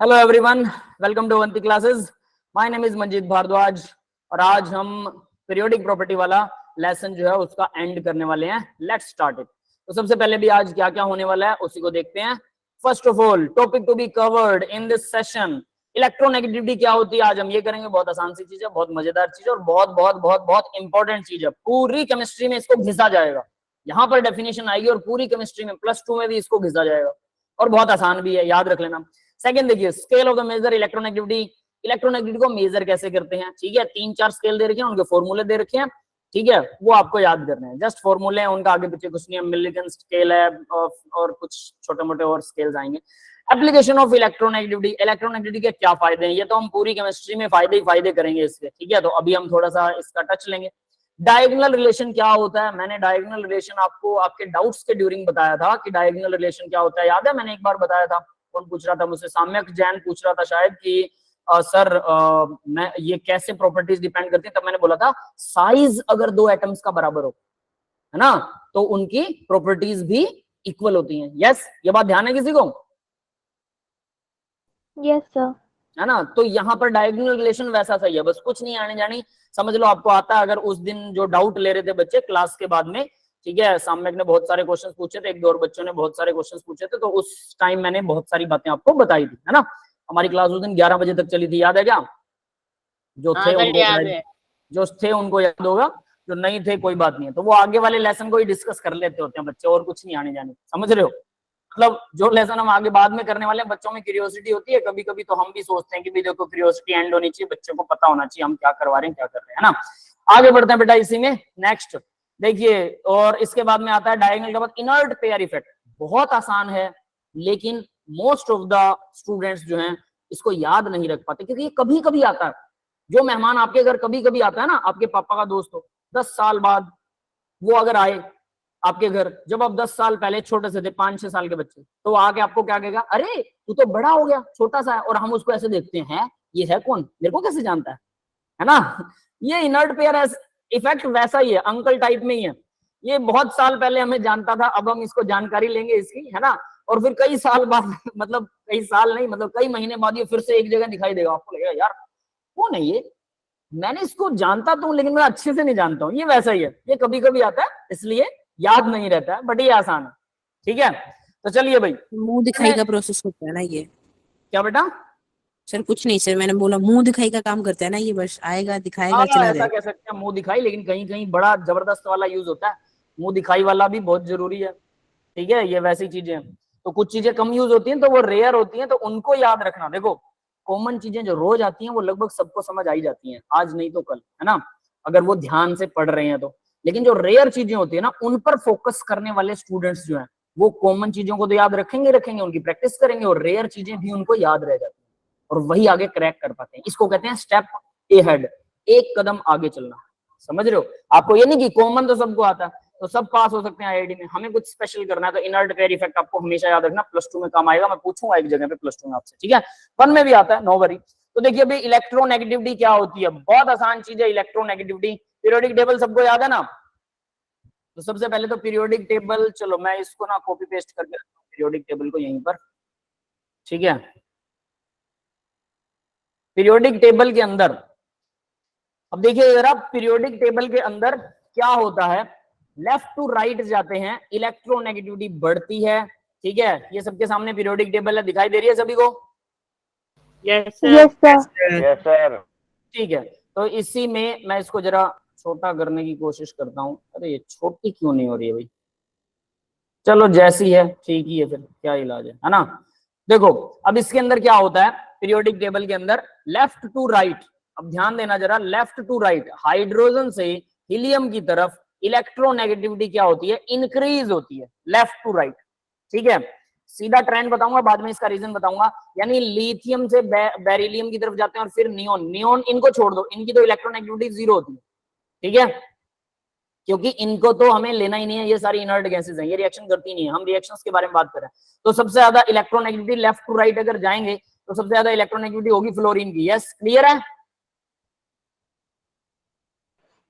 Hello everyone, welcome to Avanti classes. My name is Manjeet Bhardwaj और आज हम पीरियोडिक प्रॉपर्टी वाला लेसन जो है उसका एंड करने वाले हैं। Let's start it. तो सबसे पहले भी आज क्या क्या होने वाला है उसी को देखते हैं। First of all, topic to be covered in this session, electronegativity क्या होती है, आज हम ये करेंगे। बहुत आसान सी चीज है, बहुत मजेदार चीज है और बहुत बहुत बहुत बहुत इंपॉर्टेंट चीज है। पूरी केमिस्ट्री में इसको घिसा जाएगा। यहाँ पर डेफिनेशन आएगी और पूरी केमिस्ट्री में +2 में भी इसको घिसा जाएगा और बहुत आसान भी है, याद रख लेना। सेकंड देखिए, scale of the measure electronegativity. Electronegativity को मेजर कैसे करते हैं, ठीक है। 3-4 स्केल दे रखे हैं, उनके फॉर्मूले दे रखे हैं, ठीक है। वो आपको याद करने हैं, जस्ट फॉर्मूले हैं, उनका आगे पीछे कुछ नहीं है। मिलिगन स्केल है और कुछ छोटे मोटे और स्केल्स आएंगे। Application of electronegativity. इलेक्ट्रोनेगेटिविटी के क्या फायदे हैं, ये तो हम पूरी केमिस्ट्री में फायदे ही फायदे करेंगे इसके, ठीक है। तो अभी हम थोड़ा सा इसका टच लेंगे। डायगोनल रिलेशन क्या होता है, मैंने डायगोनल रिलेशन आपको आपके डाउट्स के ड्यूरिंग बताया था कि डायगोनल रिलेशन क्या होता है, याद है। मैंने एक बार बताया था। कौन पूछ रहा था मुझसे, साम्यक जैन पूछ रहा था शायद कि सर मैं ये कैसे प्रॉपर्टीज डिपेंड करती है। तब मैंने बोला था साइज अगर दो एटम्स का बराबर हो, है ना, तो उनकी प्रॉपर्टीज भी इक्वल होती हैं। यस, ये बात ध्यान है किसी को? Yes sir. है ना। तो यहाँ पर डायगोनल रिलेशन वैसा सही है, बस कुछ नहीं आने जानी, समझ लो आपको आता है। अगर उस दिन जो डाउट ले रहे थे बच्चे क्लास के बाद में, ठीक है, साम्यक ने बहुत सारे क्वेश्चंस पूछे थे, एक दो और बच्चों ने बहुत सारे क्वेश्चंस पूछे थे, तो उस टाइम मैंने बहुत सारी बातें आपको बताई थी, है ना। हमारी क्लास उस दिन 11 बजे तक चली थी, याद है क्या? जो थे उनको याद है। जो थे उनको याद होगा, जो नहीं थे कोई बात नहीं है। तो वो आगे वाले लेसन को ही डिस्कस कर लेते होते हैं बच्चे, और कुछ नहीं आने जाने, समझ रहे हो। मतलब जो लेसन हम आगे बाद में करने वाले हैं, बच्चों में क्यूरियोसिटी होती है कभी कभी, तो हम भी सोचते हैं कि भी देखो क्यूरियोसिटी एंड होनी चाहिए, बच्चों को पता होना चाहिए हम क्या करवा रहे हैं, क्या कर रहे हैं, है ना। आगे बढ़ते हैं बेटा इसी में। नेक्स्ट देखिए, और इसके बाद में आता है डायगोनल के बाद इनर्ट पेयर इफेक्ट। बहुत आसान है, लेकिन मोस्ट ऑफ द स्टूडेंट्स जो हैं इसको याद नहीं रख पाते, क्योंकि ये कभी कभी आता है। जो मेहमान आपके घर कभी कभी आता है ना, आपके पापा का दोस्त हो, 10 साल बाद वो अगर आए आपके घर, जब आप 10 साल पहले छोटे से थे, 5-6 साल के बच्चे, तो वो आके आपको क्या कहेगा, अरे तू तो बड़ा हो गया, छोटा सा है। और हम उसको ऐसे देखते हैं, ये है कौन, मेरे को कैसे जानता है ना। ये इनर्ट पेयर इफेक्ट वैसा ही है, अंकल टाइप में ही है। ये बहुत साल पहले हमें जानता था, अब हम इसको जानकारी लेंगे इसकी, है ना। और फिर कई साल बाद मतलब कई साल नहीं, मतलब कई महीने बाद ये फिर से एक जगह दिखाई देगा, आपको लगेगा यार कौन है ये, मैंने इसको जानता तो हूं लेकिन मैं अच्छे से नहीं जानता हूँ। ये वैसा ही है, ये कभी कभी आता है, इसलिए याद नहीं रहता है, बट ये आसान है, ठीक है। तो चलिए भाई, मुंह दिखाई का प्रोसेस होता है ना ये। क्या बेटा? सर कुछ नहीं सर, मैंने बोला मुंह दिखाई का काम करता है ना ये, बस आएगा दिखाएगा हाँ, चला ऐसा जाएगा। कह सकते हैं मुंह दिखाई, लेकिन कहीं कहीं बड़ा जबरदस्त वाला यूज होता है। मुंह दिखाई वाला भी बहुत जरूरी है, ठीक है। ये वैसी चीजें, तो कुछ चीजें कम यूज होती हैं तो वो रेयर होती हैं, तो उनको याद रखना। देखो, कॉमन चीजें जो रोज आती हैं वो लगभग सबको समझ आई जाती हैं, आज नहीं तो कल, है ना, अगर वो ध्यान से पढ़ रहे हैं तो। लेकिन जो रेयर चीजें होती है ना, उन पर फोकस करने वाले स्टूडेंट्स जो हैं, वो कॉमन चीजों को तो याद रखेंगे, उनकी प्रैक्टिस करेंगे, और रेयर चीजें भी उनको याद रह जाती हैं, और वही आगे क्रैक कर पाते हैं। इसको कहते हैं स्टेप अहेड, एक कदम आगे चलना। समझ रहे हो? आपको ये नहीं कि कॉमन तो सबको आता है तो सब पास हो सकते हैं आईआईटी में, हमें कुछ स्पेशल करना है। तो इनर्ट पेयर इफेक्ट आपको हमेशा याद रखना, +2 में काम आएगा, मैं पूछूंगा एक जगह पे +2 में आपसे, ठीक है। 1 में भी आता है, नो वरी। तो देखिए अभी इलेक्ट्रोनेगेटिविटी क्या होती है, बहुत आसान चीज है इलेक्ट्रोनेगेटिविटी। पीरियोडिक टेबल सबको याद है ना। तो सबसे पहले तो पीरियोडिक टेबल, चलो मैं इसको ना कॉपी पेस्ट करके रखता हूँ पीरियोडिक टेबल को यहीं पर, ठीक है। पीरियोडिक टेबल के अंदर, अब देखिए जरा, पीरियोडिक टेबल के अंदर क्या होता है, लेफ्ट टू राइट जाते हैं, इलेक्ट्रोनेगेटिविटी बढ़ती है, ठीक है। ये सबके सामने पीरियोडिक टेबल है, दिखाई दे रही है सभी को? Yes yes sir. Sir. Yes sir. ठीक है। तो इसी में मैं इसको जरा छोटा करने की कोशिश करता हूँ। अरे ये छोटी क्यों नहीं हो रही है भाई, चलो जैसी है ठीक ही है, फिर क्या इलाज है ना। देखो अब इसके अंदर क्या होता है, पीरियोडिक टेबल के अंदर लेफ्ट टू राइट, अब ध्यान देना जरा, लेफ्ट टू राइट, हाइड्रोजन से हीलियम की तरफ इलेक्ट्रोनेगेटिविटी क्या होती है, इंक्रीज होती है, लेफ्ट टू राइट, ठीक है। सीधा ट्रेंड बताऊंगा, बाद में इसका रीजन बताऊंगा। यानी लिथियम से बेरिलियम की तरफ जाते हैं और फिर नियोन, नियोन इनको छोड़ दो, इनकी तो इलेक्ट्रोनेगेटिविटी 0 होती है, ठीक है, क्योंकि इनको तो हमें लेना ही नहीं है, ये सारी इनर्ट गैसेस हैं, ये रिएक्शन करती नहीं है। हम रिएक्शंस के बारे में बात कर रहे हैं। तो सबसे ज्यादा इलेक्ट्रोनेगेटिविटी लेफ्ट टू राइट अगर जाएंगे तो सबसे ज्यादा इलेक्ट्रोनेगेटिविटी होगी फ्लोरीन की। यस, क्लियर है?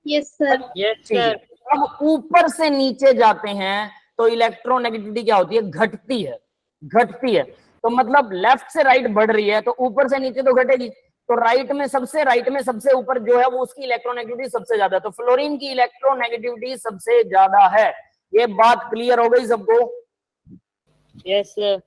Yes sir. यस ठीक है। सर। अब ऊपर से नीचे जाते हैं तो इलेक्ट्रोनेगेटिविटी क्या होती है, घटती है, घटती है। तो मतलब लेफ्ट से राइट बढ़ रही है तो ऊपर से नीचे तो घटेगी, तो राइट में सबसे ऊपर जो है वो उसकी इलेक्ट्रोनेगेटिविटी सबसे ज्यादा, तो फ्लोरीन की इलेक्ट्रोनेगेटिविटी सबसे ज्यादा है। ये बात क्लियर हो गई सबको? Yes sir.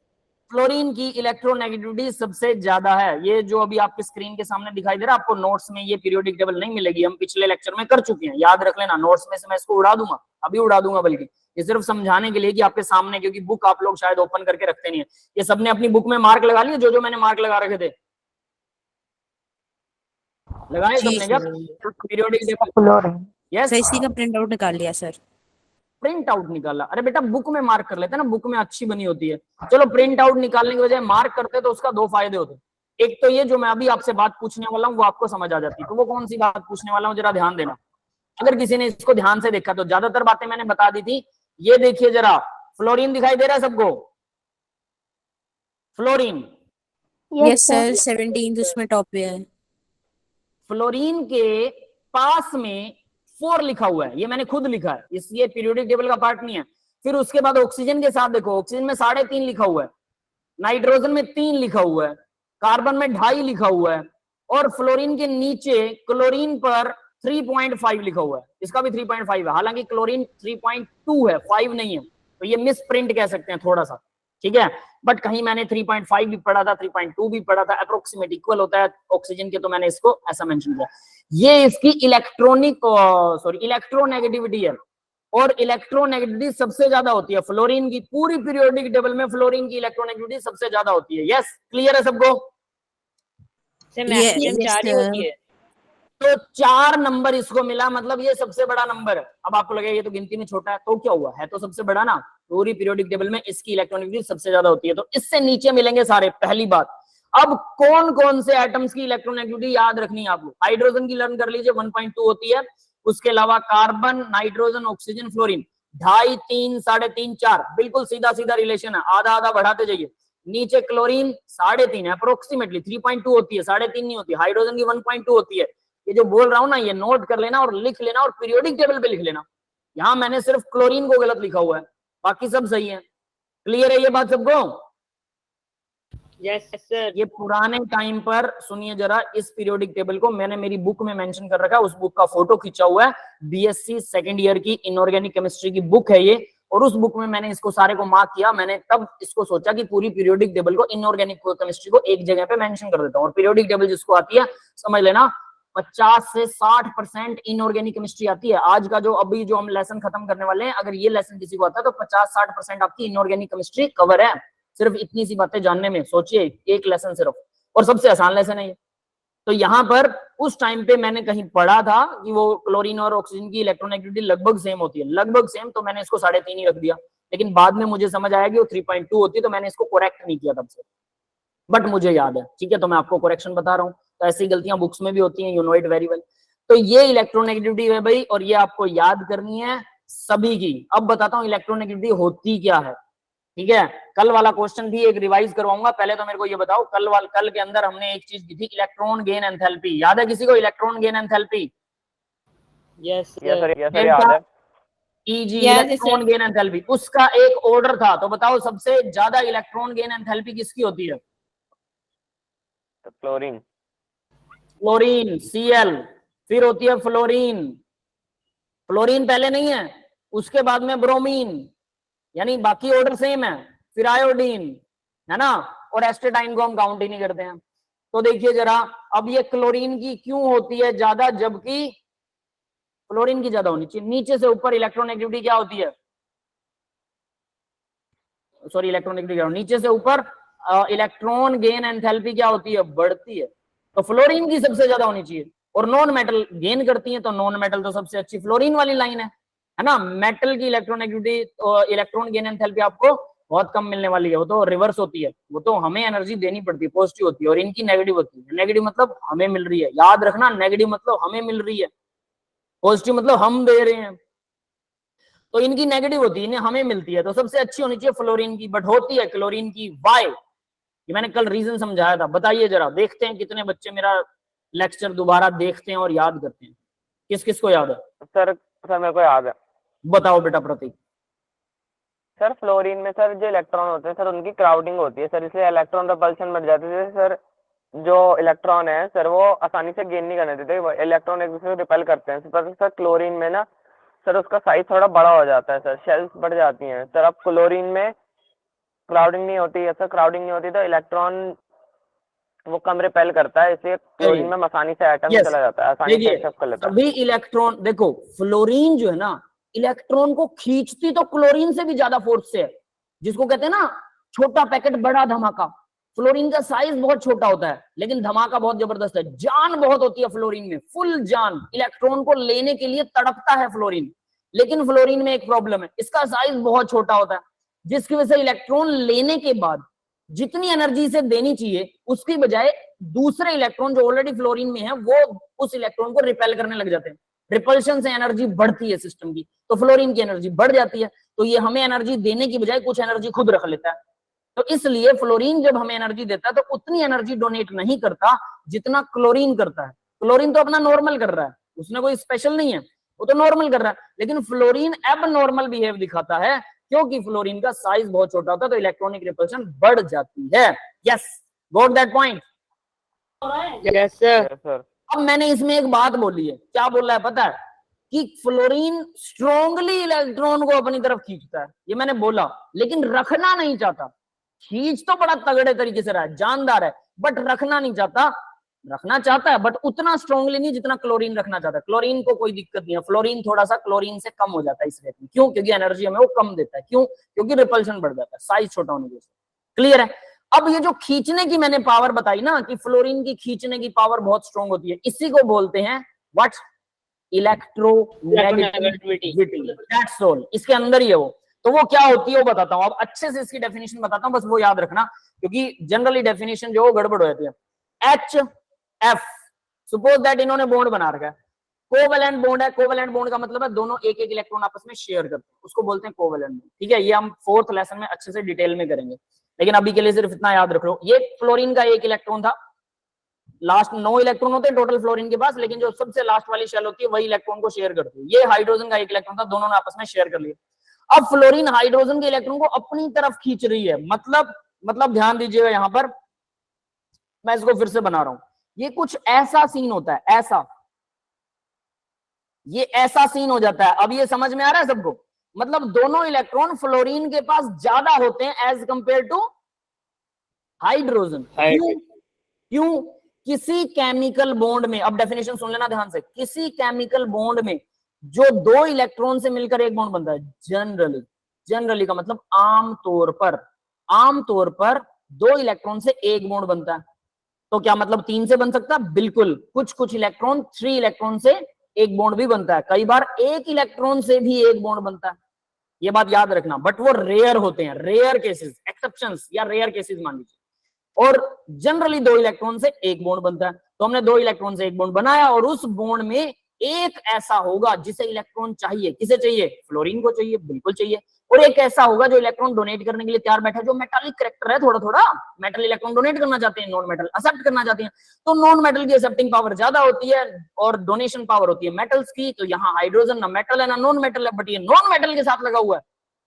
फ्लोरीन की इलेक्ट्रोनेगेटिविटी सबसे ज्यादा है। ये जो अभी आपके स्क्रीन के सामने दिखाई दे रहा है, आपको नोट्स में ये पीरियोडिक टेबल नहीं मिलेगी, हम पिछले लेक्चर में कर चुके हैं, याद रख लेना। नोट्स में से मैं इसको उड़ा दूंगा, अभी उड़ा दूंगा, बल्कि ये सिर्फ समझाने के लिए कि आपके सामने, क्योंकि बुक आप लोग शायद ओपन करके रखते नहीं है। ये सबने अपनी बुक में मार्क लगा लिए, जो मैंने मार्क लगा रखे थे, लगाए जी सबने क्या sir. Periodic table? Yes, sir इसी का प्रिंट आउट निकाल लिया सर। प्रिंट आउट निकाला? अरे बेटा बुक में मार्क कर लेते हैं ना, बुक में अच्छी बनी होती है। चलो प्रिंट आउट निकालने की बजाय मार्क करते तो उसका दो फायदे होते। एक तो ये, जो मैं अभी आपसे बात पूछने वाला हूँ वो आपको समझ आ जाती। तो वो कौन सी बात पूछने वाला हूँ जरा ध्यान देना। अगर किसी ने इसको ध्यान से देखा तो ज्यादातर बातें मैंने बता दी थी। ये देखिए जरा, फ्लोरीन दिखाई दे रहा है सबको? फ्लोरीन, यस सर, 17 उसमें टॉप पे है। फ्लोरीन के पास में 4 लिखा हुआ है, ये मैंने खुद लिखा है, इसलिए पीरियोडिक टेबल का पार्ट नहीं है। फिर उसके बाद ऑक्सीजन के साथ देखो, ऑक्सीजन में 3.5 लिखा हुआ है, नाइट्रोजन में 3 लिखा हुआ है, कार्बन में 2.5 लिखा हुआ है, और फ्लोरीन के नीचे क्लोरीन पर 3.5 लिखा हुआ है। इसका भी 3.5 है, हालांकि क्लोरीन 3.2 है, 5 नहीं है, तो ये मिस प्रिंट कह सकते हैं थोड़ा सा, ठीक है। बट कहीं मैंने 3.5 भी पढ़ा था, 3.2 भी पढ़ा था, अप्रोक्सीमेट इक्वल होता है ऑक्सीजन के, तो मैंने इसको ऐसा मेंशन किया। ये इसकी इलेक्ट्रोनेगेटिविटी है, और इलेक्ट्रोनेगेटिविटी सबसे ज्यादा होती है फ्लोरीन की। पूरी पीरियोडिक टेबल में फ्लोरीन की इलेक्ट्रोनेगेटिविटी सबसे ज्यादा होती है। यस, क्लियर है सबको? सर मैक्सिमम 4 ही होती है। तो 4 नंबर इसको मिला, मतलब ये सबसे बड़ा नंबर है। अब आपको लगेगा ये तो गिनती में छोटा है, तो क्या हुआ, है तो सबसे बड़ा ना। पूरी पीरियोडिक टेबल में इसकी इलेक्ट्रोनेगेटिविटी सबसे ज्यादा होती है, तो इससे नीचे मिलेंगे सारे। पहली बात, अब कौन कौन से एटम्स की इलेक्ट्रोनेगेटिविटी याद रखनी है आपको? हाइड्रोजन की लर्न कर लीजिए, 1.2 होती है। उसके अलावा कार्बन, नाइट्रोजन, ऑक्सीजन, फ्लोरीन 2.5, 3, 3.5, 4, बिल्कुल सीधा सीधा रिलेशन है, आधा आधा बढ़ाते जाइए। नीचे क्लोरीन 3.5 है, अप्रोक्सीमेटली 3.2 होती है, 3.5 नहीं होती। हाइड्रोजन की 1.2 होती है। ये जो बोल रहा हूं ना, ये नोट कर लेना और लिख लेना, और पीरियोडिक टेबल पे लिख लेना। यहां मैंने सिर्फ क्लोरीन को गलत लिखा हुआ है, बाकी सब सही है। क्लियर है ये बात सबको? Yes sir. ये पुराने टाइम पर सुनिए जरा, इस पीरियोडिक टेबल को मैंने मेरी बुक में मेंशन कर रखा है, उस बुक का फोटो खींचा हुआ है। बीएससी सेकंड ईयर की इनऑर्गेनिक केमिस्ट्री की बुक है ये, और उस बुक में मैंने इसको सारे को मार्क किया। मैंने तब इसको सोचा कि पूरी पीरियोडिक टेबल को, इनऑर्गेनिक केमिस्ट्री को एक जगह पे मेंशन कर देता हूं। और पीरियोडिक टेबल जिसको आती है, समझ लेना 50 से 60% इनऑर्गेनिक केमिस्ट्री आती है। आज का जो अभी जो हम लेसन खत्म करने वाले हैं, अगर ये लेसन किसी को आता है तो 50-60% आपकी इनऑर्गेनिक केमिस्ट्री कवर है, सिर्फ इतनी सी बातें जानने में। सोचिए, एक लेसन सिर्फ, और सबसे आसान लेसन है ये। तो यहाँ पर उस टाइम पे मैंने कहीं पढ़ा था कि वो क्लोरीन और ऑक्सीजन की इलेक्ट्रोनेगेटिविटी लगभग सेम होती है, लगभग सेम, तो मैंने इसको 3.5 ही रख दिया। लेकिन बाद में मुझे समझ आया कि वो 3.2 होती है, तो मैंने इसको करेक्ट नहीं किया तब से, बट मुझे याद है, ठीक है, तो मैं आपको करेक्शन बता रहा हूँ। तो ऐसी गलतियां बुक्स में भी होती हैं, you know it very well. तो ये इलेक्ट्रोनेगेटिविटी है भाई, और ये आपको याद करनी है सभी की। अब बताता हूँ इलेक्ट्रोनेगेटिविटी होती क्या है, ठीक है। कल वाला क्वेश्चन भी एक रिवाइज करवाऊंगा। पहले तो मेरे को ये बताओ, कल के अंदर हमने एक चीज की थी, इलेक्ट्रॉन गेन एंथैल्पी। याद है किसी को electron gain enthalpy? Yes sir. याद है। ईजी, इलेक्ट्रॉन गेन एंथैल्पी, उसका एक ऑर्डर था। तो बताओ सबसे ज्यादा इलेक्ट्रॉन गेन एंथैल्पी किसकी होती है? क्लोरीन। Fluorine, Cl। फिर होती है फ्लोरीन, फ्लोरीन पहले नहीं है, उसके बाद में ब्रोमीन, यानी बाकी ऑर्डर सेम है। फिर आयोडीन, है ना, और एस्टेटाइन को हम काउंट ही नहीं करते हैं। तो देखिए जरा, अब ये क्लोरीन की क्यों होती है ज्यादा, जबकि फ्लोरीन की ज्यादा होनी चाहिए। नीचे से ऊपर इलेक्ट्रोनेगेटिविटी क्या होती है, सॉरी इलेक्ट्रोनेगेटिविटी क्या, नीचे से ऊपर इलेक्ट्रॉन गेन एंथैल्पी क्या होती है, बढ़ती है। तो फ्लोरीन की सबसे ज्यादा होनी चाहिए। और नॉन मेटल गेन करती है, तो नॉन मेटल तो सबसे अच्छी फ्लोरीन वाली लाइन है ना। मेटल की इलेक्ट्रोनेगेटिविटी, इलेक्ट्रॉन गेन एंथैल्पी आपको बहुत कम मिलने वाली है, वो तो रिवर्स होती है, वो तो हमें एनर्जी देनी पड़ती है, पॉजिटिव होती है। और इनकी नेगेटिव होती है। नेगेटिव मतलब हमें मिल रही है, याद रखना, नेगेटिव मतलब हमें मिल रही है, पॉजिटिव मतलब हम दे रहे हैं। तो इनकी नेगेटिव होती है, हमें मिलती है, तो सबसे अच्छी होनी चाहिए फ्लोरीन की, बट होती है क्लोरीन की। वाई? ये मैंने कल रीजन समझाया था, बताइए जरा, देखते हैं कितने बच्चे मेरा लेक्चर दोबारा देखते हैं और याद करते हैं। किस किस को याद है? सर मेरे को याद है। बताओ बेटा प्रतीक। सर फ्लोरीन में सर जो इलेक्ट्रॉन होते हैं सर उनकी क्राउडिंग होती है सर, इसलिए इलेक्ट्रॉन रिपल्शन बढ़ जाती है सर। जो इलेक्ट्रॉन है सर वो आसानी से गेन नहीं करने देते, इलेक्ट्रॉन एक दूसरे को रिपेल करते हैं। पर सर क्लोरीन में ना सर उसका साइज थोड़ा बड़ा हो जाता है सर, शेल्स बढ़ जाती हैं सर। अब क्लोरीन में क्राउडिंग नहीं होती है सर, क्राउडिंग नहीं होती तो इलेक्ट्रॉन वो कम रिपेल करता है, इसलिए क्लोरीन में आसानी से एटम Yes. चला जाता है, आसानी से देखिए एक्सेप्ट कर लेता है। सभी इलेक्ट्रॉन, देखो फ्लोरीन जो है ना इलेक्ट्रॉन को खींचती तो क्लोरीन से भी ज्यादा फोर्स से है, जिसको कहते हैं ना छोटा पैकेट बड़ा धमाका। फ्लोरीन का साइज बहुत छोटा होता है लेकिन धमाका बहुत जबरदस्त है, जान बहुत होती है फ्लोरीन में, फुल जान। इलेक्ट्रॉन को लेने के लिए तड़पता है फ्लोरीन, लेकिन फ्लोरीन में एक प्रॉब्लम है, इसका साइज बहुत छोटा होता है, जिसकी वजह से इलेक्ट्रॉन लेने के बाद जितनी एनर्जी से देनी चाहिए उसकी बजाय दूसरे इलेक्ट्रॉन जो ऑलरेडी फ्लोरीन में है वो उस इलेक्ट्रॉन को रिपेल करने लग जाते हैं। रिपल्शन से एनर्जी बढ़ती है सिस्टम की, तो फ्लोरीन की एनर्जी बढ़ जाती है, तो ये हमें एनर्जी देने की बजाय कुछ एनर्जी खुद रख लेता है। तो इसलिए फ्लोरीन जब हमें एनर्जी देता है तो उतनी एनर्जी डोनेट नहीं करता जितना क्लोरीन करता है। क्लोरीन तो अपना नॉर्मल कर रहा है, उसने कोई स्पेशल नहीं है, वो तो नॉर्मल कर रहा है, लेकिन फ्लोरीन अब नॉर्मल बिहेव दिखाता है क्योंकि फ्लोरीन का साइज बहुत छोटा होता है, तो इलेक्ट्रॉनिक रिपल्शन बढ़ जाती है। Yes, got that point? Yes sir. Yes, sir. अब मैंने इसमें एक बात बोली है, क्या बोला है पता है? कि फ्लोरीन स्ट्रॉन्गली इलेक्ट्रॉन को अपनी तरफ खींचता है, ये मैंने बोला, लेकिन रखना नहीं चाहता। खींच तो बड़ा तगड़े तरीके से रहा है, जानदार है, बट रखना नहीं चाहता। रखना चाहता है बट उतना स्ट्रॉन्गली नहीं जितना क्लोरीन रखना चाहता है। क्लोरीन को कोई दिक्कत नहीं है, फ्लोरीन थोड़ा सा क्लोरीन से कम हो जाता है इस रेट में। क्यों? क्योंकि एनर्जी हमें वो कम देता है। क्यों? क्योंकि रिपल्शन बढ़ जाता है साइज छोटा होने की वजह से। क्लियर है? अब ये जो खींचने की मैंने पावर बताई ना कि फ्लोरीन की खींचने की पावर बहुत स्ट्रॉन्ग होती है, इसी को बोलते हैं व्हाट? इलेक्ट्रोनेगेटिविटी। दैट्स ऑल, इसके अंदर ही है वो। तो वो क्या होती है वो बताता हूं, अब अच्छे से इसकी डेफिनेशन बताता हूं, बस वो याद रखना क्योंकि जनरली डेफिनेशन जो गड़बड़ हो जाती है। HF, सपोज दैट इन्होंने बॉन्ड बना रखा है, कोवेलेंट बॉन्ड है। कोवेलेंट बॉन्ड का मतलब है दोनों एक एक इलेक्ट्रॉन आपस में शेयर करते हैं, उसको बोलते हैं कोवेलेंट बॉन्ड। ठीक है, ये हम 4th लेसन में अच्छे से डिटेल में करेंगे, लेकिन अभी के लिए सिर्फ इतना याद रख लो। ये फ्लोरीन का एक इलेक्ट्रॉन था, लास्ट 9 इलेक्ट्रॉन होते हैं टोटल फ्लोरीन के पास, लेकिन जो सबसे लास्ट वाली शेल होती है वही इलेक्ट्रॉन को शेयर करती है। ये हाइड्रोजन का एक इलेक्ट्रॉन था, दोनों ने आपस में शेयर कर लिया। अब फ्लोरीन हाइड्रोजन के इलेक्ट्रॉन को अपनी तरफ खींच रही है, मतलब ध्यान दीजिएगा यहां पर, मैं इसको फिर से बना रहा हूं। ये कुछ ऐसा सीन होता है, ऐसा, ये ऐसा सीन हो जाता है। अब ये समझ में आ रहा है सबको? मतलब दोनों इलेक्ट्रॉन फ्लोरीन के पास ज्यादा होते हैं एज कंपेयर टू हाइड्रोजन। क्यों? किसी केमिकल बॉन्ड में, अब डेफिनेशन सुन लेना ध्यान से, किसी केमिकल बॉन्ड में जो 2 इलेक्ट्रॉन से मिलकर एक बॉन्ड बनता है, जनरली का मतलब आमतौर पर 2 इलेक्ट्रॉन से एक बॉन्ड बनता है। तो क्या मतलब 3 से बन सकता है? बिल्कुल। कुछ इलेक्ट्रॉन 3 इलेक्ट्रॉन से एक बॉन्ड भी बनता है, कई बार 1 इलेक्ट्रॉन से भी एक बॉन्ड बनता है, ये बात याद रखना। बट वो रेयर होते हैं, रेयर केसेस, एक्सेप्शंस या रेयर केसेस मान लीजिए। और जनरली 2 इलेक्ट्रॉन से एक बॉन्ड बनता है। तो हमने 2 इलेक्ट्रॉन से एक बॉन्ड बनाया और उस बॉन्ड में एक ऐसा होगा जिसे इलेक्ट्रॉन चाहिए। किसे चाहिए? फ्लोरीन को चाहिए, बिल्कुल चाहिए। और एक ऐसा होगा जो इलेक्ट्रॉन डोनेट करने के लिए तैयार बैठा है, जो मेटालिक कैरेक्टर है, थोड़ा मेटल इलेक्ट्रॉन डोनेट करना चाहते हैं, नॉन मेटल एक्सेप्ट करना चाहते हैं। तो नॉन मेटल की एक्सेप्टिंग पावर ज्यादा होती है और डोनेशन पावर होती है मेटल्स की। तो यहाँ हाइड्रोजन ना मेटल है ना नॉन मेटल है, बट ये नॉन मेटल के साथ लगा हुआ है,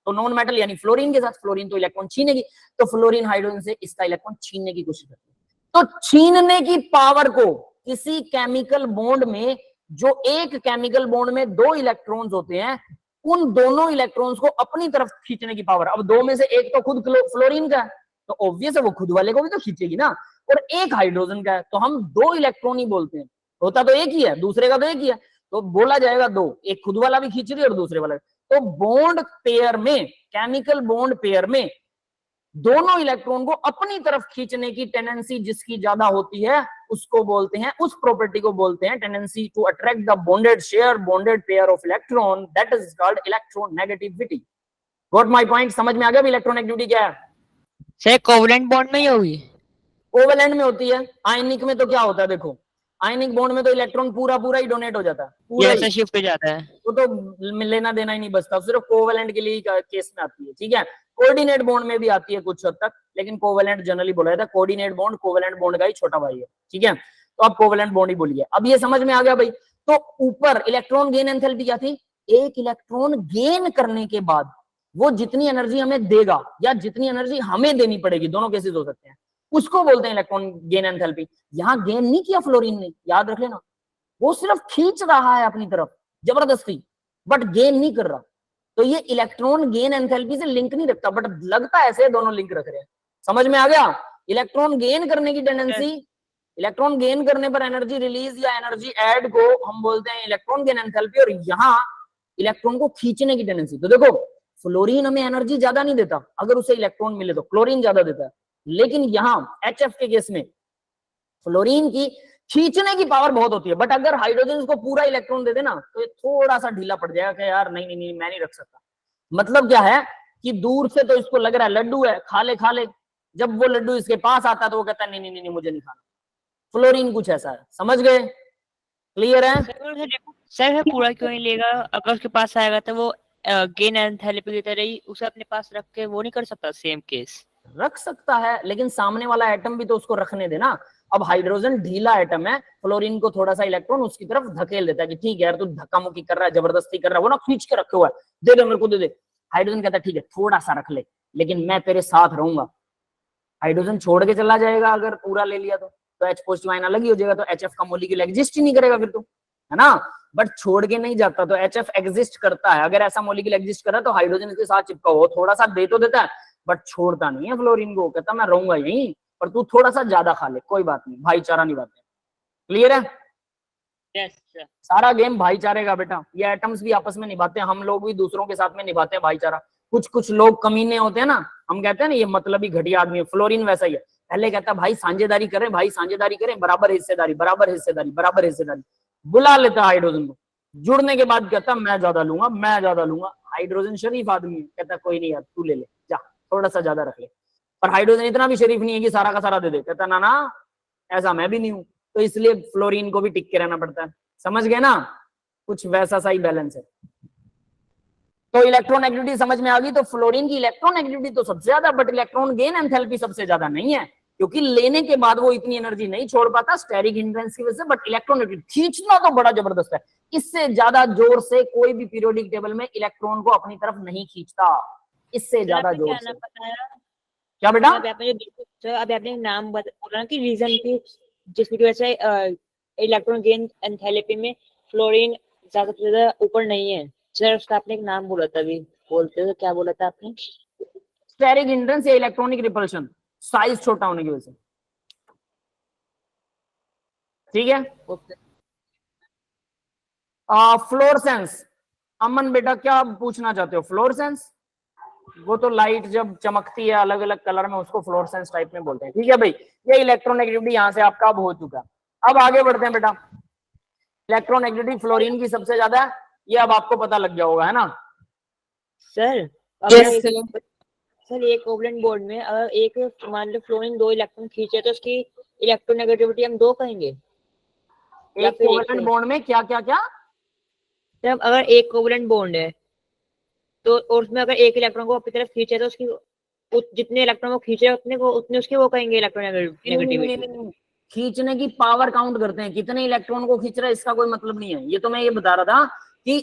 तो नॉन मेटल यानी फ्लोरीन के साथ, फ्लोरीन तो इलेक्ट्रॉन छीनेगी, तो फ्लोरीन हाइड्रोजन से इसका इलेक्ट्रॉन छीनने की कोशिश करती है। तो छीनने की पावर को किसी केमिकल बॉन्ड में, जो एक केमिकल बॉन्ड में 2 इलेक्ट्रॉन्स होते हैं, उन दोनों इलेक्ट्रॉन्स को अपनी तरफ खींचने की पावर, अब 2 में से एक तो खुद फ्लोरीन का है, तो ऑब्वियस है वो खुद वाले को भी तो खींचेगी ना, और एक हाइड्रोजन का है, तो हम 2 इलेक्ट्रॉन ही बोलते हैं। होता तो एक ही है, दूसरे का तो एक ही है, तो बोला जाएगा 2, एक खुद वाला भी खींच रही है और दूसरे वाला। तो बॉन्ड पेयर में, केमिकल बॉन्ड पेयर में दोनों इलेक्ट्रॉन को अपनी तरफ खींचने की टेंडेंसी जिसकी ज्यादा होती है उसको बोलते हैं, उस प्रॉपर्टी को बोलते हैं tendency to attract the bonded share bonded pair of electron, that is called electronegativity. Got my point? समझ में आ गया इलेक्ट्रोनेगेटिविटी क्या है? सर कोवेलेंट बॉन्ड में ही होगी? कोवेलेंट में होती है। आयनिक में तो क्या होता है, देखो आयनिक बॉन्ड में तो इलेक्ट्रॉन पूरा ही डोनेट हो जाता है, पूरा ही शिफ्ट हो जाता है, वो तो लेना देना ही नहीं बचता, सिर्फ कोवेलेंट के लिए केस में आती है। ठीक है, कोऑर्डिनेट बॉन्ड में भी आती है कुछ हद तक, लेकिन कोवेलेंट जनरली बोला जाता है। कोऑर्डिनेट बॉन्ड कोवेलेंट बॉन्ड का ही छोटा भाई है। ठीक है, तो आप कोवेलेंट बॉन्ड ही बोलिए। अब ये समझ में आ गया भाई? तो ऊपर इलेक्ट्रॉन गेन एंथैल्पी क्या थी? एक इलेक्ट्रॉन गेन करने के बाद वो जितनी एनर्जी हमें देगा या जितनी एनर्जी हमें देनी पड़ेगी, दोनों केसेस हो सकते हैं, उसको बोलते हैं इलेक्ट्रॉन गेन एंथैल्पी। यहां गेन नहीं किया फ्लोरीन ने, याद रख लेना, वो सिर्फ खींच रहा है अपनी तरफ जबरदस्ती, बट गेन नहीं कर रहा। तो ये इलेक्ट्रॉन गेन एंथैल्पी से लिंक नहीं रखता, बट लगता ऐसे दोनों लिंक रख रहे हैं। समझ में आ गया? इलेक्ट्रॉन गेन करने की टेंडेंसी, इलेक्ट्रॉन गेन करने पर एनर्जी रिलीज या एनर्जी ऐड को हम बोलते हैं इलेक्ट्रॉन गेन एंथैल्पी, और यहाँ इलेक्ट्रॉन को खींचने की टेंडेंसी। तो देखो फ्लोरीन हमें एनर्जी ज्यादा नहीं देता, अगर उसे इलेक्ट्रॉन मिले तो क्लोरीन ज्यादा देता है, लेकिन यहाँ HF के केस में फ्लोरीन की खींचने की पावर बहुत होती है, बट अगर हाइड्रोजन इसको पूरा इलेक्ट्रॉन दे देना तो ये थोड़ा सा ढीला पड़ जाएगा कि यार नहीं नहीं नहीं मैं नहीं रख सकता। मतलब क्या है कि दूर से तो इसको लग रहा है लड्डू है, खा ले खा ले, जब वो लड्डू इसके पास आता है तो वो कहता है नहीं नहीं नहीं, नहीं मुझे नहीं खाना। फ्लोरीन कुछ ऐसा है, समझ गए? क्लियर है? सर पूरा क्यों नहीं लेगा? अगर उसके पास आएगा तो वो गेन एंथैल्पी की तरह ही उसे अपने पास रख के वो नहीं कर सकता? सेम केस रख सकता है, लेकिन सामने वाला एटम भी तो उसको रखने देना। अब हाइड्रोजन ढीला एटम है, फ्लोरीन को थोड़ा सा इलेक्ट्रॉन उसकी तरफ धकेल देता है कि ठीक है यार तू धक्का मुक्की कर रहा है, जबरदस्ती कर रहा है, वो ना खींच के रखे हुआ है, दे दे मेरे को दे दे। हाइड्रोजन कहता है ठीक है थोड़ा सा रख ले, लेकिन मैं तेरे साथ रहूंगा। हाइड्रोजन छोड़ के चला जाएगा अगर पूरा ले लिया तो H पॉजिटिव आयन अलग ही हो जाएगा, तो HF का मॉलिक्यूल एग्जिस्ट ही नहीं करेगा फिर तो, है ना? बट छोड़ के नहीं जाता, तो HF एग्जिस्ट करता है। अगर ऐसा मॉलिक्यूल एग्जिस्ट कर रहा है तो हाइड्रोजन इसके साथ चिपका हो, थोड़ा सा दे तो देता है बट छोड़ता नहीं है फ्लोरीन को, कहता मैं रहूंगा यहीं पर तू थोड़ा सा ज्यादा खा ले, कोई बात नहीं, भाईचारा निभाते हैं। क्लियर है? Yes sir. सारा गेम भाईचारे का बेटा, ये एटम्स भी आपस में निभाते हैं, हम लोग भी दूसरों के साथ में निभाते हैं भाईचारा। कुछ कुछ लोग कमीने होते हैं ना, हम कहते हैं ना ये मतलबी घटिया आदमी है, फ्लोरीन वैसा ही है। पहले कहता भाई साझेदारी करें, भाई साझेदारी करें, बराबर हिस्सेदारी बराबर हिस्सेदारी बराबर हिस्सेदारी, बुला लेता हाइड्रोजन को। जुड़ने के बाद कहता मैं ज्यादा लूंगा मैं ज्यादा लूंगा। हाइड्रोजन शरीफ आदमी है, कहता कोई नहीं यार तू ले ले जा, थोड़ा सा ज्यादा रख ले। पर हाइड्रोजन इतना भी शरीफ नहीं है कि सारा का सारा दे दे, कहता ना ना ऐसा मैं भी नहीं हूं। तो इसलिए फ्लोरीन को भी टिक के रहना पड़ता है। समझ गए ना? कुछ वैसा सा ही बैलेंस है। तो इलेक्ट्रॉन एक्टिविटी समझ में आ गई। तो फ्लोरीन की इलेक्ट्रॉन एक्टिविटी तो सबसे ज्यादा, बट इलेक्ट्रॉन गेन एंथैल्पी सबसे ज्यादा नहीं है, क्योंकि लेने के बाद वो इतनी एनर्जी नहीं छोड़ पाता स्टेरिक हिंड्रेंस की वजह से। बट इलेक्ट्रॉन एक्टिविटी खींचना तो बड़ा जबरदस्त है, इससे ज्यादा जोर से कोई भी पीरियोडिक टेबल में इलेक्ट्रॉन को अपनी तरफ नहीं खींचता, इससे ज्यादा जोर से। क्या बेटा? अभी आपने नाम बोला कि रीजन की जिसकी वजह से इलेक्ट्रॉन गेन एंथैल्पी में फ्लोरीन ज्यादा से ज्यादा ऊपर नहीं है। सर उसका आपने एक नाम बोला था, अभी बोलते तो क्या बोला था आपने? स्टेरिक हिंड्रेंस या इलेक्ट्रॉनिक रिपल्शन, साइज छोटा होने की वजह से। ठीक है? फ्लोरसेंस। अमन बेटा क्या पूछना चाहते हो? फ्लोरसेंस वो तो लाइट जब चमकती है अलग अलग कलर में, उसको फ्लोरसेंस टाइप में बोलते हैं। ठीक है भाई, ये इलेक्ट्रॉन एक्टिविटी यहां से आपका अब हो चुका है। अब आगे बढ़ते हैं बेटा। इलेक्ट्रॉन एक्टिविटी फ्लोरीन की सबसे ज्यादा, ये अब आपको पता लग गया होगा, है ना? सर Yes, सर एक कोवलेंट बॉन्ड में अगर एक मान लो फ्लोरीन 2 इलेक्ट्रॉन खींचे तो उसकी इलेक्ट्रोनेगेटिविटी हम 2 कहेंगे। एक कोवलेंट बॉन्ड में क्या क्या क्या? जब अगर एक कोवलेंट बॉन्ड है तो और उसमें अगर एक इलेक्ट्रॉन को अपनी तरफ खींचे तो उसकी जितने इलेक्ट्रॉन को खींचे उतने उसके वो कहेंगे इलेक्ट्रोनेगेटिविटी। खींचने की पावर काउंट करते हैं, कितने इलेक्ट्रॉन को खींच रहा है इसका कोई मतलब नहीं है। ये तो मैं ये बता रहा था कि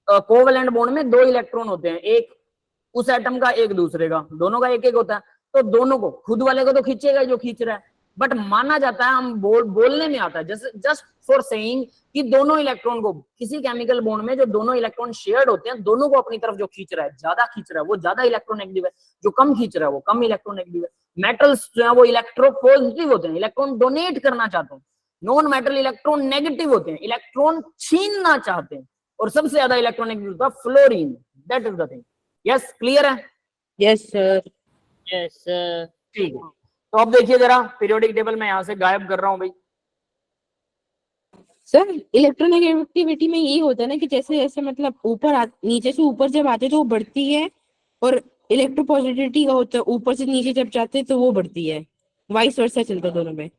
कोवलेंट बॉन्ड में 2 इलेक्ट्रॉन होते हैं, एक उस एटम का एक दूसरे का, दोनों का एक एक होता है। तो दोनों को, खुद वाले को तो खींचेगा जो खींच रहा है, बट माना जाता है, हम बोलने में आता है जस्ट फॉर सेइंग कि दोनों इलेक्ट्रॉन को किसी केमिकल बॉन्ड में जो दोनों इलेक्ट्रॉन शेयर्ड होते हैं, दोनों को अपनी तरफ जो खींच रहा है, ज्यादा खींच रहा है वो ज्यादा इलेक्ट्रॉन नेगेटिव है, जो कम खींच रहा है वो कम इलेक्ट्रॉन नेगेटिव है। मेटल्स जो है वो इलेक्ट्रोपॉजिटिव होते हैं, इलेक्ट्रॉन डोनेट करना चाहते हैं। नॉन मेटल इलेक्ट्रॉन नेगेटिव होते हैं, इलेक्ट्रॉन छीनना चाहते हैं। और सबसे ज्यादा इलेक्ट्रॉन नेगेटिव होता है fluorine. That is the thing. Yes, clear है? Yes sir. Yes sir. ठीक है, तो अब देखिए जरा पीरियोडिक टेबल में यहां से गायब कर रहा हूं भाई। सर इलेक्ट्रोनेगेटिविटी में यही होता है ना कि जैसे जैसे मतलब नीचे से ऊपर जब आते तो वो बढ़ती है, और इलेक्ट्रोपॉजिटिविटी का होता है ऊपर से नीचे जब जाते तो वो बढ़ती है, वाइस वर्सा चलता है दोनों में।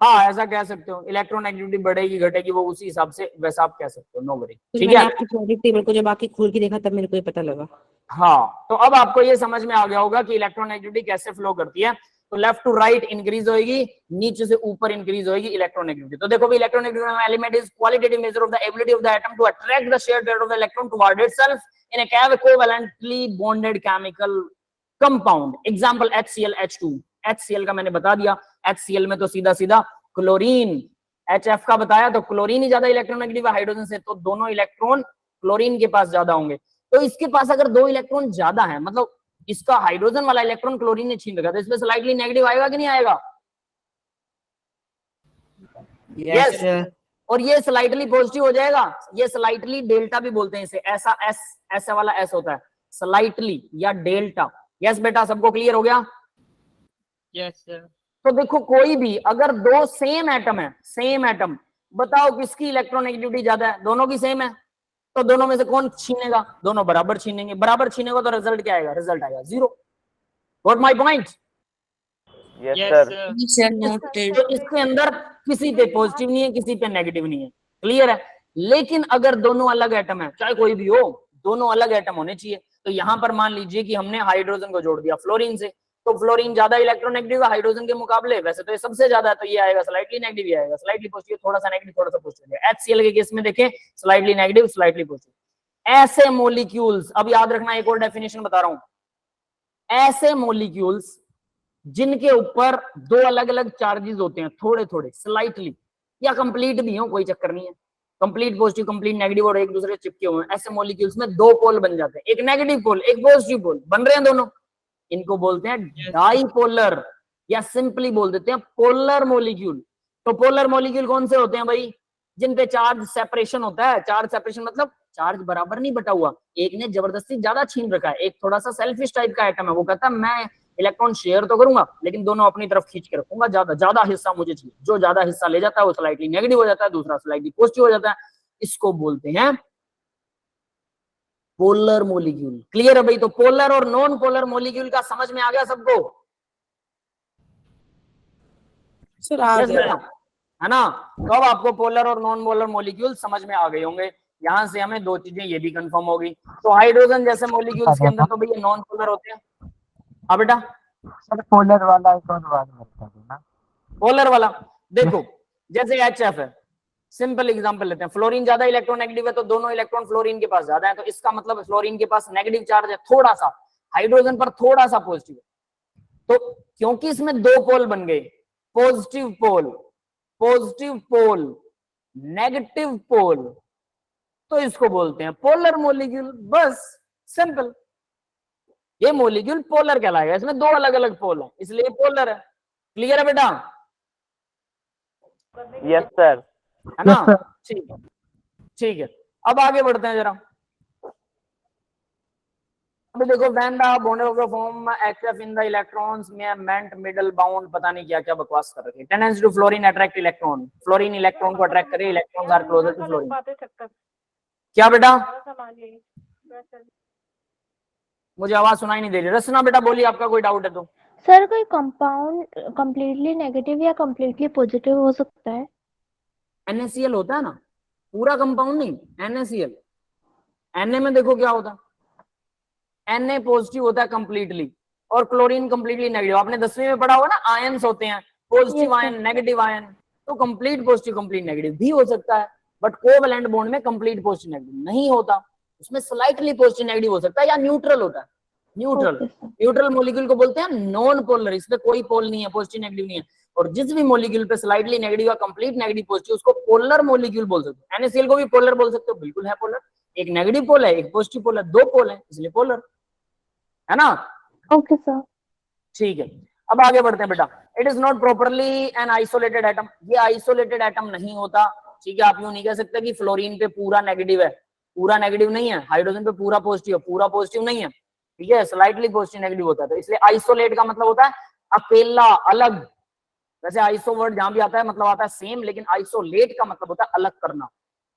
हाँ, ऐसा कह सकते हो, इलेक्ट्रॉन एक्टिविटी बढ़ेगी घटेगी वो उसी हिसाब से, वैसा आप कह सकते हो, नो वरी। ठीक है, आपके पीरियोडिक टेबल को जब आके खोल के देखा तब मेरे को ये पता लगा। हाँ, तो अब आपको ये समझ में आ गया होगा कि इलेक्ट्रॉन एक्टिविटी कैसे फ्लो करती है। तो लेफ्ट टू राइट इंक्रीज होगी, नीचे से ऊपर इंक्रीज होगी इलेक्ट्रॉन एक्टिविटी। तो देखो भी electron activity element is qualitative measure of the ability of the atom to attract the shared pair of the electron toward itself in a covalently bonded chemical compound. Example HCl H2. HCl का मैंने बता दिया, HCl में तो सीधा सीधा chlorine, HF का बताया तो क्लोरीन ही ज्यादा इलेक्ट्रोनेगेटिव है हाइड्रोजन से, तो दोनों इलेक्ट्रॉन क्लोरीन के पास ज्यादा होंगे। तो इसके पास अगर 2 इलेक्ट्रॉन ज्यादा है, मतलब इसका हाइड्रोजन वाला इलेक्ट्रॉन क्लोरीन ने छीन रखा, तो इसमें स्लाइटली नेगेटिव आएगा कि नहीं आएगा? Yes sir. और ये स्लाइटली पॉजिटिव हो जाएगा, ये स्लाइटली डेल्टा भी बोलते हैं इसे, ऐसा एस, ऐसा वाला एस होता है स्लाइटली या डेल्टा। यस बेटा, सबको क्लियर हो गया? Yes sir. तो देखो कोई भी अगर 2 सेम एटम है, सेम एटम, बताओ किसकी इलेक्ट्रोनेगेटिविटी ज्यादा है? दोनों की सेम है, तो दोनों में से कौन छीनेगा? दोनों बराबर छीनेंगे, बराबर छीनेगा तो रिजल्ट क्या आएगा? रिजल्ट आएगा 0। What my point? Yes yes sir. Sir. Noted. तो इसके अंदर किसी पे पॉजिटिव नहीं है, किसी पे नेगेटिव नहीं है, क्लियर है? लेकिन अगर दोनों अलग एटम है, चाहे कोई भी हो, दोनों अलग एटम होने चाहिए। तो यहां पर मान लीजिए कि हमने हाइड्रोजन को जोड़ दिया फ्लोरीन से, तो फ्लोरीन ज्यादा इलेक्ट्रोनेगेटिव है हाइड्रोजन के मुकाबले, वैसे तो ये सबसे ज्यादा है, तो ये आएगा स्लाइटली नेगेटिव, ये आएगा स्लाइटली पॉजिटिव, थोड़ा सा नेगेटिव थोड़ा सा पॉजिटिव। HCl के केस में देखें स्लाइटली नेगेटिव स्लाइटली पॉजिटिव। ऐसे मॉलिक्यूल्स, अब याद रखना एक और डेफिनेशन बता रहा हूं, ऐसे मॉलिक्यूल्स जिनके ऊपर 2 अलग अलग चार्जेस होते हैं, थोड़े थोड़े स्लाइटली, या कंप्लीट भी हो, कोई चक्कर नहीं है, कंप्लीट पॉजिटिव कंप्लीट नेगेटिव और एक दूसरे से चिपके हुए हैं, ऐसे मॉलिक्यूल्स में 2 पोल बन जाते हैं, एक नेगेटिव पोल एक पॉजिटिव पोल बन रहे हैं दोनों, इनको बोलते हैं डाइपोलर, या सिंपली बोल देते हैं पोलर मॉलिक्यूल। तो पोलर मॉलिक्यूल कौन से होते हैं भाई? जिन पे चार्ज सेपरेशन होता है। चार्ज सेपरेशन मतलब चार्ज बराबर नहीं बटा हुआ, एक ने जबरदस्ती ज्यादा छीन रखा है, एक थोड़ा सा सेल्फिश टाइप का एटम है, वो कहता है मैं इलेक्ट्रॉन शेयर तो करूंगा लेकिन दोनों अपनी तरफ खींच के रखूंगा, ज्यादा हिस्सा मुझे चाहिए। जो ज्यादा हिस्सा ले जाता है वो स्लाइटली नेगेटिव हो जाता है, दूसरा स्लाइटली पॉजिटिव हो जाता है, इसको बोलते हैं पोलर मॉलिक्यूल। क्लियर है भाई? तो पोलर और नॉन पोलर मॉलिक्यूल का समझ में आ गया सबको? सर आ Yes, गया। बेटा, है ना? तो अब आपको पोलर और नॉन पोलर मॉलिक्यूल समझ में आ गए होंगे। यहां से हमें 2 चीजें ये भी कंफर्म होगी। तो हाइड्रोजन जैसे मॉलिक्यूल्स के अंदर तो भैया नॉन पोलर होते हैं। हाँ बेटा, सर पोलर वाला एक और बात बता देना। पोलर वाला देखो, जैसे HF है, सिंपल एग्जांपल लेते हैं, फ्लोरीन ज्यादा इलेक्ट्रोनेगेटिव है, तो दोनों इलेक्ट्रॉन फ्लोरीन के पास ज्यादा है, तो इसका मतलब फ्लोरीन के पास नेगेटिव चार्ज है थोड़ा सा, हाइड्रोजन पर थोड़ा सा पॉजिटिव है। तो क्योंकि इसमें 2 पोल बन गए, पॉजिटिव पोल नेगेटिव पोल, तो इसको बोलते हैं पोलर मॉलिक्यूल। बस सिंपल, ये मॉलिक्यूल पोलर कहलाएगा, इसमें 2 अलग अलग पोल है इसलिए पोलर है। क्लियर है बेटा? Yes sir. है ना? ठीक है, ठीक है। अब आगे बढ़ते हैं जरा। अभी देखो, when the bond of the form HF in the electrons में मेंट मिडल बाउंड, पता नहीं क्या क्या बकवास कर रखे। Tendency to fluorine attract electron, fluorine electron को अट्रैक्ट करे, electrons are closer to fluorine. क्या बेटा? मुझे आवाज सुनाई नहीं दे रही। रचना बेटा बोलिए, आपका कोई डाउट है तो। सर कोई कंपाउंड कंप्लीटली नेगेटिव या कंप्लीटली पॉजिटिव हो सकता है? NaCl होता है ना, पूरा कंपाउंड नहीं, NaCl। Na में देखो क्या होता है, Na पॉजिटिव होता है कंप्लीटली और क्लोरीन कंप्लीटली नेगेटिव। आपने 10वीं में पढ़ा होगा ना, आयंस होते हैं, positive Yes, ion negative ion, तो कंप्लीट पॉजिटिव कंप्लीट नेगेटिव भी हो सकता है, बट कोवैलेंट बॉन्ड में कंप्लीट पॉजिटिव नेगेटिव नहीं होता, उसमें स्लाइटली पॉजिटिव नेगेटिव हो सकता है या न्यूट्रल होता है। Neutral, Okay, sir. Neutral molecule को बोलते हैं नॉन पोलर, इसमें कोई पोल नहीं है, पॉजिटिव नेगेटिव नहीं है। और जिस भी मॉलिक्यूल पे स्लाइटली नेगेटिव या कंप्लीट नेगेटिव पॉजिटिव, उसको पोलर मॉलिक्यूल बोल सकते हो। NaCl को भी पोलर बोल सकते हो, बिल्कुल है पोलर, एक नेगेटिव पोल है एक पॉजिटिव पोल है, 2 पोल है इसलिए पोलर, है ना? Okay sir. ठीक है, अब आगे बढ़ते हैं बेटा। It is not properly N isolated atom, ये आइसोलेटेड एटम नहीं होता। ठीक है, आप यूं नहीं कह सकते कि फ्लोरीन पे पूरा नेगेटिव है, पूरा नेगेटिव नहीं है, हाइड्रोजन पे पूरा पॉजिटिव है, पूरा पॉजिटिव नहीं है, ठीक है, स्लाइटली पॉजिटिव नेगेटिव होता है। तो इसलिए आइसोलेट का मतलब होता है अकेला, अलग। वैसे आइसो वर्ड जहां भी आता है मतलब आता है सेम, लेकिन आइसोलेट का मतलब होता है अलग करना,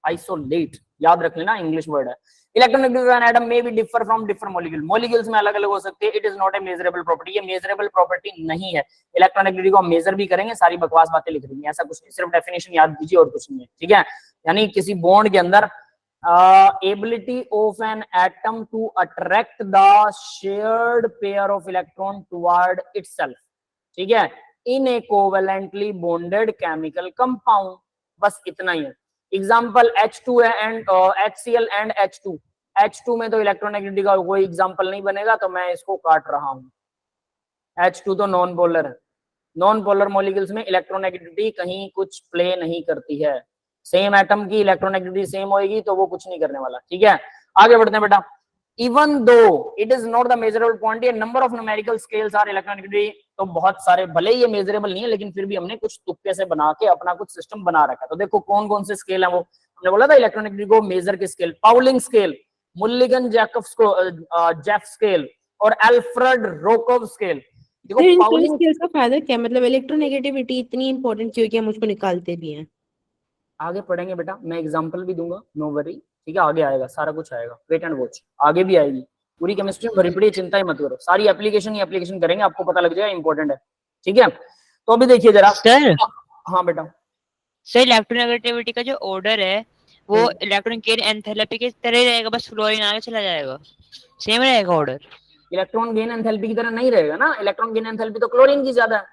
आइसोलेट, याद रख लेना, इंग्लिश वर्ड है। इलेक्ट्रोनेगेटिव एन एटम में भी differ from different molecule, molecules में अलग अलग हो सकते हैं। It is not a measurable property, ये मेजरेबल प्रॉपर्टी नहीं है। इलेक्ट्रोनेगेटिविटी को हम मेजर भी करेंगे, सारी बकवास बातें लिख रही हैं, ऐसा कुछ नहीं, सिर्फ डेफिनेशन याद कीजिए और कुछ नहीं है, ठीक है। यानी किसी बॉन्ड के अंदर ability of an atom to attract the shared pair of electron toward itself, ठीक है, in a covalently bonded chemical compound, बस इतना ही है। एग्जांपल H2 है and HCl and H2, H2 में तो इलेक्ट्रोनेगेटिविटी का कोई एग्जांपल नहीं बनेगा, तो मैं इसको काट रहा हूं। H2 तो नॉन पोलर है, नॉन पोलर मॉलिक्यूल्स में इलेक्ट्रोनेगेटिविटी कहीं कुछ प्ले नहीं करती है। सेम एटम की इलेक्ट्रोनेगेटिविटी सेम होगी तो वो कुछ नहीं करने वाला। ठीक है, आगे बढ़ते हैं बेटा। Even though it is not the measurable quantity, number of numerical scales are electronegativity, तो बहुत सारे, भले ही ये मेजरेबल नहीं है लेकिन फिर भी हमने कुछ तुक्के से बना के अपना कुछ सिस्टम बना रखा है। तो देखो कौन कौन से स्केल है, वो हमने बोला था इलेक्ट्रोनेगेटिविटी को मेजर के scale, Pauling scale, Mulliken Jaffe scale और एल्फ्रेड रोकोव स्केल। देखो इन पाउलिंग स्केल्स का फायदा क्या, मतलब इलेक्ट्रोनेगेटिविटी इतनी इंपॉर्टेंट क्यों कि हम उसको निकालते भी हैं? आगे पढ़ेंगे बेटा, मैं एग्जांपल भी दूंगा, नो वरी। ठीक है, आगे आएगा, सारा कुछ आएगा, वेट एंड वॉच, आगे भी आएगी। पूरी केमिस्ट्री में भरी पड़ी, चिंता ही मत करो, सारी एप्लीकेशन ही एप्लीकेशन करेंगे, आपको पता लग जाएगा, इंपॉर्टेंट है। ठीक है, तो अभी देखिए जरा। सर हाँ बेटा, सर इलेक्ट्रोनेगेटिविटी का जो ऑर्डर है वो इलेक्ट्रॉन गेन एंथैल्पी के तरह ही रहेगा, बस फ्लोरीन आगे चला जाएगा, सेम रहेगा ऑर्डर। इलेक्ट्रॉन गेन एंथैल्पी की तरह नहीं रहेगा ना, इलेक्ट्रॉन गेन एंथैल्पी तो क्लोरीन की ज्यादा है,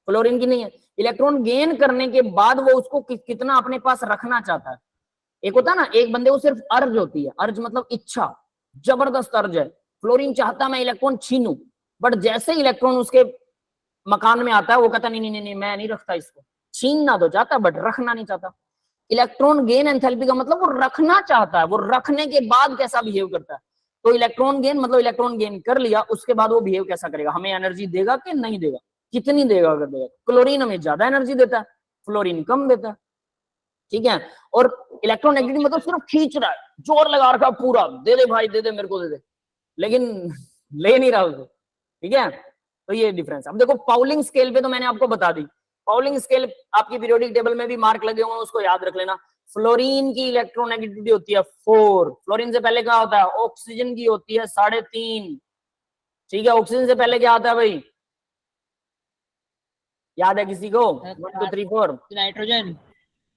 फ्लोरीन की नहीं है। इलेक्ट्रॉन गेन करने के बाद वो उसको कितना अपने पास रखना चाहता है। एक होता है ना, एक बंदे को सिर्फ अर्ज होती है, अर्ज मतलब इच्छा, जबरदस्त अर्ज है, फ्लोरीन चाहता मैं इलेक्ट्रॉन छीनूं, बट जैसे इलेक्ट्रॉन उसके मकान में आता है वो कहता नहीं नहीं नहीं मैं नहीं रखता इसको, छीनना तो चाहता बट रखना नहीं चाहता। इलेक्ट्रॉन गेन एंथैल्पी का मतलब वो रखना चाहता है, वो रखने के बाद कैसा बिहेव करता है। तो इलेक्ट्रॉन गेन मतलब इलेक्ट्रॉन गेन कर लिया, उसके बाद वो बिहेव कैसा करेगा, हमें एनर्जी देगा कि नहीं देगा, कितनी देगा, अगर देगा। क्लोरीन हमें ज्यादा एनर्जी देता है, फ्लोरीन कम देता है। ठीक है, और इलेक्ट्रोनेगेटिविटी मतलब सिर्फ खींच रहा है, जोर लगा रखा पूरा, दे दे भाई दे दे मेरे को दे दे, लेकिन ले नहीं रहा उसे। ठीक है, तो ये डिफरेंस। अब देखो पाउलिंग स्केल पे तो मैंने आपको बता दी, पाउलिंग स्केल आपकी पीरियोडिक टेबल में भी मार्क लगे हुए हैं, उसको याद रख लेना। फ्लोरीन की इलेक्ट्रोनेगेटिविटी होती है 4, फ्लोरीन से पहले क्या होता है, ऑक्सीजन की होती है 3.5। ठीक है, ऑक्सीजन से पहले क्या आता है भाई, याद है किसी को? 1 2 3 4 नाइट्रोजन,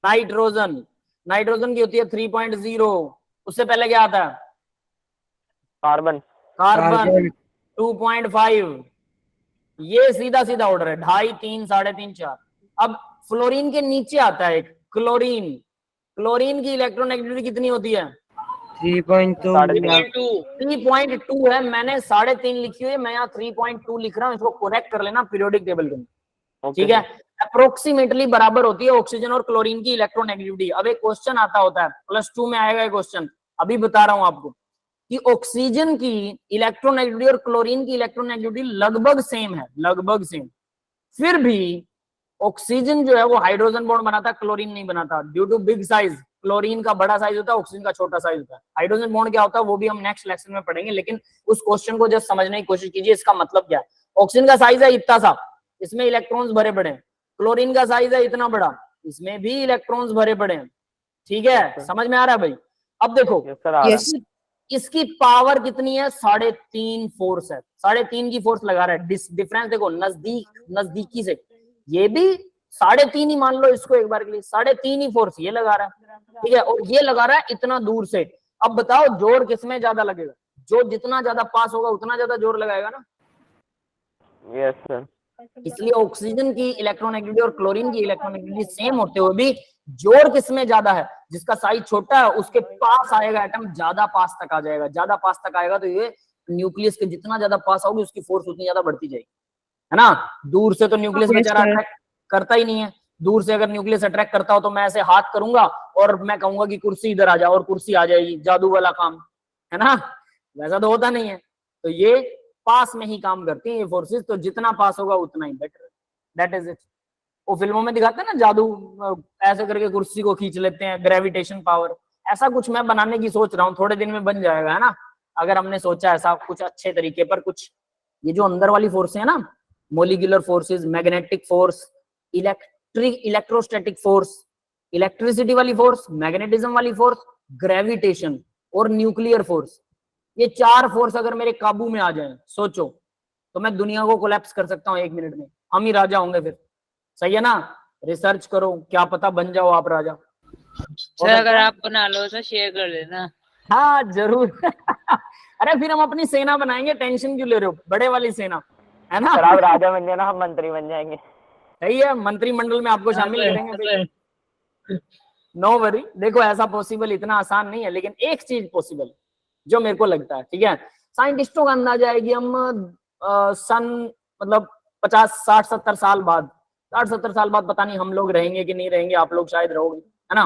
नाइट्रोजन, नाइट्रोजन की होती है 3.0, उससे पहले क्या आता है, कार्बन, कार्बन 2.5। ये सीधा सीधा ऑर्डर है, 2.5 3 3.5 4। अब फ्लोरीन के नीचे आता है एक क्लोरीन, क्लोरीन की इलेक्ट्रोनेगेटिविटी कितनी होती है, 3.2 3.2 है, मैंने 3.5 लिखी हुई है, मैं यहाँ 3.2 लिख रहा हूँ, इसको करेक्ट कर लेना पीरियोडिक टेबल के। ठीक है, अप्रोक्सीमेटली बराबर होती है ऑक्सीजन और क्लोरीन की इलेक्ट्रोनेगेटिविटी। अब एक क्वेश्चन आता होता है, +2 में आएगा क्वेश्चन, अभी बता रहा हूं आपको कि ऑक्सीजन की इलेक्ट्रोनेगेटिविटी और क्लोरीन की इलेक्ट्रोनेगेटिविटी लगभग सेम है, लगभग सेम, फिर भी ऑक्सीजन जो है वो हाइड्रोजन बॉन्ड बनाता, क्लोरीन नहीं बनाता, due to big size. Chlorine का बड़ा साइज होता है, ऑक्सीजन का छोटा साइज होता है। हाइड्रोजन बॉन्ड क्या होता है वो भी हम नेक्स्ट लेक्चर में पढ़ेंगे, लेकिन उस क्वेश्चन को जस्ट समझने की कोशिश कीजिए, इसका मतलब क्या है। ऑक्सीजन का साइज है इतना सा, इसमें इलेक्ट्रॉन्स भरे पड़े हैं, क्लोरीन का साइज है इतना बड़ा, इसमें भी इलेक्ट्रॉन्स भरे पड़े हैं। ठीक है, समझ में आ रहा है भाई? अब देखो यस इसकी पावर कितनी है, 3.5 फोर्स है, 3.5 की फोर्स लगा रहा है। डिफरेंस देखो, नजदीकी से, ये भी 3.5 ही मान लो इसको एक बार के लिए, 3.5 ही फोर्स ये लगा रहा है। ठीक है, और ये लगा रहा है इतना दूर से। अब बताओ जोर किसमें ज्यादा लगेगा, जो जितना ज्यादा पास होगा उतना ज्यादा जोर लगाएगा ना। यस सर, इसलिए ऑक्सीजन की इलेक्ट्रोनेगेटिविटी और क्लोरीन की इलेक्ट्रोनेगेटिविटी सेम होते हुए भी जोर किसमें ज्यादा है, जिसका साइज छोटा है उसके पास आएगा एटम, ज्यादा पास तक आ जाएगा, ज्यादा पास तक आएगा तो ये न्यूक्लियस के जितना ज्यादा पास होगी उसकी फोर्स उतनी ज्यादा बढ़ती जाएगी, है ना। दूर से तो न्यूक्लियस बेचारा अट्रैक्ट करता ही नहीं है, दूर से अगर न्यूक्लियस अट्रैक्ट करता हो तो मैं ऐसे हाथ करूंगा और मैं कहूंगा कि कुर्सी इधर आ जाओ और कुर्सी आ जाएगी, जादू वाला काम, है ना, वैसा तो होता नहीं है। तो ये पास में ही काम करती हैं ये फोर्सेस, तो जितना पास होगा उतना ही बेटर, दैट इज इट। वो फिल्मों में दिखाते हैं ना जादू, ऐसे करके कुर्सी को खींच लेते हैं, ग्रेविटेशन पावर, ऐसा कुछ मैं बनाने की सोच रहा हूँ, थोड़े दिन में बन जाएगा, है ना, अगर हमने सोचा ऐसा कुछ अच्छे तरीके पर। कुछ ये जो अंदर वाली फोर्स है ना, molecular forces, magnetic force, electrostatic force, electricity वाली फोर्स, मैग्नेटिज्म वाली फोर्स, ग्रेविटेशन और न्यूक्लियर फोर्स, ये 4 फोर्स अगर मेरे काबू में आ जाए, सोचो, तो मैं दुनिया को कोलैप्स कर सकता हूँ 1 मिनट में, हम ही राजा होंगे फिर। सही है ना, रिसर्च करो, क्या पता बन जाओ आप राजा। सर अगर आप बना लो तो शेयर कर देना। हाँ जरूर अरे फिर हम अपनी सेना बनाएंगे, टेंशन क्यों ले रहे हो, बड़े वाली सेना, है ना। सर आप राजा बन जाना, हम मंत्री बन जाएंगे। सही है, मंत्रिमंडल में आपको शामिल करेंगे, नो वरी। देखो ऐसा पॉसिबल इतना आसान नहीं है, लेकिन एक चीज पॉसिबल, जो मेरे को लगता है, ठीक है। साइंटिस्टों का अंदाजा है कि हम सन मतलब 50-60-70 साल बाद, 60-70 साल बाद पता नहीं हम लोग रहेंगे कि नहीं रहेंगे, आप लोग शायद रहोगे, है ना।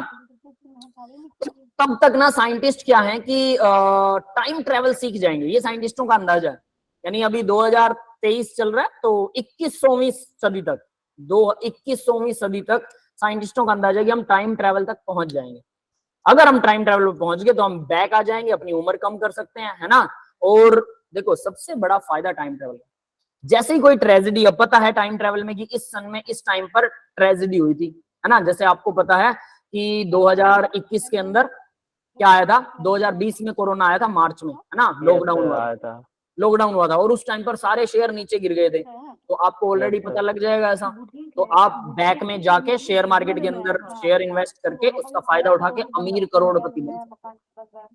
तब तक ना साइंटिस्ट क्या है कि टाइम ट्रेवल सीख जाएंगे, ये साइंटिस्टों का अंदाजा है। यानी अभी 2023 चल रहा है, तो 21वीं सदी तक 21वीं सदी तक साइंटिस्टों का अंदाजा है कि हम टाइम ट्रेवल तक पहुंच जाएंगे। अगर हम टाइम ट्रेवल पे पहुंच गए तो हम बैक आ जाएंगे, अपनी उम्र कम कर सकते हैं, है ना। और देखो सबसे बड़ा फायदा टाइम ट्रेवल का, जैसे ही कोई ट्रेजेडी, अब पता है टाइम ट्रेवल में कि इस सन में इस टाइम पर ट्रेजेडी हुई थी, है ना। जैसे आपको पता है कि 2021 के अंदर क्या आया था, 2020 में कोरोना आया था मार्च में, है ना, लॉकडाउन हुआ था और उस टाइम पर सारे शेयर नीचे गिर गए थे। तो आपको ऑलरेडी पता लग जाएगा ऐसा, तो आप बैक में जाके शेयर मार्केट के अंदर शेयर इन्वेस्ट करके उसका फायदा उठा के अमीर करोड़पति बन सकते हैं।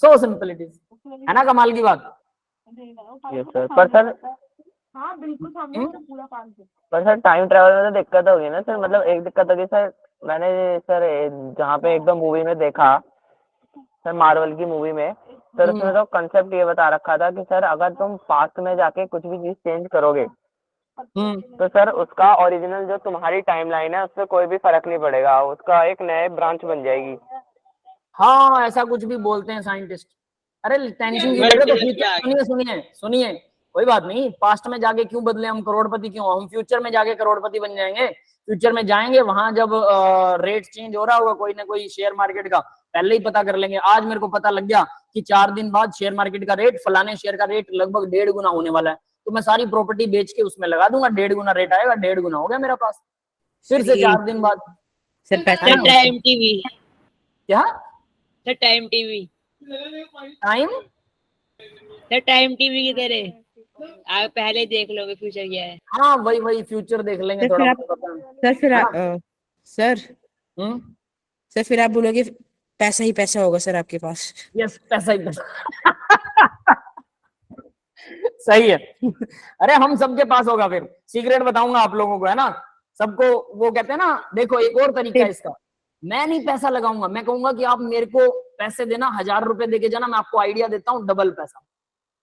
सो सिंपल इट इज, है ना, कमाल की बात। Yes sir. पर सर टाइम ट्रेवल में तो दिक्कत होगी ना सर, मतलब एक दिक्कत होगी सर, मैंने सर जहाँ पे एकदम मूवी में देखा सर, मार्वल की मूवी में सर, उसमें तो कंसेप्ट ये बता रखा था कि सर अगर तुम पास्ट में जाके कुछ भी चीज चेंज करोगे तो सर उसका ओरिजिनल जो तुम्हारी टाइमलाइन है उससे कोई भी फर्क नहीं पड़ेगा, उसका एक नए ब्रांच बन जाएगी। हाँ ऐसा कुछ भी बोलते हैं साइंटिस्ट। अरे टेंशन क्यों ले रहे हो, सुनिए सुनिए सुनिए, कोई बात नहीं, पास्ट में जाके क्यों बदले, हम करोड़पति क्यों, हम फ्यूचर में जाके करोड़पति बन जाएंगे। फ्यूचर में जाएंगे, वहां जब रेट चेंज हो रहा होगा कोई ना कोई शेयर मार्केट का, पहले ही पता कर लेंगे। आज मेरे को पता लग गया कि 4 दिन बाद शेयर मार्केट का रेट, फलाने शेयर का रेट लगभग 1.5 गुना होने वाला है, तो मैं सारी प्रॉपर्टी बेच के उसमें लगा दूंगा, 1.5 गुना रेट आएगा, 1.5 गुना हो गया मेरा पास। फिर से 4 दिन बाद सर टाइम टीवी, क्या sir time TV, time TV की तरह आप पहले देख लोगे फ्यूचर क्या है। हाँ वही फ्यूचर देख लेंगे सर, थोड़ा। सर फिर आप बोलोगे पैसा ही पैसा होगा सर आपके पास। यस पैसा ही पैसा सही है। अरे हम सबके पास होगा, फिर सीक्रेट बताऊंगा आप लोगों को, है ना। सबको वो कहते हैं ना, देखो एक और तरीका है इसका, मैं नहीं पैसा लगाऊंगा, मैं कहूंगा कि आप मेरे को पैसे देना, 1000 रुपए देके जाना, मैं आपको आइडिया देता हूँ डबल पैसा।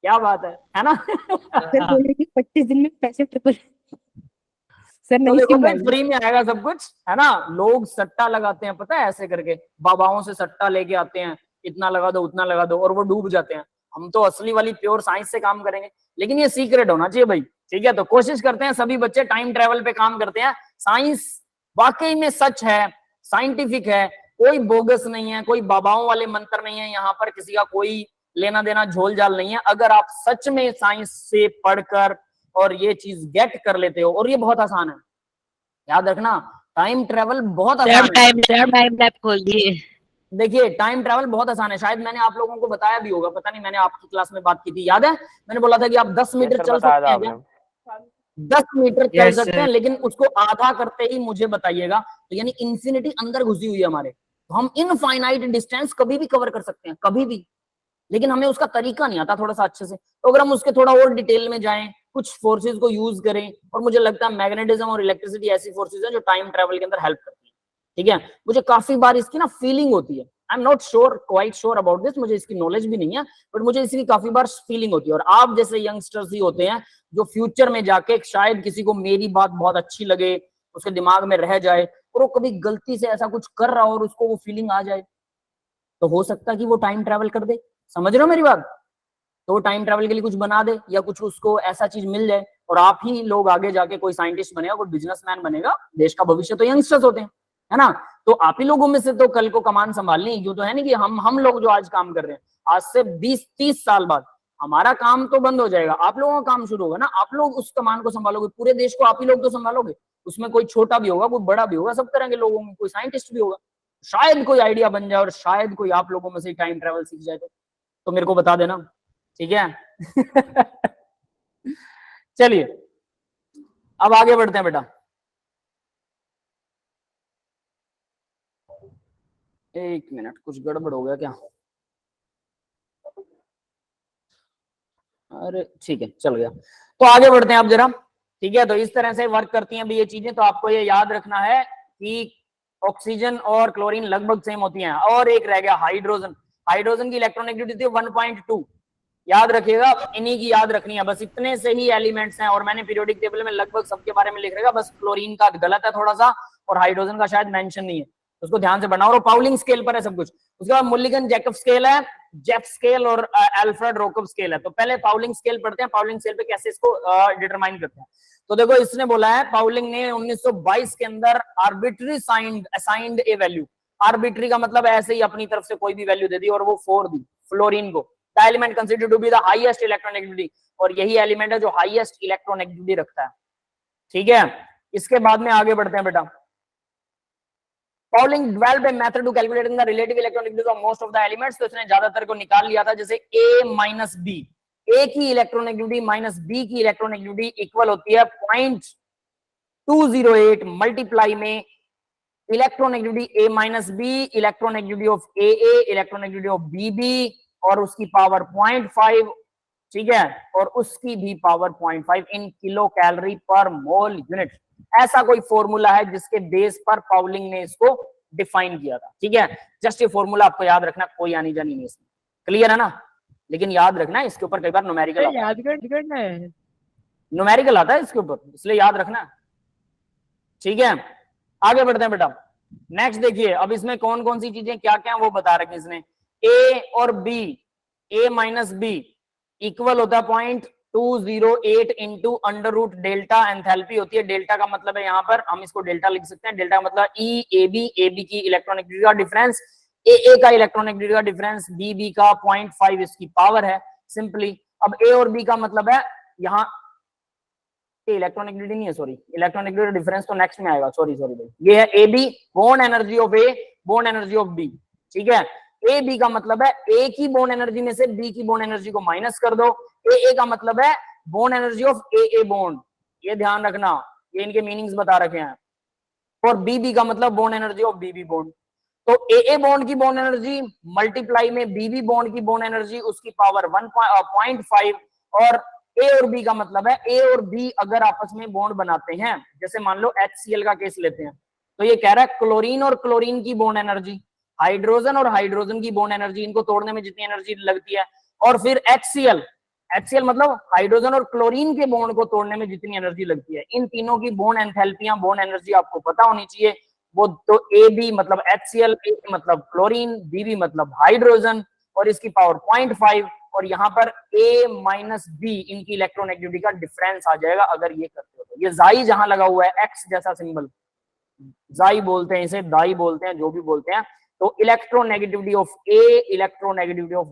क्या बात है ना। सर बोले कि 25 दिन में पैसे ट्रिपल। सर तो नहीं, देखो भाई फ्री में आएगा सब कुछ, है ना। लोग सट्टा लगाते हैं, पता है, ऐसे करके बाबाओं से सट्टा लेके आते हैं, इतना लगा दो उतना लगा दो, और वो डूब जाते हैं। हम तो असली वाली प्योर साइंस से काम करेंगे, लेकिन ये सीक्रेट होना चाहिए भाई, ठीक है। तो कोशिश करते हैं सभी बच्चे टाइम ट्रेवल पे काम करते हैं। साइंस वाकई में सच है, साइंटिफिक है, कोई बोगस नहीं है, कोई बाबाओं वाले मंत्र नहीं है यहाँ पर, किसी का कोई लेना देना झोल जाल नहीं है। अगर आप सच में साइंस से पढ़कर और ये चीज गेट कर लेते हो, और ये बहुत आसान है, याद रखना, टाइम ट्रेवल बहुत आसान है। टाइम लैब खोल दिए। देखिए टाइम ट्रेवल बहुत आसान है, शायद मैंने आप लोगों को बताया भी होगा, पता नहीं, मैंने आपकी क्लास में बात की थी, याद है, मैंने बोला था कि आप 10 मीटर चल सकते हैं क्या, 10 मीटर चल सकते हैं, लेकिन उसको आधा करते ही मुझे बताइएगा। तो यानी इन्फिनिटी अंदर घुसी हुई है हमारे, तो हम इनफाइनाइट डिस्टेंस कभी भी कवर कर सकते हैं, कभी भी, लेकिन हमें उसका तरीका नहीं आता थोड़ा सा अच्छे से। तो अगर हम उसके थोड़ा और डिटेल में जाएं, कुछ फोर्सेस को यूज करें, और मुझे लगता है मैग्नेटिज्म और इलेक्ट्रिसिटी ऐसी फोर्सेस हैं जो टाइम ट्रेवल के अंदर हेल्प करती है, ठीक है। मुझे काफी बार इसकी ना फीलिंग होती है, I am not sure, quite sure about this, मुझे इसकी नॉलेज भी नहीं है, बट मुझे इसकी काफी बार फीलिंग होती है। और आप जैसे यंगस्टर्स ही होते हैं जो फ्यूचर में जाके शायद किसी को मेरी बात बहुत अच्छी लगे, उसके दिमाग में रह जाए, और वो कभी गलती से ऐसा कुछ कर रहा हो और उसको वो फीलिंग आ जाए, तो हो सकता है कि वो टाइम ट्रेवल कर दे, समझ रहे हो मेरी बात। तो वो टाइम ट्रेवल के लिए कुछ बना दे, या कुछ उसको ऐसा चीज मिल जाए, और आप ही लोग आगे जाके कोई साइंटिस्ट बनेगा, कोई बिजनेसमैन बनेगा। देश का भविष्य तो यंगस्टर्स होते हैं, है ना। तो आप ही लोगों में से तो कल को कमान संभालनी, यूं तो है नहीं कि हम लोग जो आज काम कर रहे हैं, आज से 20-30 साल बाद हमारा काम तो बंद हो जाएगा, आप लोगों का काम शुरू होगा ना। आप लोग उस कमान को संभालोगे, पूरे देश को आप ही लोग तो संभालोगे, उसमें कोई छोटा भी होगा, कोई बड़ा भी होगा, सब तरह के लोगों में, कोई साइंटिस्ट भी होगा। शायद कोई आइडिया बन जाए, और शायद कोई आप लोगों में से टाइम ट्रेवल सीख जाए, तो मेरे को बता देना, ठीक है। चलिए अब आगे बढ़ते हैं बेटा। एक मिनट, कुछ गड़बड़ हो गया क्या? अरे ठीक है, चल गया। तो आगे बढ़ते हैं अब जरा, ठीक है। तो इस तरह से वर्क करती हैं अभी ये चीजें। तो आपको ये याद रखना है कि ऑक्सीजन और क्लोरीन लगभग सेम होती हैं। और एक रह गया हाइड्रोजन। हाइड्रोजन की इलेक्ट्रोनेगेटिविटी थी 1.2। याद रखिएगा, इन्हीं की याद रखनी है, बस इतने से ही एलिमेंट्स हैं और मैंने पीरियोडिक टेबल में लगभग सबके बारे में लिख रखा, बस क्लोरीन का गलत है थोड़ा सा और हाइड्रोजन का शायद मेंशन नहीं है, उसको ध्यान से पढ़ना। और पाउलिंग स्केल पर है सब कुछ। उसके बाद मुल्लिगन जैकब स्केल है, जेफ स्केल और अल्फ्रेड रोकब स्केल है। तो पहले पाउलिंग स्केल पढ़ते हैं, पाउलिंग स्केल पे कैसे इसको डिटरमाइन करते हैं। तो देखो इसने बोला है, पाउलिंग ने 1922 के अंदर आर्बिट्री असाइंड ए वैल्यू। आर्बिट्री का मतलब ऐसे ही अपनी तरफ से कोई भी वैल्यू दे दी और वो 4 दी फ्लोरीन को। The element considered to be the highest electronegativity, और यही एलिमेंट है जो हाईएस्ट इलेक्ट्रोनेगेटिविटी रखता है। ठीक है, इसके बाद में आगे बढ़ते हैं बेटा। Pauling developed a method to calculating the relative electronegativity of most of the elements। तो इसने ज्यादातर को निकाल लिया था, जैसे A माइनस बी, ए की इलेक्ट्रोनेगेटिविटी माइनस बी की इलेक्ट्रोनेगेटिविटी इक्वल होती है 0.208 मल्टीप्लाई में electronegativity A minus B, electronegativity of A, electronegativity of B और उसकी पावर 0.5, ठीक है, और उसकी भी पावर 0.5 इन किलो कैलोरी पर मोल यूनिट। ऐसा कोई फॉर्मूला है जिसके बेस पर पाउलिंग ने इसको डिफाइन किया था। ठीक है, जस्ट ये फॉर्मूला आपको याद रखना, कोई आनी जानी नहीं इसमें, क्लियर है ना। लेकिन याद रखना इसके ऊपर कई बार न्यूमेरिकल आता है, न्यूमेरिकल आता है इसके ऊपर, इसलिए याद रखना। ठीक है, आगे बढ़ते हैं बेटा। नेक्स्ट देखिए, अब इसमें कौन कौन सी चीजें क्या क्या वो बता रखे इसने। ए और B, A minus B equal होता है 0.208 into under root delta enthalpy होती है। डेल्टा का मतलब है यहाँ पर हम इसको डेल्टा लिख सकते हैं, डेल्टा का मतलब ई ए बी की इलेक्ट्रोनेगेटिविटी का डिफरेंस, ए का इलेक्ट्रोनेगेटिविटी का डिफरेंस, बी का 0.5 इसकी पावर है सिंपली। अब ए और बी का मतलब है यहाँ इलेक्ट्रोनेगेटिविटी नहीं है, सॉरी इलेक्ट्रोनेगेटिविटी डिफरेंस तो नेक्स्ट में आएगा, सॉरी भाई, ये है A B bond energy of A, bond energy of B. ठीक है, ए बी का मतलब है ए की बॉन्ड एनर्जी में से बी की बॉन्ड एनर्जी को माइनस कर दो। ए का मतलब है bond energy of A bond, ये ध्यान रखना, ये इनके मीनिंग्स बता रखे हैं। और बी का मतलब bond energy of B bond. तो ए बॉन्ड की बॉन्ड एनर्जी मल्टीप्लाई में बी बॉन्ड की बॉन्ड एनर्जी, उसकी पावर 1.5। और ए और बी का मतलब है ए और बी अगर आपस में बॉन्ड बनाते हैं, जैसे मान लो HCl का केस लेते हैं, तो ये कह रहा है क्लोरीन और क्लोरीन की बॉन्ड एनर्जी, हाइड्रोजन और हाइड्रोजन की बॉन्ड एनर्जी, इनको तोड़ने में जितनी एनर्जी लगती है, और फिर HCl मतलब हाइड्रोजन और क्लोरीन के बॉन्ड को तोड़ने में जितनी एनर्जी लगती है, इन तीनों की बॉन्ड एंथैल्पियां, बॉन्ड एनर्जी आपको पता होनी चाहिए। वो तो ए बी मतलब HCl, ए मतलब क्लोरीन, बी मतलब हाइड्रोजन और इसकी पावर 0.5, और यहाँ पर ए माइनस बी इनकी इलेक्ट्रोनेगेटिविटी का डिफरेंस आ जाएगा अगर ये करते हो तो। ये जाई जहां लगा हुआ है एक्स जैसा सिंबल, जाई बोलते हैं इसे, दाई बोलते हैं, जो भी बोलते हैं, तो electronegativity of A, electronegativity of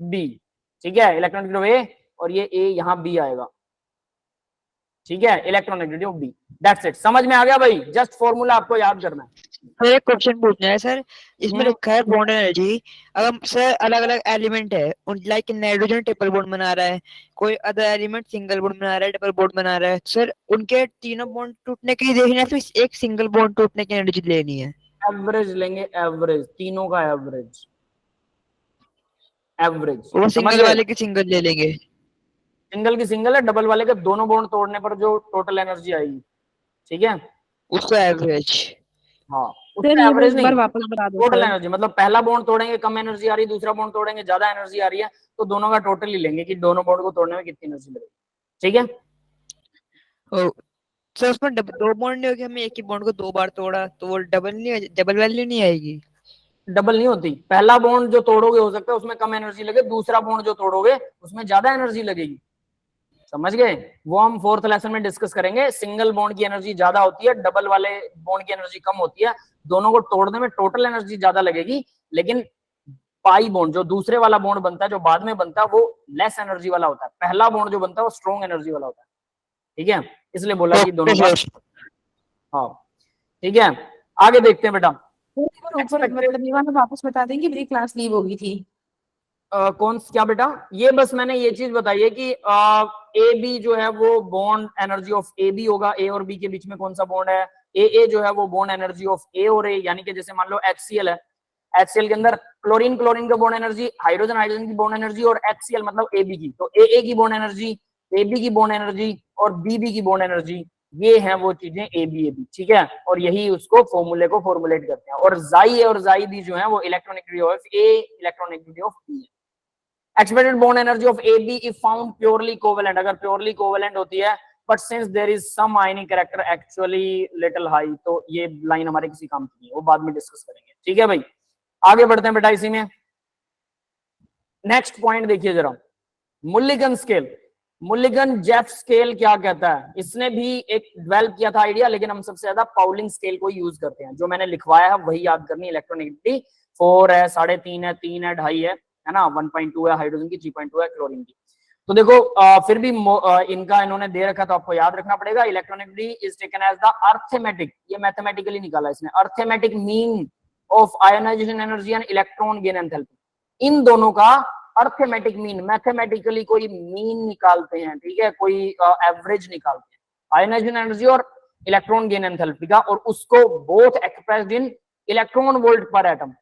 B. ठीक है, इलेक्ट्रोनेगेटिविटी ऑफ ए और ये ए यहाँ बी आएगा। ठीक है, electronegativity of B, that's it. समझ में आ गया भाई, जस्ट फॉर्मूला आपको याद करना है। सर एक क्वेश्चन पूछना है सर, इसमें लिखा है बॉन्ड एनर्जी, अगर सर अलग अलग एलिमेंट है, लाइक नाइट्रोजन ट्रिपल बॉन्ड बना रहा है, कोई अदर एलिमेंट सिंगल बॉन्ड बना रहा है, डबल बॉन्ड बना रहा है, सर उनके तीनों बॉन्ड टूटने की देखना है, फिर एक सिंगल बॉन्ड टूटने की एनर्जी लेनी है? एवरेज लेंगे, एवरेज तीनों का एवरेज, वो सिंगल वाले की सिंगल ले लेंगे, सिंगल की सिंगल है, डबल वाले के दोनों बॉन्ड तोड़ने पर जो टोटल एनर्जी आएगी। ठीक है, उसका एवरेज। हाँ, सर उसका ये एवरेज एक नहीं, बार वापस बता दो टोटल सर। एनर्जी, मतलब पहला बॉन्ड तोड़ेंगे कम एनर्जी आ रही है, दूसरा बॉन्ड तोड़ेंगे ज्यादा एनर्जी आ रही है, तो दोनों का टोटल ही लेंगे कि दोनों बॉन्ड को तोड़ने में कितनी एनर्जी लगेगी। ठीक है, सर उसमें दो बॉन्ड नहीं होगी, हमने एक ही बॉन्ड को दो बार तोड़ा तो वो डबल वैल्यू नहीं आएगी? डबल नहीं होती, पहला बॉन्ड जो तोड़ोगे हो सकता है उसमें कम एनर्जी लगे, दूसरा बॉन्ड जो तोड़ोगे उसमें ज्यादा एनर्जी लगेगी। समझ गए, वो हम 4th लेसन में डिस्कस करेंगे। सिंगल बॉन्ड की एनर्जी ज्यादा होती है, डबल वाले बॉन्ड की एनर्जी कम होती है, दोनों को तोड़ने में टोटल एनर्जी ज्यादा लगेगी, लेकिन पाई बॉन्ड जो दूसरे वाला बॉन्ड बनता है, जो बाद में बनता है, वो लेस एनर्जी वाला होता है, पहला बॉन्ड जो बनता है वो स्ट्रॉन्ग एनर्जी वाला होता है। ठीक है, इसलिए बोला कि दोनों का। हाँ ठीक है, आगे देखते हैं बेटा। ऊपर वापस बता देंगे, मेरी क्लास लीव होगी थी। कौन क्या बेटा? ये बस मैंने ये चीज बताई है कि ए बी जो है वो bond energy of A B होगा, ए और बी के बीच में कौन सा बॉन्ड है, ए जो है वो बॉन्ड एनर्जी ऑफ ए और ए, यानी कि जैसे मान लो HCl है, HCl के अंदर क्लोरीन का बॉन्ड एनर्जी, हाइड्रोजन की बॉन्ड एनर्जी और HCl मतलब ए बी की, तो ए की बॉन्ड एनर्जी, ए बी की बॉन्ड एनर्जी और बी की बॉन्ड एनर्जी, ये हैं वो चीजें ए बी, ठीक है, और यही उसको फॉर्मूले को फॉर्मुलेट करते हैं। और जाई और जाई बी जो है वो इलेक्ट्रोनेगेटिविटी of A, electronegativity of B है। Expected bond energy of A B if found purely covalent, अगर प्योरली कोवेलेंट होती है, but since there is some ionic character actually little high, तो ये लाइन हमारे किसी काम की नहीं है, वो बाद में डिस्कस करेंगे, ठीक है भाई। आगे बढ़ते हैं बेटा इसी में। नेक्स्ट पॉइंट देखिए जरा, मुल्लिगन स्केल। मुल्लिगन जेफ स्केल क्या कहता है? इसने भी एक डेवलप किया था आइडिया, लेकिन हम सबसे ज्यादा पाउलिंग स्केल को यूज करते हैं। जो मैंने लिखवाया है वही याद करनी। इलेक्ट्रोनेगेटिविटी 4 है, 3.5 है, 3 है, 2.5 है ना, 1.2 है हाइड्रोजन की, 3.2 है क्लोरीन की। तो देखो फिर भी इनका इन्होंने दे रखा, तो आपको याद रखना पड़ेगा। Electronegativity is taken as the arithmetic, ये मैथमेटिकली निकाला इसने, arithmetic mean of ionisation energy and electron gain enthalpy. इन दोनों का अर्थमेटिक मीन, मैथमेटिकली कोई मीन निकालते हैं, ठीक है, कोई एवरेज निकालते हैं आयोनाइजेशन एनर्जी और इलेक्ट्रॉन गेन एंथैल्पी का, और उसको both expressed in electron volt per atom,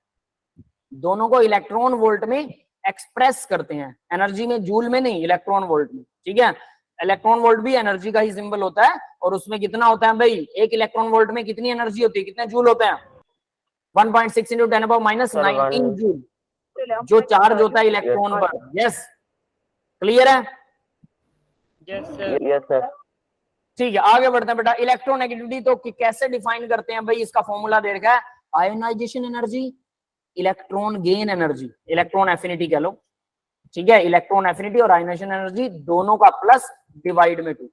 दोनों को इलेक्ट्रॉन वोल्ट में एक्सप्रेस करते हैं, एनर्जी में, जूल में नहीं, इलेक्ट्रॉन वोल्ट में, ठीक है। इलेक्ट्रॉन वोल्ट भी एनर्जी का ही सिंबल होता है, और उसमें कितना होता है भाई, एक इलेक्ट्रॉन वोल्ट में कितनी एनर्जी होती है, कितने जूल होते हैं? 1.6 × 10⁻⁻⁹ जूल, जो चार्ज होता है इलेक्ट्रॉन पर। यस, क्लियर है? Yes sir. ठीक है, आगे बढ़ते हैं बेटा। इलेक्ट्रोनेगेटिविटी तो कैसे डिफाइन करते हैं भाई, इसका फॉर्मूला दे रखा है, ionization energy, electron gain energy, electron affinity कह लो, ठीक है, इलेक्ट्रॉन एफिनिटी और आयोनाइजेशन एनर्जी दोनों का प्लस डिवाइड में 2।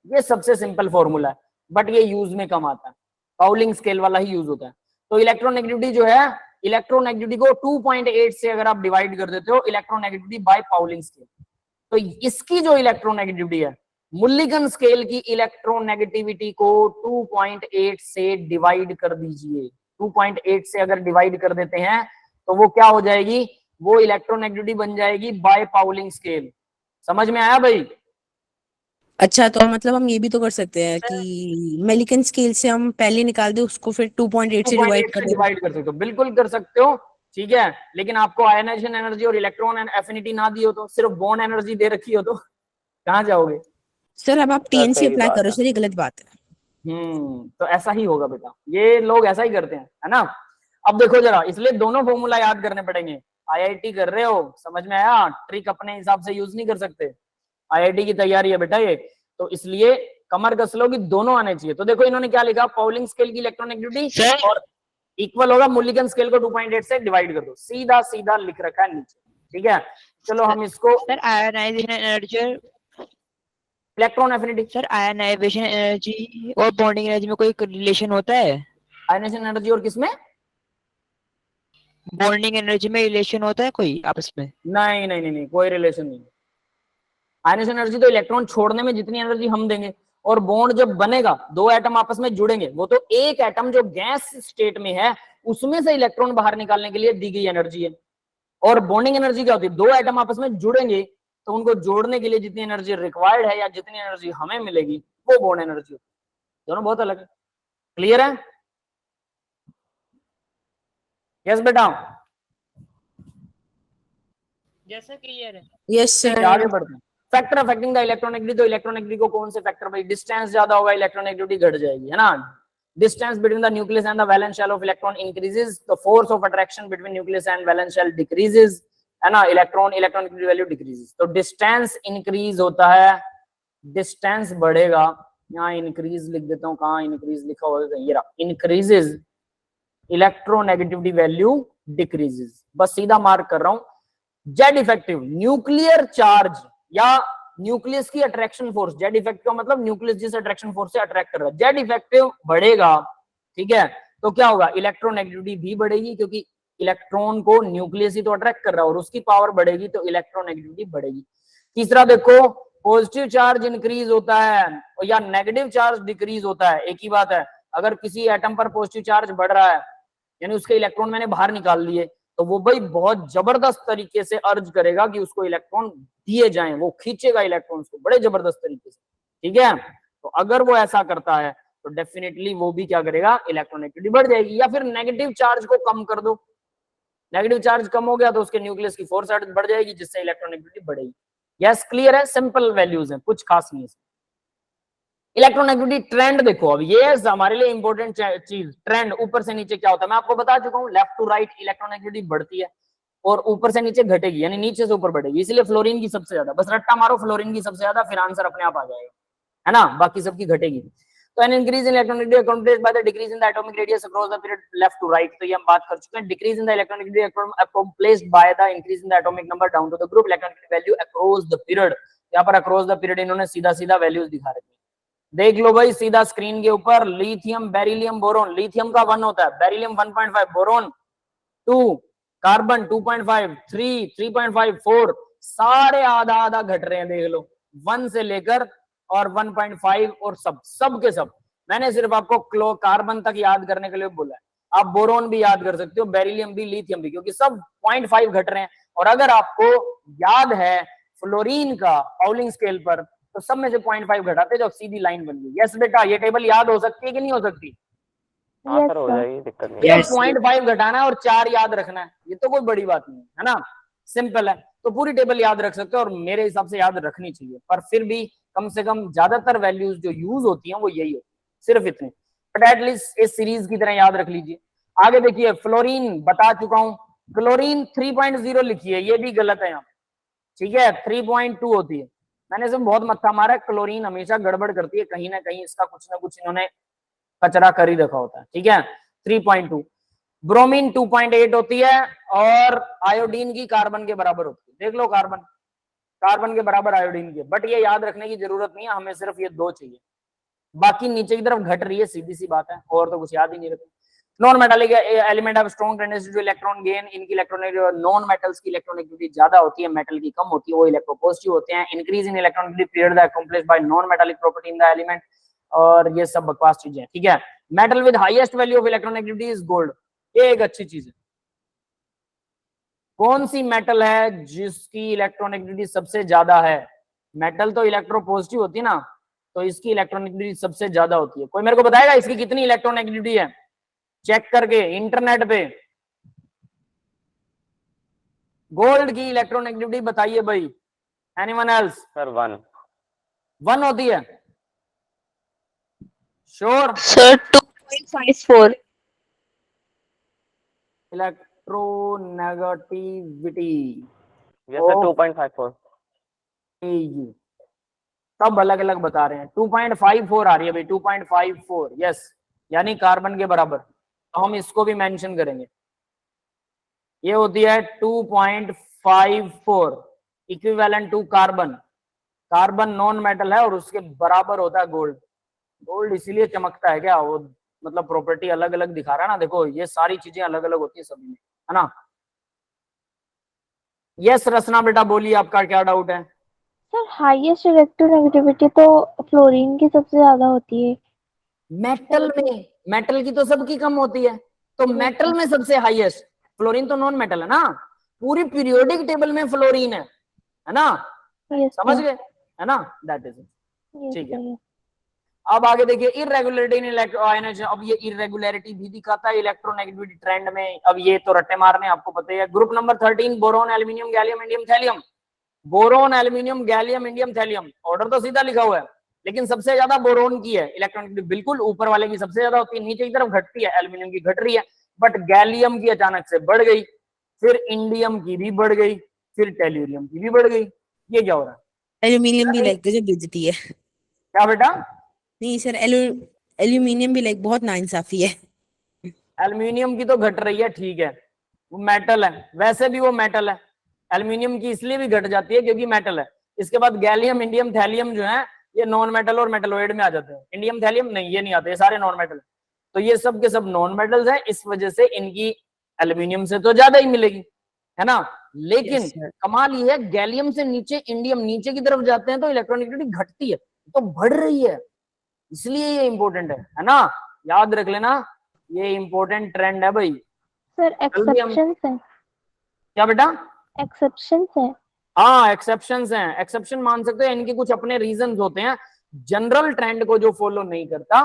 ये सबसे सिंपल फॉर्मूला है, बट ये यूज में कम आता है, पाउलिंग स्केल वाला ही यूज होता है। तो इलेक्ट्रोनेगेटिविटी जो है, इलेक्ट्रोनेगेटिविटी को 2.8 से अगर आप डिवाइड कर देते हो, इलेक्ट्रोनेगेटिविटी बाय पाउलिंग स्केल, तो इसकी जो इलेक्ट्रोनेगेटिविटी है, मुल्लिगन स्केल की इलेक्ट्रोनेगेटिविटी को 2.8 से डिवाइड कर दीजिए। 2.8 से अगर डिवाइड कर देते हैं तो वो क्या हो जाएगी, वो इलेक्ट्रोनेगेटिविटी बन जाएगी बाय पाउलिंग स्केल। समझ में आया भाई? अच्छा, तो मतलब हम ये भी तो कर सकते हैं कि मेलिकन स्केल से हम पहले निकाल दे उसको, फिर 2.8 से डिवाइड कर दे। डिवाइड कर सकते हो, बिल्कुल कर सकते हो, ठीक है, लेकिन आपको आयोनाइजेशन एनर्जी और इलेक्ट्रॉन एफिनिटी ना दी हो तो, सिर्फ बॉन्ड एनर्जी दे रखी हो तो कहाँ जाओगे? सर अब आप टीएनसी सही अप्लाई बात करो है। सर, ये गलत बात है। तो ऐसा ही होगा बेटा, ये लोग ऐसा ही करते हैं, है ना। अब देखो जरा, इसलिए दोनों फॉर्मूला याद करने पड़ेंगे। आईआईटी कर रहे हो, समझ में आया, ट्रिक अपने हिसाब से यूज नहीं कर सकते, आईआईटी की तैयारी है बेटा ये, तो इसलिए कमर कस लो कि दोनों आने चाहिए। तो देखो इन्होंने क्या लिखा, पाउलिंग स्केल की इलेक्ट्रोनेगेटिविटी और इक्वल होगा मुल्लिगन स्केल को 2.8 से डिवाइड कर दो, सीधा सीधा लिख रखा है नीचे, ठीक है। चलो हम इसको, sir ionization energy, electron affinity, sir ionization energy और बॉन्डिंग एनर्जी में कोई रिलेशन होता है? आयनाइजेशन एनर्जी और किसमें? बॉन्डिंग एनर्जी में रिलेशन होता है कोई आपस में? नहीं नहीं नहीं नहीं, कोई रिलेशन नहीं। आयनाइजेशन एनर्जी तो इलेक्ट्रॉन छोड़ने में जितनी एनर्जी हम देंगे, और बॉन्ड जब बनेगा, दो एटम आपस में जुड़ेंगे, वो तो एक एटम जो गैस स्टेट में है उसमें से इलेक्ट्रॉन बाहर निकालने के लिए दी गई एनर्जी है। और बॉन्डिंग एनर्जी क्या होती है, दो एटम आपस में जुड़ेंगे तो उनको जोड़ने के लिए जितनी एनर्जी रिक्वायर्ड है या जितनी एनर्जी हमें मिलेगी, वो बॉन्ड एनर्जी होती है। दोनों बहुत अलग है, क्लियर है? यस बेटा, जैसा क्लियर है। Yes sir. आगे बढ़ते हैं। फैक्टर अफेक्टिंग द इलेक्ट्रोनेगेटिविटी, तो इलेक्ट्रोनेगेटिविटी को कौन से फैक्टर भाई, डिस्टेंस ज्यादा होगा इलेक्ट्रोनेगेटिविटी घट जाएगी, है ना। Distance between the nucleus and the valence shell of electron increases, the force of attraction between nucleus and valence shell decreases, है ना, इलेक्ट्रोनेगेटिविटी वैल्यू डिक्रीजेस। तो डिस्टेंस इंक्रीज होता है, डिस्टेंस बढ़ेगा, यहाँ इंक्रीज लिख देता हूँ, कहाँ इंक्रीज लिखा होगा, ये रहा, इंक्रीजेस, इलेक्ट्रोनेगेटिविटी वैल्यू डिक्रीजेस, बस सीधा मार्क कर रहा हूं। जेड इफेक्टिव, न्यूक्लियर चार्ज या न्यूक्लियस की अट्रैक्शन फोर्स, जेड इफेक्टिव मतलब न्यूक्लियस जिस अट्रैक्शन फोर्स से अट्रैक्ट कर रहा है, जेड इफेक्टिव बढ़ेगा, ठीक है, तो क्या होगा, इलेक्ट्रोनेगेटिविटी भी बढ़ेगी, क्योंकि इलेक्ट्रॉन को न्यूक्लियस ही तो अट्रैक्ट कर रहा है, और उसकी पावर बढ़ेगी तो इलेक्ट्रोनेगेटिविटी बढ़ेगी। तीसरा देखो, पॉजिटिव चार्ज इंक्रीज होता है या नेगेटिव चार्ज डिक्रीज होता है, एक ही बात है। अगर किसी एटम पर पॉजिटिव चार्ज बढ़ रहा है, यानी उसके इलेक्ट्रॉन मैंने बाहर निकाल लिए, तो वो भाई बहुत जबरदस्त तरीके से अर्ज करेगा कि उसको इलेक्ट्रॉन दिए जाएं, वो खींचेगा इलेक्ट्रॉन्स को बड़े जबरदस्त तरीके से, ठीक है। तो अगर वो ऐसा करता है तो डेफिनेटली वो भी क्या करेगा, इलेक्ट्रोनेगेटिविटी बढ़ जाएगी। या फिर नेगेटिव चार्ज को कम कर दो, नेगेटिव चार्ज कम हो गया तो उसके न्यूक्लियस की फोर्स बढ़ जाएगी, जिससे इलेक्ट्रोनेगेटिविटी बढ़ेगी। यस, क्लियर है, सिंपल वैल्यूज हैं, कुछ खास नहीं है। इलेक्ट्रोनेगेटिविटी ट्रेंड देखो, अब ये हमारे लिए इंपॉर्टेंट चीज, ट्रेंड ऊपर से नीचे क्या होता है मैं आपको बता चुका हूँ, लेफ्ट टू राइट इलेक्ट्रोनेगेटिविटी बढ़ती है और ऊपर से नीचे घटेगी, यानी नीचे से ऊपर बढ़ेगी, इसलिए फ्लोरीन की सबसे ज्यादा, बस रट्टा मारो फ्लोरीन की सबसे ज्यादा, फिर आंसर अपने आप आ जाएगा, है ना, बाकी सबकी घटेगी। तो an increase in electronegativity accomplished by the decrease in the atomic radius across the period left to right, तो ये हम बात कर चुके हैं। Decrease in the electronegativity accomplished by the increase in the atomic number down to the group electronegativity value across the period, यहाँ पर across the period इन्होंने सीधा सीधा वैल्यूज दिखा रखी है, देख लो भाई सीधा स्क्रीन के ऊपर। लिथियम, बेरिलियम, बोरोन, लिथियम का 1 होता है, बेरिलियम 1.5, बोरोन 2, कार्बन 2.5, 3, 3.5, 4, सारे आधा आधा घट रहे हैं, देख लो 1 से लेकर और 1.5 और सब के सब। मैंने सिर्फ आपको कार्बन तक याद करने के लिए बोला है, आप बोरोन भी याद कर सकते हो, बेरिलियम भी, लिथियम भी, क्योंकि सब 0.5 घट रहे हैं। और अगर आपको याद है फ्लोरीन का पाउलिंग स्केल पर, तो सब में से 0.5 घटाते जो सीधी लाइन बन गई। यस बेटा, ये टेबल याद हो सकती है कि नहीं हो सकती? हाँ Yes, सर, हो sir. जाएगी, दिक्कत नहीं। सिर्फ 0.5 घटाना है और 4 याद रखना है, ये तो कोई बड़ी बात नहीं है ना, सिंपल है। तो पूरी टेबल याद रख सकते हो और मेरे हिसाब से याद रखनी चाहिए, पर फिर भी कम से कम ज्यादातर वैल्यूज जो यूज होती हैं वो यही होती है, सिर्फ इतने, बट एटलीस्ट इस सीरीज की तरह याद रख लीजिए। आगे देखिए, फ्लोरीन बता चुका हूं, क्लोरीन 3.0 लिखी है, ये भी गलत है यहाँ, ठीक है, 3.2 होती है। मैंने इसमें बहुत मत्था मारा, क्लोरीन हमेशा गड़बड़ करती है, कहीं ना कहीं इसका कुछ ना कुछ इन्होंने कचरा कर ही रखा होता है, ठीक है। 3.2, ब्रोमीन 2.8 होती है और आयोडीन की कार्बन के बराबर होती है, देख लो कार्बन के बराबर आयोडीन के, बट ये याद रखने की जरूरत नहीं है, हमें सिर्फ ये 2 चाहिए, बाकी नीचे की तरफ घट रही है, सीधी सी बात है, और तो कुछ याद ही नहीं रखना। Non metallic element have strong tendency two electron gain, इनकी इलेक्ट्रोनेगेटिविटी, नॉन मेटल्स की इलेक्ट्रोनेगेटिविटी ज्यादा होती है, मेटल की कम होती है, वो इलेक्ट्रोपॉजिटिव होते हैं। Increase in electronegativity period the accomplished by non metallic property in the element, और ये सब बकवास चीजें हैं, ठीक है। Metal with highest value of electronegativity is gold, ये एक अच्छी चीज है। कौन सी मेटल है जिसकी इलेक्ट्रोनेगेटिविटी सबसे ज्यादा है? मेटल तो इलेक्ट्रोपॉजिटिव होती है ना, तो इसकी इलेक्ट्रोनेगेटिविटी सबसे ज्यादा होती है। कोई मेरे को बताएगा इसकी कितनी इलेक्ट्रोनेगेटिविटी है? चेक करके इंटरनेट पे गोल्ड की इलेक्ट्रोनेगेटिविटी बताइए भाई, एनीवन एल्स? सर 1 होती है, sure? Sir, 2.54. Electronegativity yes sir, 2.54। सब अलग अलग बता रहे हैं, 2.54 आ रही है भाई, 2.54, यस, यानी कार्बन के बराबर। तो हम इसको भी मेंशन करेंगे, ये होती है 2.54 equivalent to carbon. Carbon non metal है और उसके बराबर होता है गोल्ड। गोल्ड इसीलिए चमकता है क्या, वो मतलब प्रॉपर्टी अलग अलग दिखा रहा है ना, देखो ये सारी चीजें अलग अलग होती है सभी में, है ना। यस रचना बेटा बोलिए, आपका क्या डाउट है? सर हाईएस्ट इलेक्ट्रोनेगेटिविटी तो फ्लोरीन की सबसे ज्यादा होती है। मेटल में, मेटल की तो सबकी कम होती है, तो मेटल में सबसे हाईएस्ट, फ्लोरीन तो नॉन मेटल है ना, पूरी पीरियोडिक टेबल में फ्लोरीन है ना, Yes, समझ sir. गए, है ना, दैट इज इट। Yes, ठीक है। sir. अब आगे देखिए, इरेगुलरिटी इन इलेक्ट्रोनाइजेशन, अब ये इरेगुलरिटी भी दिखाता है इलेक्ट्रोनेगेटिविटी ट्रेंड में। अब ये तो रट्टे मारने आपको पता ही है। Group number 13, boron, aluminium, gallium, indium, thallium. Boron, aluminium, gallium, indium, thallium, order तो सीधा लिखा हुआ है, लेकिन सबसे ज्यादा बोरोन की है इलेक्ट्रोनेगेटिविटी, बिल्कुल ऊपर वाले की सबसे ज्यादा होती है, नीचे की तरफ घटती है, एल्यूमिनियम की घट रही है, बट गैलियम की अचानक से बढ़ गई, फिर इंडियम की भी बढ़ गई, फिर टेल्यूरियम की भी बढ़ गई। ये क्या हो रहा है? एल्यूमिनियम भी लाइक गजब बेइज्जती है। क्या बेटा? नहीं सर, एल्यूमिनियम भी लाइक बहुत नाइंसाफी है। एल्यूमिनियम की तो घट रही है, ठीक है, वो मेटल है, वैसे भी वो मेटल है, एल्यूमिनियम की इसलिए भी घट जाती है क्योंकि मेटल है। इसके बाद गैलियम, इंडियम, थैलियम जो है ये नॉन मेटल और मेटलॉइड में आ जाते हैं। इंडियम, थैलियम नहीं, ये नहीं आते, ये सारे नॉन मेटल। तो ये सब के सब नॉन मेटल्स हैं, इस वजह से इनकी एल्यूमिनियम से तो ज्यादा ही मिलेगी, है ना। लेकिन Yes, sir. कमाल ये है, गैलियम से नीचे इंडियम नीचे की तरफ जाते हैं तो इलेक्ट्रोनेगेटिविटी घटती है, तो बढ़ रही है, इसलिए ये इंपॉर्टेंट है ना, याद रख लेना, ये इंपॉर्टेंट ट्रेंड है भाई। सर एक्सेप्शंस है, क्या बेटा? एक्सेप्शंस है। हाँ एक्सेप्शंस हैं, एक्सेप्शन मान सकते हैं, इनके कुछ अपने रीजंस होते हैं, जनरल ट्रेंड को जो फॉलो नहीं करता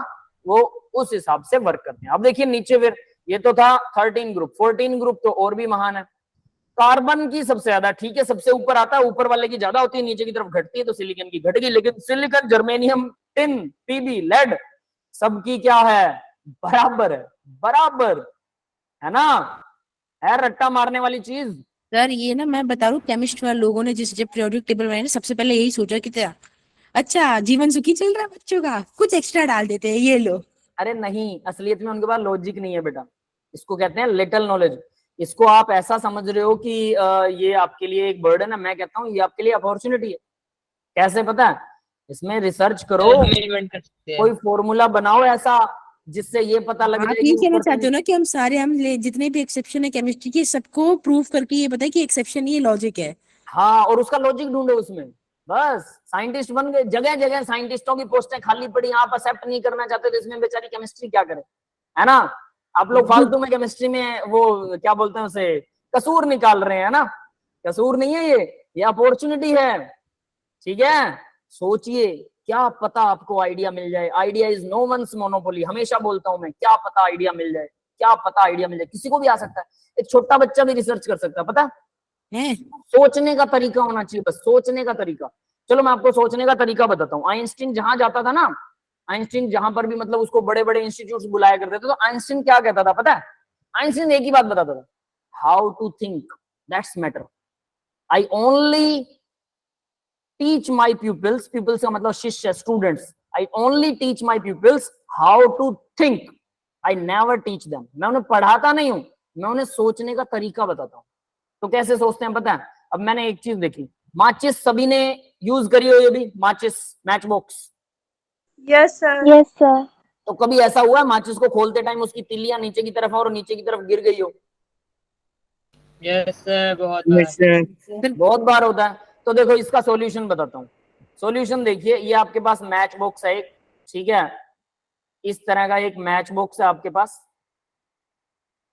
वो उस हिसाब से वर्क करते हैं। अब देखिए नीचे, फिर ये तो था 13 ग्रुप, 14 ग्रुप तो और भी महान है। कार्बन की सबसे ज्यादा, ठीक है, सबसे ऊपर आता है, ऊपर वाले की ज्यादा होती है, नीचे की तरफ घटती है, तो सिलिकॉन की घट गई, लेकिन silicon, germanium, tin, PB, lead, सबकी क्या है, बराबर है, बराबर है ना, है रट्टा मारने वाली चीज। सर ये ना मैं बता रहा हूँ, केमिस्ट वाले लोगों ने जिस जब पीरियोडिक टेबल बनाया ना, सबसे पहले यही सोचा कि क्या अच्छा जीवन सुखी चल रहा है बच्चों का, कुछ एक्स्ट्रा डाल देते हैं, ये लो। अरे नहीं, असलियत में उनके पास लॉजिक नहीं है बेटा, इसको कहते हैं लिटिल नॉलेज। इसको आप ऐसा समझ रहे हो कि ये आपके लिए एक बर्डन है, मैं कहता हूँ ये आपके लिए अपॉर्चुनिटी है। कैसे पता है, इसमें रिसर्च करो, हम इन्वेंट कर सकते हैं। कोई फॉर्मूला बनाओ ऐसा जिससे ये पता लग आप जाए ये कि कहना ऊपर चाहते हो ना कि हम सारे जितने भी एक्सेप्शन है केमिस्ट्री के, सबको प्रूव करके ये बताए कि एक्सेप्शन ये लॉजिक है। हाँ, और उसका लॉजिक ढूंढो उसमें, बस साइंटिस्ट बन गए। जगह जगह साइंटिस्टों की पोस्टें खाली पड़ी, आप एक्सेप्ट नहीं करना चाहते तो इसमें बेचारी केमिस्ट्री क्या करे, है ना। आप लोग फालतू में केमिस्ट्री में वो क्या बोलते हैं उसे, कसूर निकाल रहे हैं ना, कसूर नहीं है ये अपॉर्चुनिटी है, ठीक है। सोचिए, क्या पता आपको आइडिया मिल जाए, idea is no one's monopoly, हमेशा बोलता हूं मैं, क्या पता आइडिया मिल जाए, क्या पता आइडिया मिल जाए, किसी को भी आ सकता है, एक छोटा बच्चा भी रिसर्च कर सकता है, पता है सोचने का तरीका होना चाहिए, बस सोचने का तरीका। चलो मैं आपको सोचने का तरीका बताता हूँ। आइंस्टीन जहां जाता था ना, आइंस्टीन जहां पर भी मतलब उसको बड़े बड़े इंस्टीट्यूट बुलाया करते थे, तो आइंस्टीन क्या कहता था पता है, आइंस्टीन एक ही बात बताता था, how to think that's matter, I only teach my pupils, pupils का मतलब शिष्य, students, I only teach my pupils how to think, I never teach them, मैं उन्हें पढ़ाता नहीं हूं, मैं उन्हें सोचने का तरीका बताता हूं। तो कैसे सोचते हैं पता है, अब मैंने एक चीज देखी, माचिस सभी ने यूज करी हो, ये भी माचिस, match box, Yes, sir. Yes, sir. तो कभी ऐसा हुआ है माचिस को खोलते टाइम उसकी तिलियां नीचे की तरफ और नीचे की तरफ गिर गई हो? यस सर, बहुत Yes, बार। sir. बहुत बार होता है। तो देखो इसका सॉल्यूशन बताता हूँ। सॉल्यूशन देखिए, ये आपके पास मैच बॉक्स है एक, ठीक है, इस तरह का एक मैच बॉक्स है आपके पास,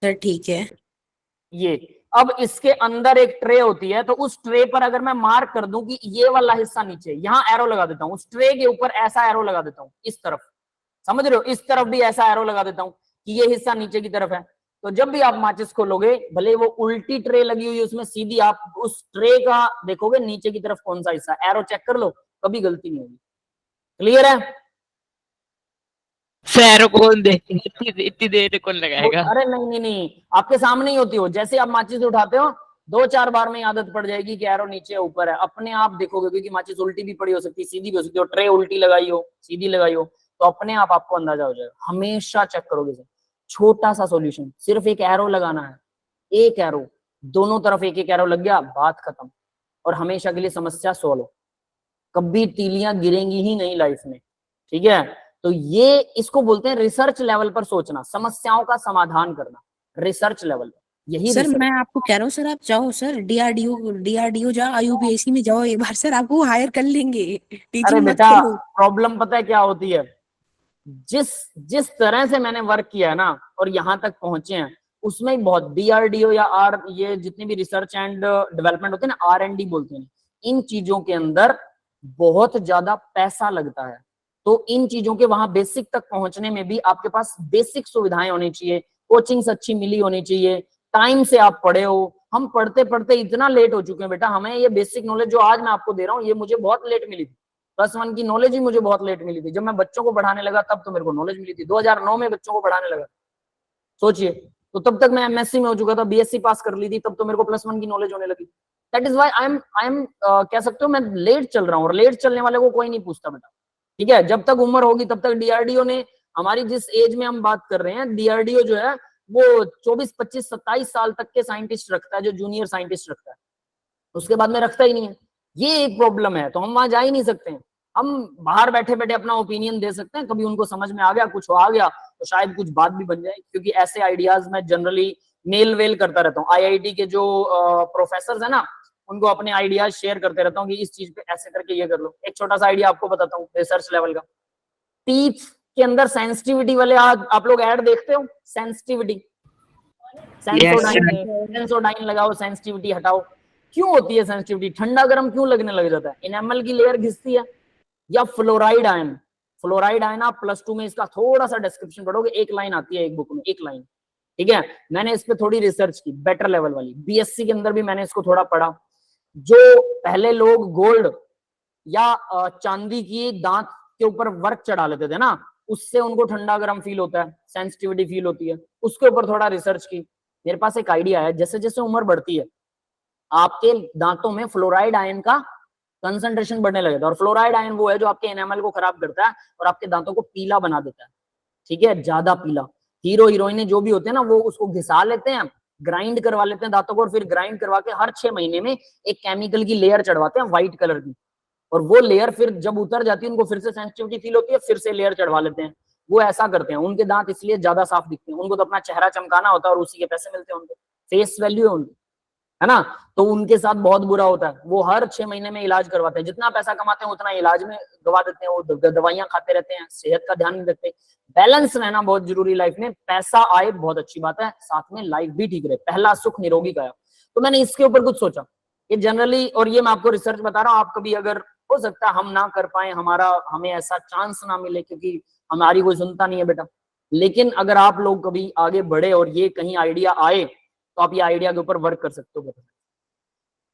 सर ठीक है। ये। अब इसके अंदर एक ट्रे होती है, तो उस ट्रे पर अगर मैं मार्क कर दूं कि ये वाला हिस्सा नीचे, यहां एरो लगा देता हूं, उस ट्रे के ऊपर ऐसा एरो लगा देता हूं इस तरफ, समझ रहे हो, इस तरफ भी ऐसा एरो लगा देता हूं कि ये हिस्सा नीचे की तरफ है। तो जब भी आप माचिस खोलोगे, भले वो उल्टी ट्रे लगी हुई है उसमें, सीधी आप उस ट्रे का देखोगे नीचे की तरफ कौन सा हिस्सा, एरो चेक कर लो, कभी गलती नहीं होगी। क्लियर है? सर कौन देखेगा, इतनी देर कौन लगाएगा। अरे नहीं नहीं नहीं, आपके सामने ही होती हो, जैसे आप माचिस उठाते हो 2-4 बार में आदत पड़ जाएगी कि एरो नीचे ऊपर है, अपने आप देखोगे, क्योंकि माचिस उल्टी भी पड़ी हो सकती है, सीधी भी हो सकती है, ट्रे उल्टी लगाई हो, सीधी लगाई हो, तो अपने आप आपको अंदाजा हो जाएगा। हमेशा चेक करोगे सर, छोटा सा सॉल्यूशन, सिर्फ एक एरो लगाना है, एक एरो, दोनों तरफ एक एक एरो लग गया, बात खत्म, और हमेशा के लिए समस्या सोल्व। कभी तीलियां गिरेंगी ही नहीं लाइफ में, ठीक है। तो ये इसको बोलते हैं रिसर्च लेवल पर सोचना, समस्याओं का समाधान करना, रिसर्च लेवल पर, यही सर research। मैं आपको कह रहा हूँ, सर आप जाओ सर डीआरडीओ जाओ, आईयूपीएसी में जाओ एक बार, सर आपको हायर कर लेंगे, अरे टीचिंग मत बेटा, करो। प्रॉब्लम पता है क्या होती है, जिस जिस तरह से मैंने वर्क किया है ना और यहाँ तक पहुंचे हैं, उसमें बहुत डीआरडीओ या ये जितनी भी रिसर्च एंड डेवलपमेंट होते हैं ना, R&D बोलते हैं, इन चीजों के अंदर बहुत ज्यादा पैसा लगता है। तो इन चीजों के वहां बेसिक तक पहुंचने में भी आपके पास बेसिक सुविधाएं होनी चाहिए, कोचिंग्स अच्छी मिली होनी चाहिए, टाइम से आप पढ़े हो। हम पढ़ते पढ़ते इतना लेट हो चुके हैं बेटा, हमें ये बेसिक नॉलेज जो आज मैं आपको दे रहा हूँ, ये मुझे बहुत लेट मिली थी। +1 की नॉलेज ही मुझे बहुत लेट मिली थी, जब मैं बच्चों को पढ़ाने लगा तब तो मेरे को नॉलेज मिली थी, 2009 में बच्चों को पढ़ाने लगा, सोचिए। तो तब तक मैं MSc में हो चुका था, BSc पास कर ली थी, तब तो मेरे को +1 की नॉलेज होने लगी। That is why I am कह सकते हो मैं लेट चल रहा हूँ, और लेट चलने वाले को कोई नहीं पूछता बेटा, ठीक है। जब तक उम्र होगी तब तक DRDO ने, हमारी जिस एज में हम बात कर रहे हैं, DRDO जो है वो 24, 25, 27 साल तक के साइंटिस्ट रखता है, जो जूनियर साइंटिस्ट रखता है, उसके बाद में रखता ही नहीं है। ये एक प्रॉब्लम है, तो हम वहां जा ही नहीं सकते हैं। हम बाहर बैठे बैठे अपना ओपिनियन दे सकते हैं, कभी उनको समझ में आ गया, कुछ आ गया तो शायद कुछ बात भी बन जाए, क्योंकि ऐसे आइडियाज मैं जनरली मेल वेल करता रहता हूँ। IIT के जो प्रोफेसर है ना, उनको अपने आइडियाज शेयर करते रहता हूँ कि इस चीज पे ऐसे करके ये कर लो। एक छोटा सा आइडिया आपको बताता हूँ रिसर्च लेवल का, टीथ के अंदर सेंसिटिविटी वाले आप लोग ऐड देखते हो, सेंसिटिविटी, सेंसोडाइन लगाओ, सेंसिटिविटी हटाओ। क्यों होती है सेंसिटिविटी, ठंडा गर्म क्यों लगने लग जाता है? इनेमल की लेयर घिसती है, या फ्लोराइड आयन, फ्लोराइड आयन आप +2 में इसका थोड़ा सा डिस्क्रिप्शन पढ़ोगे, एक लाइन आती है एक बुक में, एक लाइन, ठीक है। मैंने इस पे थोड़ी रिसर्च की, बेटर लेवल वाली, BSc के अंदर भी मैंने इसको थोड़ा पढ़ा। जो पहले लोग गोल्ड या चांदी की दांत के ऊपर वर्क चढ़ा लेते थे ना, उससे उनको ठंडा गर्म फील होता है, सेंसिटिविटी फील होती है, उसके ऊपर थोड़ा रिसर्च की। मेरे पास एक आइडिया है, जैसे जैसे उम्र बढ़ती है आपके दांतों में फ्लोराइड आयन का कंसंट्रेशन बढ़ने लगेगा, और फ्लोराइड आयन वो है जो आपके एनामल को खराब करता है और आपके दांतों को पीला बना देता है, ठीक है, ज्यादा पीला। हीरो हीरोइने जो भी होते हैं ना, वो उसको घिसा लेते हैं, ग्राइंड करवा लेते हैं दांतों को, और फिर ग्राइंड करवा के हर 6 महीने में एक केमिकल की लेयर चढ़वाते हैं व्हाइट कलर की, और वो लेयर फिर जब उतर जाती है उनको फिर से सेंसिटिविटी फील होती है, फिर से लेयर चढ़वा लेते हैं। वो ऐसा करते हैं, उनके दांत इसलिए ज्यादा साफ दिखते हैं, उनको तो अपना चेहरा चमकाना होता है और उसी के पैसे मिलते हैं, उनको फेस वैल्यू है उनकी, है ना। तो उनके साथ बहुत बुरा होता है, वो हर 6 महीने में इलाज करवाते हैं, जितना पैसा कमाते हैं उतना इलाज में गवा देते हैं, वो दवाइयां खाते रहते हैं, सेहत का ध्यान नहीं रखते। बैलेंस रहना बहुत जरूरी लाइफ में, पैसा आए बहुत अच्छी बात है, साथ में लाइफ भी ठीक रहे, पहला सुख निरोगी का। तो मैंने इसके ऊपर कुछ सोचा, ये जनरली, और ये मैं आपको रिसर्च बता रहा हूँ, आप कभी अगर हो सकता है हम ना कर पाए, हमें ऐसा चांस ना मिले क्योंकि हमारी कोई सुनता नहीं है बेटा, लेकिन अगर आप लोग कभी आगे बढ़े और ये कहीं आइडिया आए तो आप ये आइडिया के ऊपर वर्क कर सकते हो बेटा।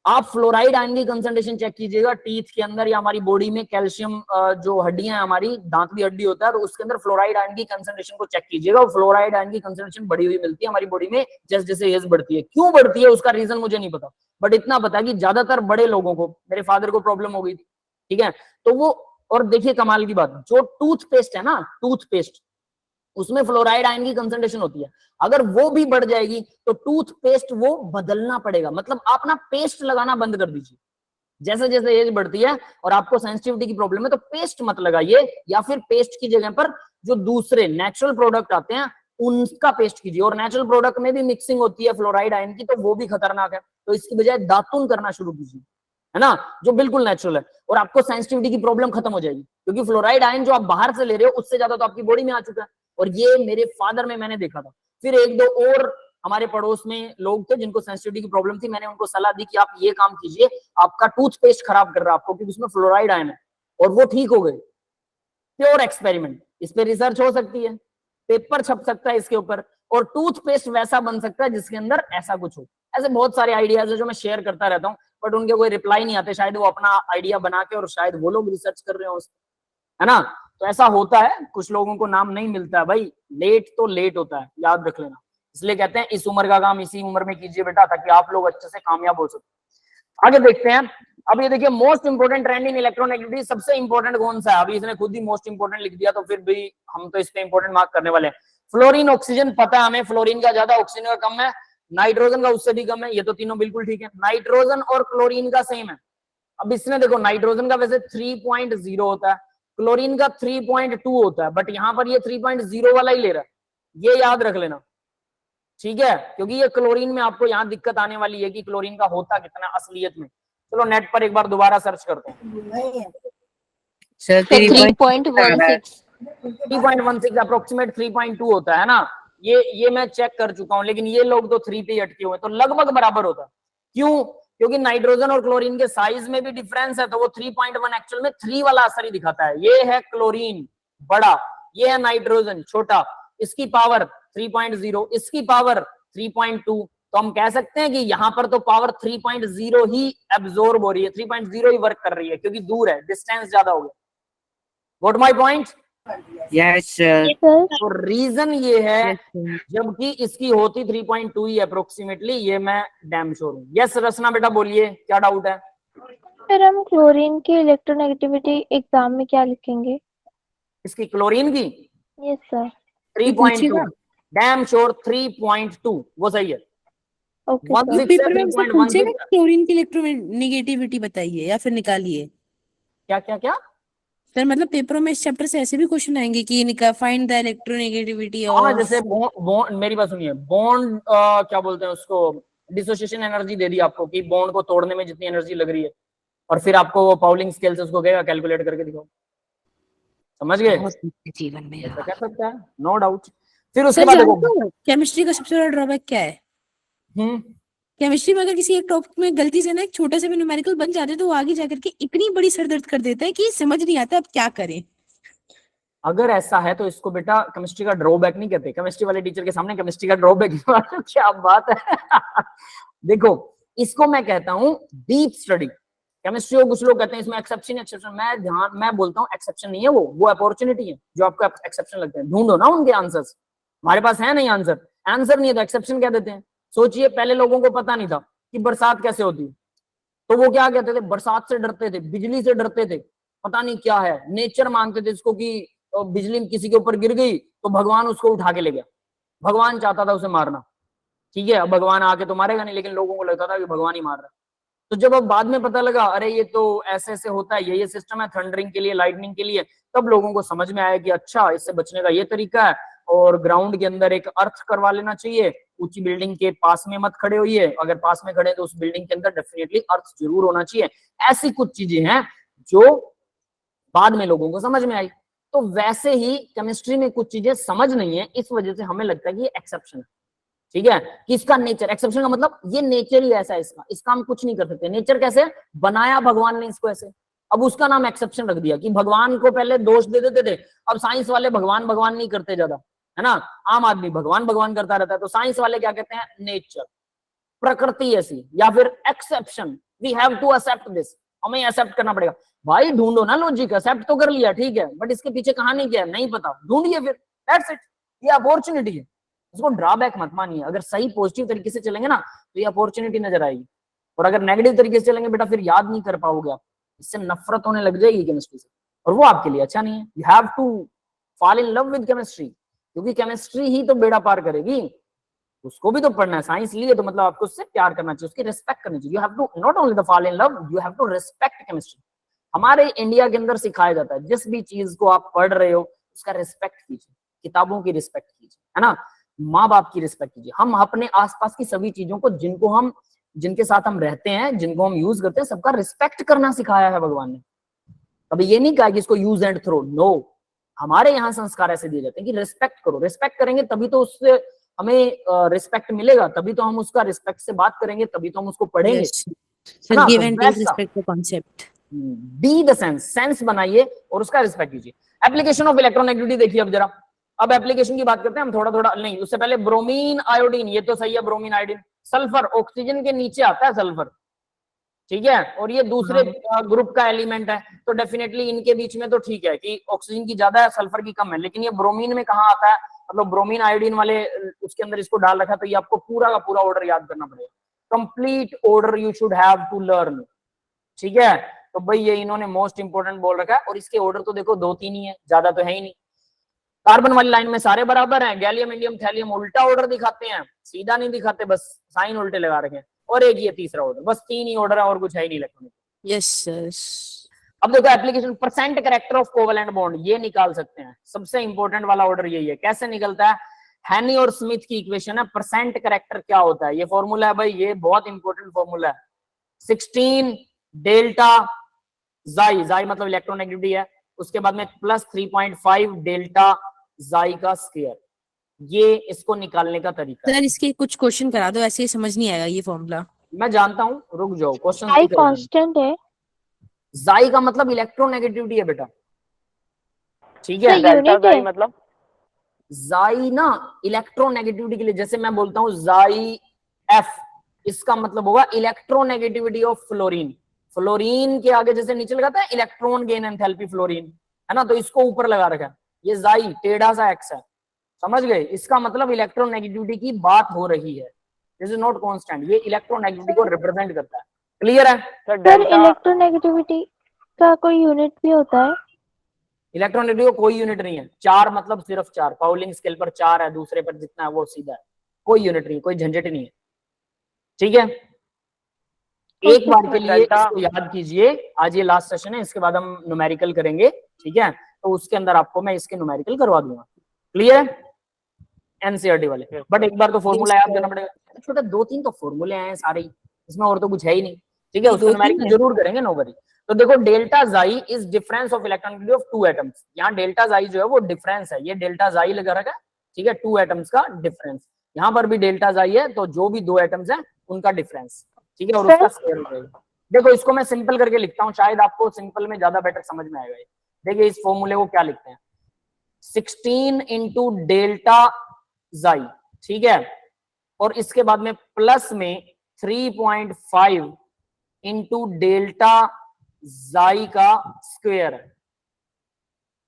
आप फ्लोराइड आयन की कंसंट्रेशन चेक कीजिएगा टीथ के अंदर या हमारी बॉडी में, कैल्शियम जो हड्डियां हैं हमारी, दांत भी हड्डी होता है, तो उसके अंदर फ्लोराइड आयन की कंसंट्रेशन को चेक कीजिएगा, और फ्लोराइड आयन की कंसंट्रेशन बढ़ी हुई मिलती है हमारी बॉडी में जैसे जैसे एज बढ़ती है। क्यों बढ़ती है उसका रीजन मुझे नहीं पता, बट इतना पता है कि ज्यादातर बड़े लोगों को, मेरे फादर को प्रॉब्लम हो गई थी, ठीक है, तो वो, और देखिए कमाल की बात, जो टूथपेस्ट है ना, टूथपेस्ट, उसमें फ्लोराइड आयन की कंसंट्रेशन होती है, अगर वो भी बढ़ जाएगी तो टूथपेस्ट वो बदलना पड़ेगा, मतलब आप ना पेस्ट लगाना बंद कर दीजिए। जैसे जैसे एज बढ़ती है और आपको सेंसिटिविटी की प्रॉब्लम है तो पेस्ट मत लगाइए, या फिर पेस्ट की जगह पर जो दूसरे नेचुरल प्रोडक्ट आते हैं उनका पेस्ट कीजिए, और नेचुरल प्रोडक्ट में भी मिक्सिंग होती है फ्लोराइड आयन की, तो वो भी खतरनाक है, तो इसकी बजाय दातुन करना शुरू कीजिए, है ना, जो बिल्कुल नेचुरल है, और आपको सेंसिटिविटी की प्रॉब्लम खत्म हो जाएगी, क्योंकि फ्लोराइड आयन जो आप बाहर से ले रहे हो उससे ज्यादा तो आपकी बॉडी में आ चुका है, और ये मेरे फादर में मैंने देखा था। फिर एक दो और हमारे पड़ोस में लोग थे जिनको सेंसिटिविटी की प्रॉब्लम थी, मैंने उनको सलाह दी कि आप ये काम कीजिए, आपका टूथपेस्ट खराब कर रहा है आपको क्योंकि उसमें फ्लोराइड आयन है, और वो ठीक हो गए। प्योर एक्सपेरिमेंट, इस पे रिसर्च हो सकती है, पेपर छप सकता है इसके ऊपर, और टूथपेस्ट वैसा बन सकता है जिसके अंदर ऐसा कुछ हो। ऐसे बहुत सारे आइडियाज है जो मैं शेयर करता रहता हूँ, बट उनके कोई रिप्लाई नहीं आते, शायद वो अपना आइडिया बना के, और शायद वो लोग रिसर्च कर रहे हो, है ना। तो ऐसा होता है, कुछ लोगों को नाम नहीं मिलता है भाई, लेट तो लेट होता है, याद रख लेना। इसलिए कहते हैं इस उम्र का काम इसी उम्र में कीजिए बेटा, ताकि आप लोग अच्छे से कामयाब हो सके। आगे देखते हैं, अब ये देखिए, मोस्ट इंपोर्टेंट ट्रेंड इन इलेक्ट्रोनेगेटिविटी, सबसे इंपोर्टेंट कौन सा है, अभी इसने खुद ही मोस्ट इंपोर्टेंट लिख दिया, तो फिर भी हम तो इस पे इंपोर्टेंट मार्क करने वाले हैं। फ्लोरीन ऑक्सीजन, पता है हमें, फ्लोरीन का ज्यादा, ऑक्सीजन का कम है, नाइट्रोजन का उससे भी कम है, ये तो तीनों बिल्कुल ठीक है, नाइट्रोजन और क्लोरीन का सेम है। अब इसने देखो, नाइट्रोजन का वैसे 3.0 होता है, क्लोरीन का 3.2 होता है, बट यहाँ पर ये 3.0 वाला ही ले रहा है, ये याद रख लेना, ठीक है, क्योंकि ये क्लोरीन में आपको यहाँ दिक्कत आने वाली है कि क्लोरीन का होता कितना असलियत में। चलो नेट पर एक बार दोबारा सर्च करते हैं। सर 3.16 अप्रोक्सीमेट 3.2 होता है ना, ये मैं चेक कर चुका हूं, लेकिन ये लोग तो 3 पे ही अटके हुए, तो लगभग बराबर होता है। क्यों? क्योंकि नाइट्रोजन और क्लोरीन के साइज में भी डिफरेंस है, तो वो 3.1 एक्चुअल में 3 वाला असर ही दिखाता है। ये है क्लोरीन बड़ा, ये है नाइट्रोजन छोटा, इसकी पावर 3.0, इसकी पावर 3.2, तो हम कह सकते हैं कि यहाँ पर तो पावर 3.0 ही एब्जॉर्ब हो रही है, 3.0 ही वर्क कर रही है, क्योंकि दूर है, डिस्टेंस ज्यादा हो गया। What my point? Yes sir. तो रीजन ये है, जबकि इसकी होती 3.2 ही अप्रोक्सीमेटली, ये मैं डैम श्योर हूँ। यस रचना बेटा बोलिए, क्या डाउट है? फिर हम क्लोरीन की इलेक्ट्रोनेगेटिविटी एग्जाम में क्या लिखेंगे? इसकी क्लोरीन की यस सर। 3.2, डैम श्योर 3.2 वो सही है। ओके तो सर। पेपर में हमसे पूछेगा क्लोरीन की इलेक्ट्रोनेगेटिविटी बताइए या फिर निकालिए। क्या क्या क्या सर मतलब पेपरों में इस चैप्टर से ऐसे भी क्वेश्चन आएंगे कि फाइंड द इलेक्ट्रोनेगेटिविटी हाँ, और जैसे बॉन्ड, मेरी बात सुनिए, बॉन्ड क्या बोलते हैं उसको, डिसोसिएशन एनर्जी दे दी आपको कि बॉन्ड को तोड़ने में जितनी एनर्जी लग रही है, और फिर आपको वो पाउलिंग स्केल से उसको कहेगा कैलकुलेट करके दिखाओ। समझ गए? जीवन में ऐसा कह सकता है, नो डाउट। फिर उसके बाद देखो, केमिस्ट्री का सबसे बड़ा ड्रॉबैक क्या है? केमिस्ट्री में अगर किसी एक टॉपिक में गलती से ना एक छोटा सा भी न्यूमेरिकल बन जाते तो वो आगे जाकर के इतनी बड़ी सरदर्द कर देता है कि समझ नहीं आता अब क्या करें। अगर ऐसा है तो इसको बेटा केमिस्ट्री का ड्रॉबैक नहीं कहते, केमिस्ट्री वाले टीचर के सामने केमिस्ट्री का ड्रॉबैक क्या बात है। देखो, इसको मैं कहता हूं डीप स्टडी। केमिस्ट्री को कुछ लोग कहते हैं इसमें एक्सेप्शन एक्सेप्शन, मैं बोलता हूँ एक्सेप्शन नहीं है, वो अपॉर्चुनिटी है जो आपको एक्सेप्शन लगते हैं। ढूंढो ना उनके आंसर्स, हमारे पास है नहीं आंसर, आंसर नहीं है तो एक्सेप्शन कह देते हैं। सोचिए पहले लोगों को पता नहीं था कि बरसात कैसे होती है, तो वो क्या कहते थे, बरसात से डरते थे, बिजली से डरते थे, पता नहीं क्या है, नेचर मानते थे इसको कि बिजली किसी के ऊपर गिर गई तो भगवान उसको उठा के ले गया, भगवान चाहता था उसे मारना। ठीक है, अब भगवान आके तो मारेगा नहीं, लेकिन लोगों को लगता था कि भगवान ही मार रहा है। तो जब अब बाद में पता लगा अरे ये तो ऐसे ऐसे होता है, ये सिस्टम है थंडरिंग के लिए, लाइटनिंग के लिए, तब लोगों को समझ में आया कि अच्छा इससे बचने का ये तरीका है, और ग्राउंड के अंदर एक अर्थ करवा लेना चाहिए, ऊंची बिल्डिंग के पास में मत खड़े होइए, अगर पास में खड़े तो उस बिल्डिंग के अंदर डेफिनेटली अर्थ जरूर होना चाहिए। ऐसी कुछ चीजें हैं जो बाद में लोगों को समझ में आई। तो वैसे ही केमिस्ट्री में कुछ चीजें समझ नहीं है, इस वजह से हमें लगता है कि ये एक्सेप्शन है। ठीक है, कि इसका नेचर, एक्सेप्शन का मतलब ये नेचर ही ऐसा है इसका हम कुछ नहीं कर सकते। नेचर कैसे बनाया भगवान ने इसको ऐसे, अब उसका नाम एक्सेप्शन रख दिया कि भगवान को पहले दोष दे देते थे, अब साइंस वाले भगवान भगवान नहीं करते ज्यादा, है ना, आम आदमी भगवान भगवान करता रहता है, तो साइंस वाले क्या कहते हैं, नेचर, प्रकृति ऐसी, या फिर exception, we have to accept this, हमें एक्सेप्ट करना पड़ेगा। भाई ढूंढो ना लॉजिक, एक्सेप्ट तो कर लिया ठीक है, बट इसके पीछे कहानी क्या है नहीं पता, ढूंढिए फिर, दैट्स इट, ये अपॉर्चुनिटी है, इसको ड्रॉबैक मत मानिए। अगर सही पॉजिटिव तरीके से चलेंगे ना तो ये अपॉर्चुनिटी नजर आएगी, और अगर नेगेटिव तरीके से चलेंगे बेटा फिर याद नहीं कर पाओगे आप, इससे नफरत होने लग जाएगी केमिस्ट्री से, और वो आपके लिए अच्छा नहीं है। You have to fall in love with chemistry, क्योंकि केमिस्ट्री ही तो बेड़ा पार करेगी, उसको भी तो पढ़ना है, साइंस लिए तो मतलब आपको उससे प्यार करना चाहिए, उसकी रिस्पेक्ट करनी चाहिए। You have to not only the fall in love, you have to respect chemistry. हमारे इंडिया के अंदर सिखाया जाता है जिस भी चीज को आप पढ़ रहे हो उसका रिस्पेक्ट कीजिए, किताबों की रिस्पेक्ट कीजिए, है ना, माँ बाप की रिस्पेक्ट कीजिए। हम अपने आसपास की सभी चीजों को, जिनके साथ हम रहते हैं, जिनको हम यूज करते हैं, सबका रिस्पेक्ट करना सिखाया है भगवान ने। कभी ये नहीं कहा कि इसको यूज एंड थ्रो, नो, हमारे यहाँ संस्कार ऐसे दिए जाते हैं कि रिस्पेक्ट करो, रिस्पेक्ट करेंगे तभी तो उससे हमें रिस्पेक्ट मिलेगा, तभी तो हम उसका रिस्पेक्ट से बात करेंगे, तभी तो हम उसको पढ़ेंगे। Sir give and take respect का कॉन्सेप्ट, बी द सेंस बनाइए और उसका रिस्पेक्ट कीजिए। एप्लीकेशन ऑफ इलेक्ट्रोनेगेटिविटी देखिए अब जरा, अब एप्लीकेशन की बात करते हैं हम थोड़ा नहीं, उससे पहले ब्रोमीन आयोडीन, ये तो सही है, ब्रोमीन आयोडीन, सल्फर ऑक्सीजन के नीचे आता है सल्फर, ठीक है, और ये दूसरे ग्रुप का एलिमेंट है, तो डेफिनेटली इनके बीच में तो ठीक है कि ऑक्सीजन की ज्यादा है सल्फर की कम है, लेकिन ये ब्रोमीन में कहाँ आता है, मतलब ब्रोमीन आयोडीन वाले उसके अंदर इसको डाल रखा है, तो ये आपको पूरा का पूरा ऑर्डर याद करना पड़ेगा, complete order you should have to learn. ठीक है, तो भाई ये इन्होंने मोस्ट इंपोर्टेंट बोल रखा है, और इसके ऑर्डर तो देखो 2-3 ही है, ज्यादा तो है ही नहीं। कार्बन वाली लाइन में सारे बराबर हैं, गैलियम इंडियम थैलियम उल्टा ऑर्डर दिखाते हैं, सीधा नहीं दिखाते, बस साइन उल्टे लगा रखे हैं, और एक ये तीसरा ऑर्डर, बस 3 ही ऑर्डर है और कुछ है ही नहीं इलेक्ट्रॉनिक। Yes sir. अब देखो application, percent character of covalent bond, ये निकाल सकते हैं, सबसे इंपॉर्टेंट वाला ऑर्डर यही है। कैसे निकलता है, हैनी और स्मिथ की इक्वेशन है, परसेंट कैरेक्टर क्या होता है, ये फॉर्मूला है भाई, ये बहुत इंपॉर्टेंट फॉर्मूला है, 16 डेल्टा जाई, जाई मतलब इलेक्ट्रोनेगेटिविटी है, उसके बाद में प्लस 3.5 डेल्टा जाई का स्क्वायर, ये इसको निकालने का तरीका है। सर इसके कुछ क्वेश्चन करा दो, ऐसे ही समझ नहीं आएगा ये फॉर्मूला। मैं जानता हूँ, रुक जाओ, क्वेश्चन आई कांस्टेंट है, जाई का मतलब इलेक्ट्रोनेगेटिविटी है बेटा, ठीक है, सर यूनिट है, मतलब जाई ना इलेक्ट्रोनेगेटिविटी के लिए, जैसे मैं बोलता हूँ जाई एफ, इसका मतलब होगा इलेक्ट्रोनेगेटिविटी ऑफ फ्लोरीन, फ्लोरीन के आगे जैसे नीचे लगाता है इलेक्ट्रॉन गेन एंथैल्पी फ्लोरीन, है ना, तो इसको ऊपर लगा रखा है, ये जाई टेढ़ा सा एक्स है, समझ गए, इसका मतलब इलेक्ट्रोनेगेटिविटी की बात हो रही है, दिस इज नॉट कांस्टेंट, ये इलेक्ट्रोनेगेटिविटी को रिप्रेजेंट करता है। क्लियर है सर इलेक्ट्रोनेगेटिविटी का कोई यूनिट भी होता है, इलेक्ट्रोनेगेटिविटी को कोई यूनिट नहीं है, 4 मतलब सिर्फ 4, पाउलिंग स्केल पर 4 है, दूसरे पर जितना है वो सीधा है, कोई यूनिट नहीं, कोई झंझट नहीं है, ठीक है। एक बार के लिए इसको याद कीजिए, आज ये लास्ट सेशन है, इसके बाद हम न्यूमेरिकल करेंगे, ठीक है, तो उसके अंदर आपको मैं इसके न्यूमेरिकल करवा दूंगा, क्लियर, एनसीईआरटी वाले, बट एक बार तो फॉर्मूला याद करना पड़ेगा, छोटे 2-3 तो फॉर्मूले हैं सारे, इसमें और तो कुछ है ही नहीं, ठीक है, उसको न्यूमेरिकल जरूर करेंगे, नो वरी। तो देखो डेल्टा जाई is difference of electronic of 2 atoms, यहाँ डेल्टा जाई जो है वो डिफरेंस है, ये डेल्टा जाई लगा रखा है, ठीक है, 2 एटम्स का डिफरेंस, यहाँ पर भी डेल्टा जाई है, तो जो भी 2 एटम्स है उनका डिफरेंस, ठीक है, और उसका स्क्वायर हो जाएगा। देखो इसको मैं सिंपल करके लिखता हूँ, शायद आपको सिंपल में ज्यादा बेटर समझ में आएगा। देखिए इस फॉर्मूले को क्या लिखते हैं, 16 इंटू डेल्टा जाई, ठीक है, और इसके बाद में प्लस में 3.5 इंटू डेल्टा जाई का स्क्वायर है।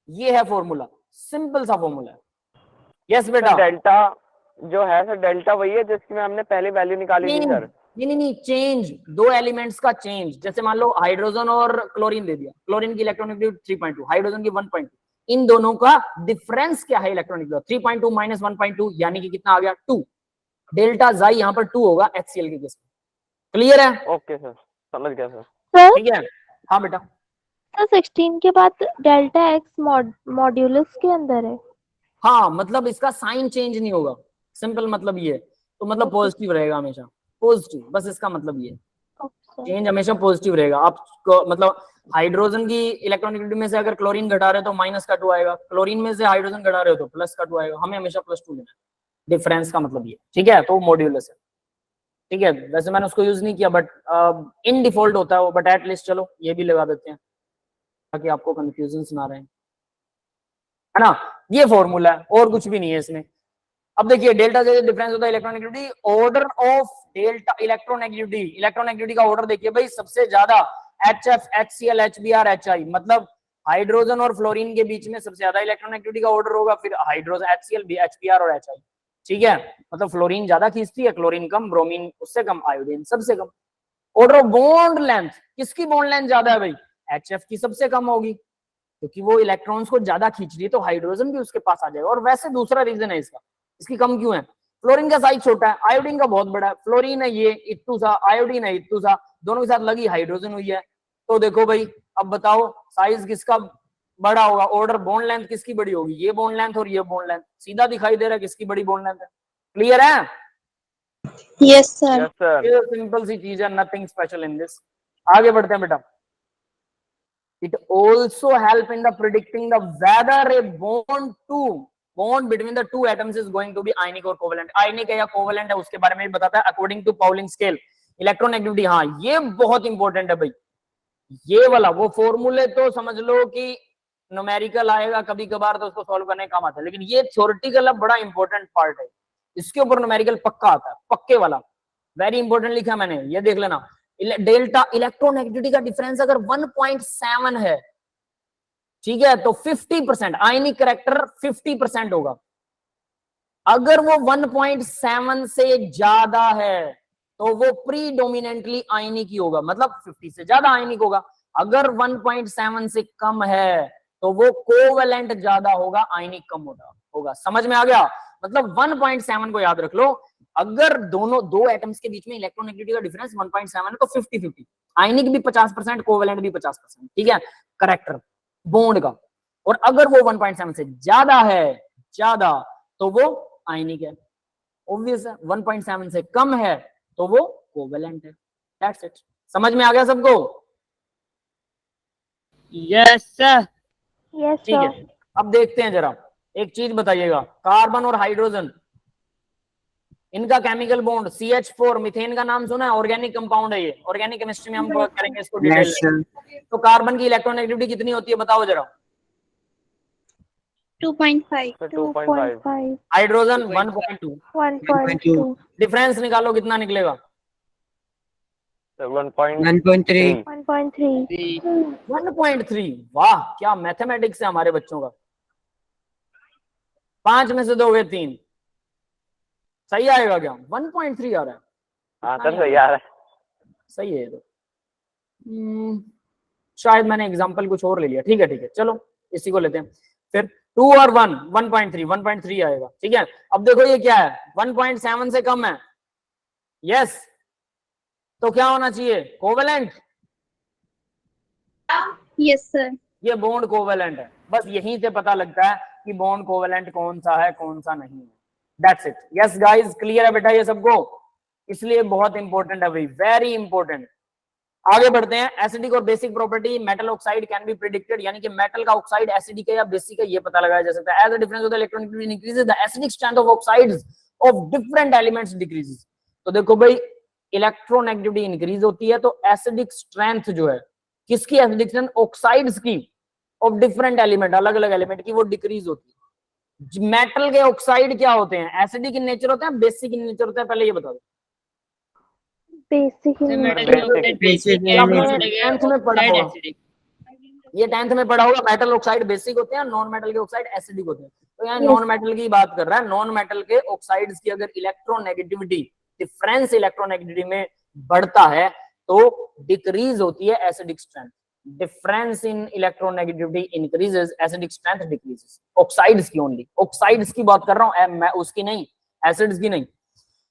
ये है फॉर्मूला, सिंपल सा फॉर्मूला है। यस बेटा। डेल्टा जो है सर, डेल्टा वही है जिसकी में हमने पहले वैल्यू निकाली थी सर। नहीं, चेंज, दो एलिमेंट्स का चेंज। जैसे मान लो हाइड्रोजन और क्लोरीन दे दिया, क्लोरीन की इलेक्ट्रॉनिक 3.2, हाइड्रोजन की 1.2, इन दोनों का डिफरेंस क्या है इलेक्ट्रॉनिक? 3.2 माइनस 1.2 यानी कि कितना आ गया? 2। डेल्टा जाई यहाँ पर 2 होगा HCl के केस में। क्लियर है? ओके सर, समझ गया सर। सर ठीक है, हाँ बेटा। सर 16 के बाद डेल्टा एक्स मॉड्यूलस के अंदर है। हाँ, मतलब इसका साइन चेंज नहीं होगा, सिंपल मतलब ये है। तो मतलब पॉजिटिव रहेगा हमेशा, पॉजिटिव, बस इसका मतलब ये है, चेंज हमेशा पॉजिटिव रहेगा। आप मतलब हाइड्रोजन की इलेक्ट्रॉनिक में से अगर क्लोरीन घटा रहे हो तो माइनस का 2 आएगा, क्लोरीन में से हाइड्रोजन घटा रहे हो तो प्लस का 2 आएगा। हमें हमेशा +2 लेना है, डिफरेंस का मतलब ये। ठीक है, तो मॉड्यूलस है। ठीक है, वैसे मैंने उसको यूज नहीं किया, बट इन डिफॉल्ट होता है वो, बट एटलीस्ट चलो ये भी लगा देते हैं ताकि आपको कंफ्यूजन ना रहे, है ना। ये फॉर्मूला है, और कुछ भी नहीं है इसमें। अब देखिए डेल्टा से डिफरेंस होता है electronegativity, order of delta electronegativity. Electronegativity का ऑर्डर देखिए भाई, सबसे ज्यादा HF, HCl, HBr, HI, मतलब हाइड्रोजन और फ्लोरीन के बीच में सबसे ज्यादा इलेक्ट्रोनेगेटिविटी का ऑर्डर होगा, फिर हाइड्रोजन, HCl, HBr और HI। ठीक है, मतलब फ्लोरीन ज्यादा खींचती है, क्लोरीन कम, ब्रोमीन उससे कम, आयोडीन सबसे कम। ऑर्डर ऑफ बॉन्ड लेंथ, किसकी बॉन्ड लेंथ ज्यादा है भाई? HF की सबसे कम होगी, क्योंकि वो इलेक्ट्रॉन्स को ज्यादा खींच रही है, तो हाइड्रोजन भी उसके पास आ जाएगा। और वैसे दूसरा रीजन है इसका, इसकी कम क्यों है? फ्लोरीन का साइज छोटा है, आयोडीन का बहुत बड़ा है। फ्लोरीन है ये इत्तू सा, आयोडीन है इत्तू सा, दोनों के साथ लगी हाइड्रोजन हुई है। तो देखो भाई, अब बताओ साइज किसका बड़ा होगा? ऑर्डर बॉन्ड लेंथ किसकी बड़ी होगी? ये बॉन्ड लेंथ और ये बॉन्ड लेंथ, सीधा दिखाई दे रहा है किसकी बड़ी बॉन्ड लेंथ है। क्लियर है? Yes sir. Yes sir. ये सिंपल सी चीज है, नथिंग स्पेशल इन दिस। आगे बढ़ते हैं बेटा। It also help in the predicting the whether a bond between the two atoms is going to be ionic or covalent. Ionic है या covalent है उसके बारे में भी बताता है according to Pauling scale. Electronegativity, हाँ ये बहुत इंपॉर्टेंट है भाई। ये वाला वो फॉर्मूले तो समझ लो कि न्यूमेरिकल आएगा कभी कभार तो उसको सॉल्व करने का काम आता है, लेकिन ये थ्योरेटिकल बड़ा इंपॉर्टेंट पार्ट है, इसके ऊपर न्यूमेरिकल पक्का आता है, पक्के वाला। वेरी इंपॉर्टेंट लिखा मैंने, ये देख लेना। डेल्टा इलेक्ट्रोनेगेटिविटी का डिफरेंस अगर 1.7 है, ठीक है, तो 50% आयनिक कैरेक्टर 50% होगा। अगर वो 1.7 से ज्यादा है तो वो प्रीडोमिनेंटली आयनिक ही होगा, मतलब 50 से ज्यादा आयनिक होगा। अगर 1.7 से कम है तो वो कोवेलेंट ज्यादा होगा, आयनिक कम होगा। समझ में आ गया? मतलब 1.7 को याद रख लो। अगर दो एटम्स के बीच में इलेक्ट्रोनेगेटिविटी का डिफरेंस 1.7 है तो 50-50, आयनिक भी 50%, कोवेलेंट भी 50%। ठीक है, करेक्टर बॉन्ड का। और अगर वो 1.7 से ज्यादा है तो वो आयनिक है, ऑब्वियस है। 1.7 से कम है तो वो कोवेलेंट है। That's it. समझ में आ गया सबको? Yes sir. यस ठीक है, सर। अब देखते हैं जरा, एक चीज बताइएगा, कार्बन और हाइड्रोजन, इनका केमिकल बॉन्ड CH4, मीथेन का नाम सुना है? ऑर्गेनिक कंपाउंड है ये, ऑर्गेनिक केमिस्ट्री में हम वर्क करेंगे इसको डिटेल में। तो कार्बन की इलेक्ट्रोनेगेटिविटी कितनी होती है बताओ जरा? 2.5। 2.5। हाइड्रोजन 1.2। 1.2। डिफरेंस निकालो कितना निकलेगा? 1.3। 1.3। 1.3। वाह, क्या मैथमेटिक्स है हमारे बच्चों का। 5 में से दोगे 3, सही आएगा क्या? 1.3 आ रहा है। हाँ सर सही आ रहा है। सही है ये तो। शायद मैंने एग्जांपल कुछ और ले लिया। ठीक है, चलो इसी को लेते हैं फिर। 2 और 1, 1.3 आएगा। ठीक है, अब देखो ये क्या है? 1.7 से कम है, यस, तो क्या होना चाहिए? कोवेलेंट। Yes sir. ये बॉन्ड कोवेलेंट है, बस यहीं से पता लगता है कि बॉन्ड कोवेलेंट कौन सा है कौन सा नहीं है। That's it. Yes guys, clear है बेटा ये सबको? इसलिए बहुत इंपॉर्टेंट है भाई, वेरी इंपॉर्टेंट। आगे बढ़ते हैं। एसिडिक और basic property, metal oxide can be predicted, यानी कि मेटल का ऑक्साइड एसिडिक है या बेसिक है ये पता लगाया जा सकता है। As the difference of the electronegativity increases, the acidic strength of oxides of different elements decreases. तो देखो भाई, इलेक्ट्रोनेगेटिविटी इंक्रीज होती है तो एसिडिक स्ट्रेंथ जो है, किसकी एसिडिक स्ट्रेंथ? ऑक्साइड्स की, ऑफ डिफरेंट एलिमेंट, अलग अलग एलिमेंट की, वो डिक्रीज होती है। मेटल के ऑक्साइड क्या होते हैं? एसिडिक इन नेचर होते हैं, बेसिक इन नेचर होते हैं? पहले ये बता दो। बेसिक सर इन मेटल नेचर। के ऑक्साइड बेसिक है, ये आपने नॉन मेटल के 10th में पढ़ा ऑक्साइड होगा, एसिडिक। ये 10th में पढ़ा होगा। मेटल ऑक्साइड बेसिक होते हैं, नॉन मेटल के ऑक्साइड एसिडिक होते हैं। तो यहाँ Yes. नॉन मेटल की बात कर रहा है। नॉन मेटल के ऑक्साइड्स की अगर इलेक्ट्रोनेगेटिविटी, डिफरेंस इलेक्ट्रोनेगेटिविटी में बढ़ता है तो डिक्रीज होती है acidic strength. Difference in electronegativity increases, acidic strength decreases. Oxides की ओनली, ऑक्साइड्स की बात कर रहा हूं, मैं उसकी नहीं, एसिड्स की नहीं।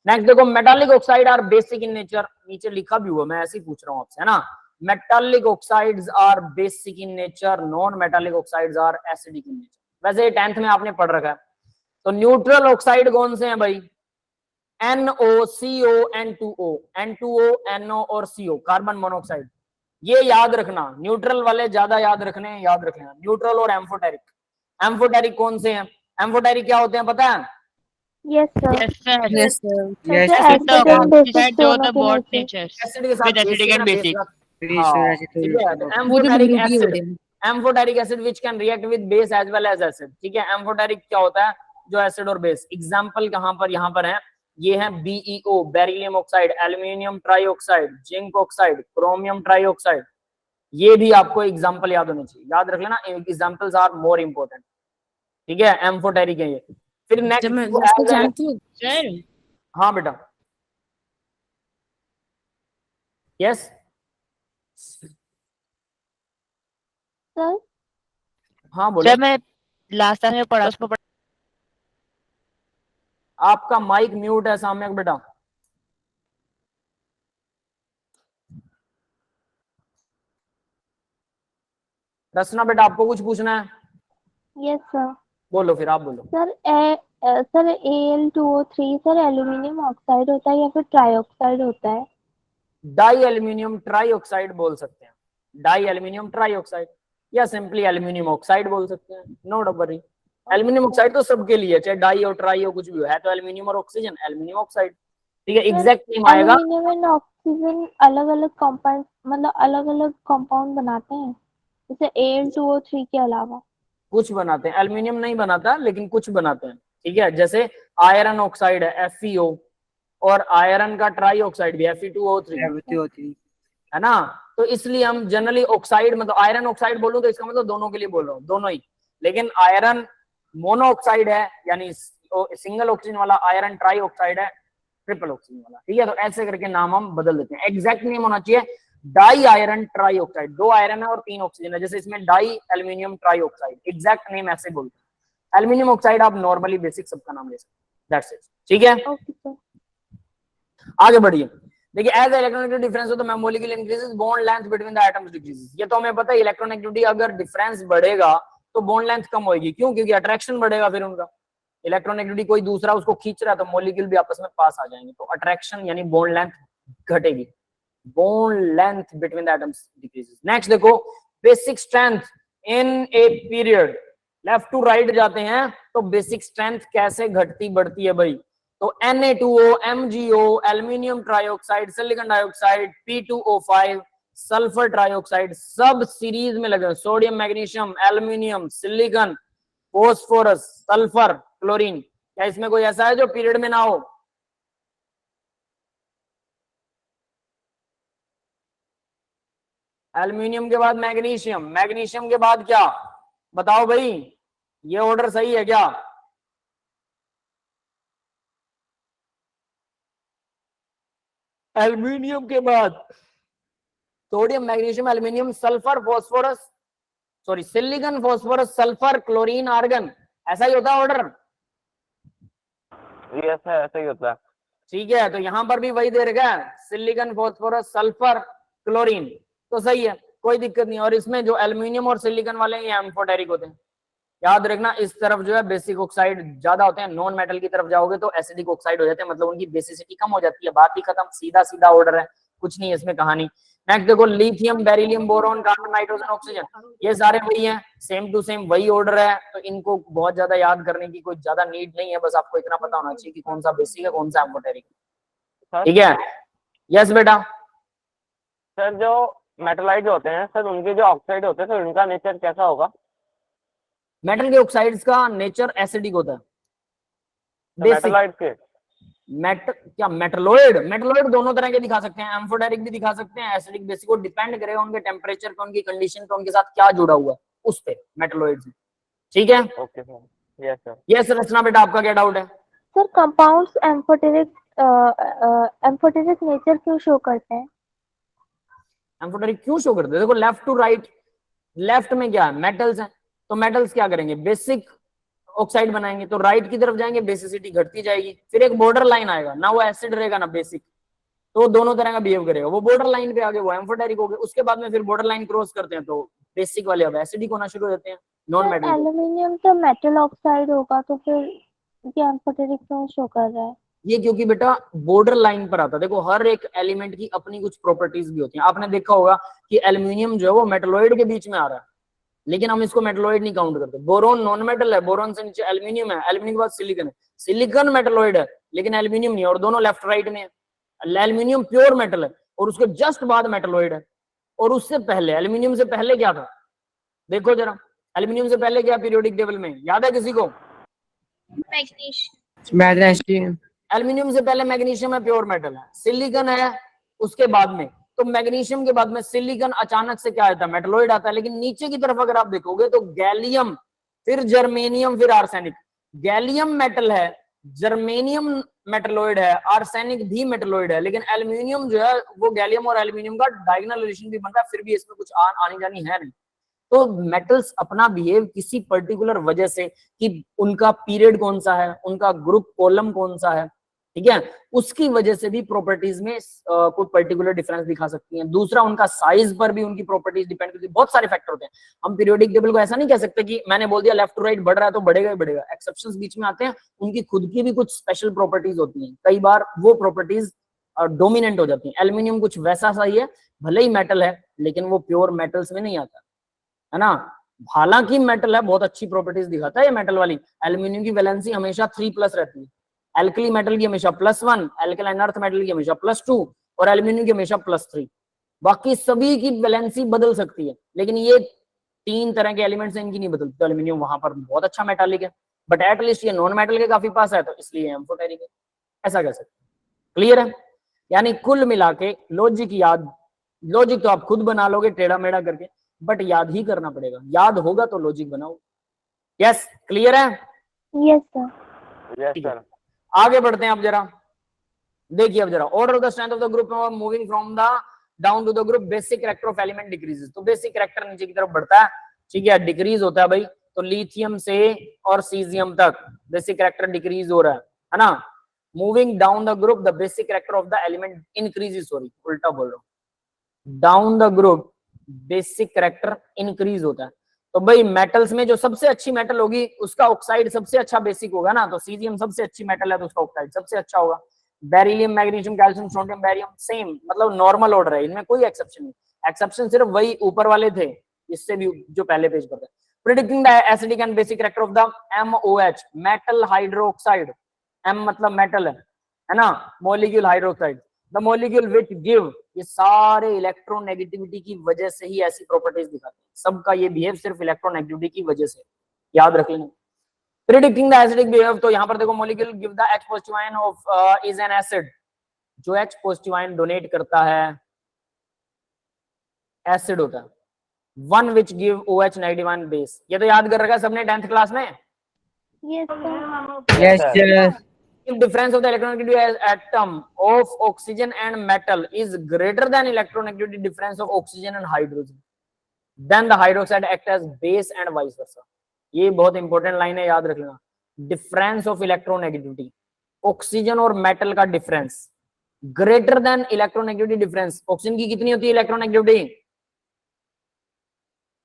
नेक्स्ट देखो, metallic oxide are basic in nature, नीचे लिखा भी हुआ, मैं ऐसे ही पूछ रहा हूं आपसे, है ना। Metallic oxides are basic in nature, non metallic oxides are acidic in nature. वैसे 10th में आपने पढ़ रखा है। तो न्यूट्रल ऑक्साइड कौन से हैं भाई? NO, CO, N2O, N2O, NO और CO, कार्बन मोनोऑक्साइड। ये याद रखना, न्यूट्रल वाले ज्यादा याद रखने हैं, याद रखना। न्यूट्रल और एम्फोटेरिक। एम्फोटेरिक कौन से हैं? एम्फोटेरिक क्या होते हैं पता है? Yes sir. Yes sir, yes sir, जैसे Acid एसिड एंड बेसिक दोनों के बोथ नीचे। नेचर्स एसिड के साथ With acidic बेसिक and ना, basic. हाँ, ठीक है। तो वो तो एम्फोटेरिक ग्रुप ही एसिड, होते हैं। Amphoteric acid which can react with base as well as acid. ठीक है, एम्फोटेरिक क्या होता है? जो एसिड और बेस। एग्जांपल कहां पर, यहां पर है, ये है BeO, beryllium oxide, aluminium trioxide, zinc oxide, chromium trioxide. ये भी आपको एग्जांपल याद होने चाहिए, याद रख लेना, एग्जांपल्स आर मोर इंपोर्टेंट। ठीक है, एम्फोटेरिक है ये। फिर जब मैं नेक्स्ट, लास्ट में जानती हूँ सर हाँ बेटा, यस सर हाँ बोलो। सर मैं लास्ट टाइम में पढ़ा उसको आपका माइक म्यूट है सामने बेटा। रचना बेटा, आपको कुछ पूछना है? Yes sir. बोलो, फिर आप बोलो। Sir sir Al2O3 sir aluminium oxide होता है या फिर ट्राइऑक्साइड होता है? डाई एल्यूमिनियम ट्राइऑक्साइड बोल सकते हैं, डाई एल्यूमिनियम ट्राइऑक्साइड, या सिंपली एल्यूमिनियम ऑक्साइड बोल सकते हैं, नो वरी। एल्यूमिनियम ऑक्साइड तो सबके लिए, चाहे डाई और ट्राई हो, कुछ भी हो, है तो एल्यूमिनियम और ऑक्सीजन, एल्यूमिनियम ऑक्साइड। ठीक है, एग्जैक्ट नेम आएगा। एल्यूमिनियम एंड ऑक्सीजन अलग अलग कंपाउंड, मतलब अलग अलग कंपाउंड बनाते हैं जैसे Al2O3 के अलावा? कुछ बनाते हैं, एल्यूमिनियम नहीं बनाता लेकिन कुछ बनाते हैं। ठीक है, जैसे आयरन ऑक्साइड है FeO, और आयरन का ट्राई ऑक्साइड भी Fe2O3, है ना। तो इसलिए हम जनरली ऑक्साइड, मतलब आयरन ऑक्साइड बोलूं तो इसका मतलब दोनों के लिए बोल रहा हूँ, दोनों ही। लेकिन आयरन मोनो ऑक्साइड है, यानी सिंगल ऑक्सीजन वाला, आयरन ट्राई ऑक्साइड है ट्रिपल ऑक्सीजन वाला। ठीक है, तो ऐसे करके नाम हम बदल देते हैं। एग्जैक्ट नेम होना चाहिए di iron tri oxide, 2 iron है और 3 ऑक्सीजन है, जैसे इसमें di aluminium tri oxide, exact name ऐसे बोलते हैं। एल्यूमिनियम ऑक्साइड आप नॉर्मली बेसिक सबका नाम ले सकते हैं, दैट्स इट। ठीक है, ओके सर। आगे बढ़िए। देखिए, एज इलेक्ट्रोनेगेटिव डिफरेंस हो तो molecule increases, bond length between the atoms decreases. ये तो हमें पता है, इलेक्ट्रोनेगेटिविटी अगर डिफरेंस बढ़ेगा तो बॉन्ड लेंथ कम होगी। क्यों? क्योंकि अट्रैक्शन बढ़ेगा, फिर उनका इलेक्ट्रोनेगेटिविटी कोई दूसरा उसको खींच रहा है तो मॉलिक्यूल भी आपस में पास आ जाएंगे, तो अट्रैक्शन यानी बॉन्ड लेंथ घटेगी, bond length between the atoms decreases. Next देखो, basic strength in a period, left to right जाते हैं तो बेसिक स्ट्रेंथ कैसे घटती बढ़ती है भाई? तो Na2O, MgO, aluminium trioxide, silicon dioxide, P2O5, sulphur trioxide, सब सीरीज में लगे, sodium, magnesium, aluminium, silicon, phosphorus, sulphur, chlorine. क्या इसमें कोई ऐसा है जो पीरियड में ना हो? एल्यूमिनियम के बाद मैग्नीशियम, मैग्नीशियम के बाद क्या बताओ भाई? ये ऑर्डर सही है क्या? एल्यूमिनियम के बाद sodium, magnesium, aluminium, sulphur, phosphorus, sorry silicon, phosphorus, sulphur, chlorine, argon, ऐसा ही होता है ऑर्डर। यस है, ऐसा ही होता है। ठीक है, तो यहां पर भी वही दे रखा है, सिलिकॉन, फोस्फोरस, सल्फर, क्लोरीन, तो सही है, कोई दिक्कत नहीं। और इसमें जो एल्यूमिनियम और सिलिकॉन वाले हैं ये एम्फोटेरिक होते हैं, याद रखना। इस तरफ जो है बेसिक ऑक्साइड ज्यादा होते हैं, नॉन मेटल की तरफ जाओगे तो एसिडिक ऑक्साइड हो जाते हैं, मतलब उनकी बेसिसिटी कम हो जाती है, बात ही खत्म, सीधा सीधा ऑर्डर है, कुछ नहीं है इसमें कहानी। नेक्स्ट देखो, lithium, beryllium, boron, carbon, nitrogen, oxygen, ये सारे वही हैं, सेम टू सेम वही ऑर्डर है, तो इनको बहुत ज्यादा याद करने की कोई ज्यादा नीड नहीं है, बस आपको इतना पता होना चाहिए कि कौन सा बेसिक है, कौन सा एम्फोटेरिक है। ठीक है, यस बेटा। सर जो मेटलाइट होते हैं सर, उनके जो ऑक्साइड होते हैं सर, उनका नेचर कैसा होगा? मेटल के ऑक्साइड्स का नेचर एसिडिक होता है, बेसिक मेटलाइट के क्या मेटलोइड, मेटलोइड दोनों तरह के दिखा सकते हैं, एम्फोटेरिक भी दिखा सकते हैं, एसिडिक बेसिक, को डिपेंड करेगा उनके टेम्परेचर पे, उनकी कंडीशन पे, उनके साथ क्या जुड़ा हुआ है उस पे मेटलोइड से। ठीक है, okay sir, yes sir. Yes Rachna बेटा, आपका क्या डाउट है? सर कंपाउंड्स एम्फोटेरिक नेचर क्यों शो करते हैं? एम्फोटेरिक क्यों शो करते हैं? देखो लेफ्ट टू राइट, लेफ्ट में क्या है, मेटल्स है, तो मेटल्स क्या करेंगे, बेसिक ऑक्साइड बनाएंगे, तो राइट की तरफ जाएंगे, बेसिसिटी घटती जाएगी, फिर एक बॉर्डर लाइन आएगा ना, वो एसिड रहेगा ना बेसिक, तो वो दोनों तरह का बिहेव करेगा, वो बॉर्डर लाइन पे आगे वो एम्फोटेरिक हो गए, उसके बाद में फिर बॉर्डर लाइन क्रॉस करते हैं तो बेसिक वाले अब एसिडिक होना शुरू हो जाते हैं, नॉन मेटल। एल्यूमिनियम तो मेटल ऑक्साइड होगा, तो फिर ये एम्फोटेरिक क्यों शो कर रहा है? ये क्योंकि बेटा बॉर्डर लाइन पर आता है, देखो हर एक एलिमेंट की अपनी कुछ प्रॉपर्टीज भी होती हैं, आपने देखा होगा कि एल्यूमिनियम जो है वो मेटलोइड के बीच में आ रहा है, लेकिन हम इसको मेटलोइड नहीं काउंट करते। बोरोन नॉन मेटल है, बोरोन से नीचे एल्यूमिनियम है, एल्यूमिनियम के बाद सिलिकॉन है, सिलिकॉन मेटलोइड है लेकिन एल्यूमिनियम नहीं है, और दोनों लेफ्ट राइट में है। एल्यूमिनियम प्योर मेटल है और उसके जस्ट बाद मेटलोइड है, और उससे पहले एल्यूमिनियम से पहले क्या था, देखो जरा, एल्यूमिनियम से पहले क्या पीरियोडिक टेबल में, याद है किसी को? मैग्नीशियम। एल्यूमिनियम से पहले मैग्नीशियम है, प्योर मेटल है, सिलिकॉन है उसके बाद में, तो मैग्नीशियम के बाद में सिलिकॉन अचानक से क्या आता है, मेटलोइड आता है। लेकिन नीचे की तरफ अगर आप देखोगे तो गैलियम, फिर जर्मेनियम, फिर आर्सेनिक। गैलियम मेटल है, जर्मेनियम मेटलोइड है, आर्सेनिक भी मेटलोइड है, लेकिन एल्यूमिनियम जो है वो गैलियम और एल्यूमिनियम का डायगोनल रिलेशन भी बनता है, फिर भी इसमें कुछ आनी जानी है नहीं। तो मेटल्स अपना बिहेव किसी पर्टिकुलर वजह से, कि उनका पीरियड कौन सा है, उनका ग्रुप कॉलम कौन सा है, ठीक है, उसकी वजह से भी प्रॉपर्टीज में कोई पर्टिकुलर डिफरेंस दिखा सकती हैं। दूसरा, उनका साइज पर भी उनकी प्रॉपर्टीज डिपेंड करती है, बहुत सारे फैक्टर होते हैं। हम पीरियोडिक टेबल को ऐसा नहीं कह सकते कि मैंने बोल दिया लेफ्ट टू राइट बढ़ रहा है तो बढ़ेगा ही बढ़ेगा, एक्सेप्शंस बीच में आते हैं, उनकी खुद की भी कुछ स्पेशल प्रॉपर्टीज होती हैं, कई बार वो प्रॉपर्टीज डोमिनेंट हो जाती हैं। एल्यूमिनियम कुछ वैसा सा ही है, भले ही मेटल है लेकिन वो प्योर मेटल्स में नहीं आता है ना, हालांकि मेटल है, बहुत अच्छी प्रॉपर्टीज दिखाता है ये मेटल वाली। एल्यूमिनियम की वैलेंसी हमेशा 3+ रहती है, एल्कली मेटल की हमेशा +1, एल्कलाइन अर्थ मेटल की हमेशा +2 और एल्यूमिनियम की हमेशा +3। बाकी सभी की वैलेंसी बदल सकती है, लेकिन ये 3 तरह के एलिमेंट्स हैं, इनकी नहीं बदलती। तो एल्यूमिनियम वहां पर बहुत अच्छा मेटालिक है, बट एटलीस्ट ये नॉन मेटल के काफी पास है, तो इसलिए एम्फोटेरिक है, ऐसा कह सकते। क्लियर है? यानी कुल मिला के लॉजिक याद, लॉजिक तो आप खुद बना लोगे टेढ़ा मेढ़ा करके, बट याद ही करना पड़ेगा, याद होगा तो लॉजिक बनाओ। यस, क्लियर है? Yes sir. Yes sir. आगे बढ़ते हैं अब जरा, देखिए अब जरा, order of the strength of the group moving from the down to the group, basic character of element decreases. तो बेसिक कैरेक्टर नीचे की तरफ बढ़ता है, ठीक है, डिक्रीज होता है भाई, तो लिथियम से और सीजियम तक बेसिक कैरेक्टर डिक्रीज हो रहा है ना। Moving down the group the basic character of the element increases, sorry उल्टा बोल रहा हूं, down the group basic character increase होता है। तो भाई मेटल्स में जो सबसे अच्छी मेटल होगी उसका ऑक्साइड सबसे अच्छा बेसिक होगा ना, तो सीजियम सबसे अच्छी मेटल है तो उसका ऑक्साइड सबसे अच्छा होगा। Beryllium, magnesium, calcium, sodium, barium same, मतलब नॉर्मल ऑर्डर है, इनमें कोई एक्सेप्शन नहीं, एक्सेप्शन सिर्फ वही ऊपर वाले थे, इससे भी जो पहले पेज पर थे। Predicting the acidic and basic character of the MOH, metal hydroxide, M मतलब मेटल है ना, molecule hydroxide, the molecule which give, ये सारे इलेक्ट्रोनेगेटिविटी की वजह से ही ऐसी प्रॉपर्टीज दिखाते हैं, सबका ये बिहेव सिर्फ इलेक्ट्रोनेगेटिविटी की वजह से, याद रख लेना। प्रेडिक्टिंग द एसिडिक बिहेव, तो यहाँ पर देखो molecule give the H positive ion of is an acid, जो H पॉजिटिव आयन डोनेट करता है एसिड होता है, one which give OH negative ion base. ये तो याद कर रखा है सबने 10th क्लास में। Yes sir. Yes sir. If difference of the electronegativity atom of oxygen and metal is greater than electronegativity difference of oxygen and hydrogen, then the hydroxide act as base and vice versa. ये बहुत important line है, याद रख लेना। Difference of electronegativity, oxygen और metal का difference greater than electronegativity difference. Oxygen की कितनी होती है इलेक्ट्रोनेगेटिविटी,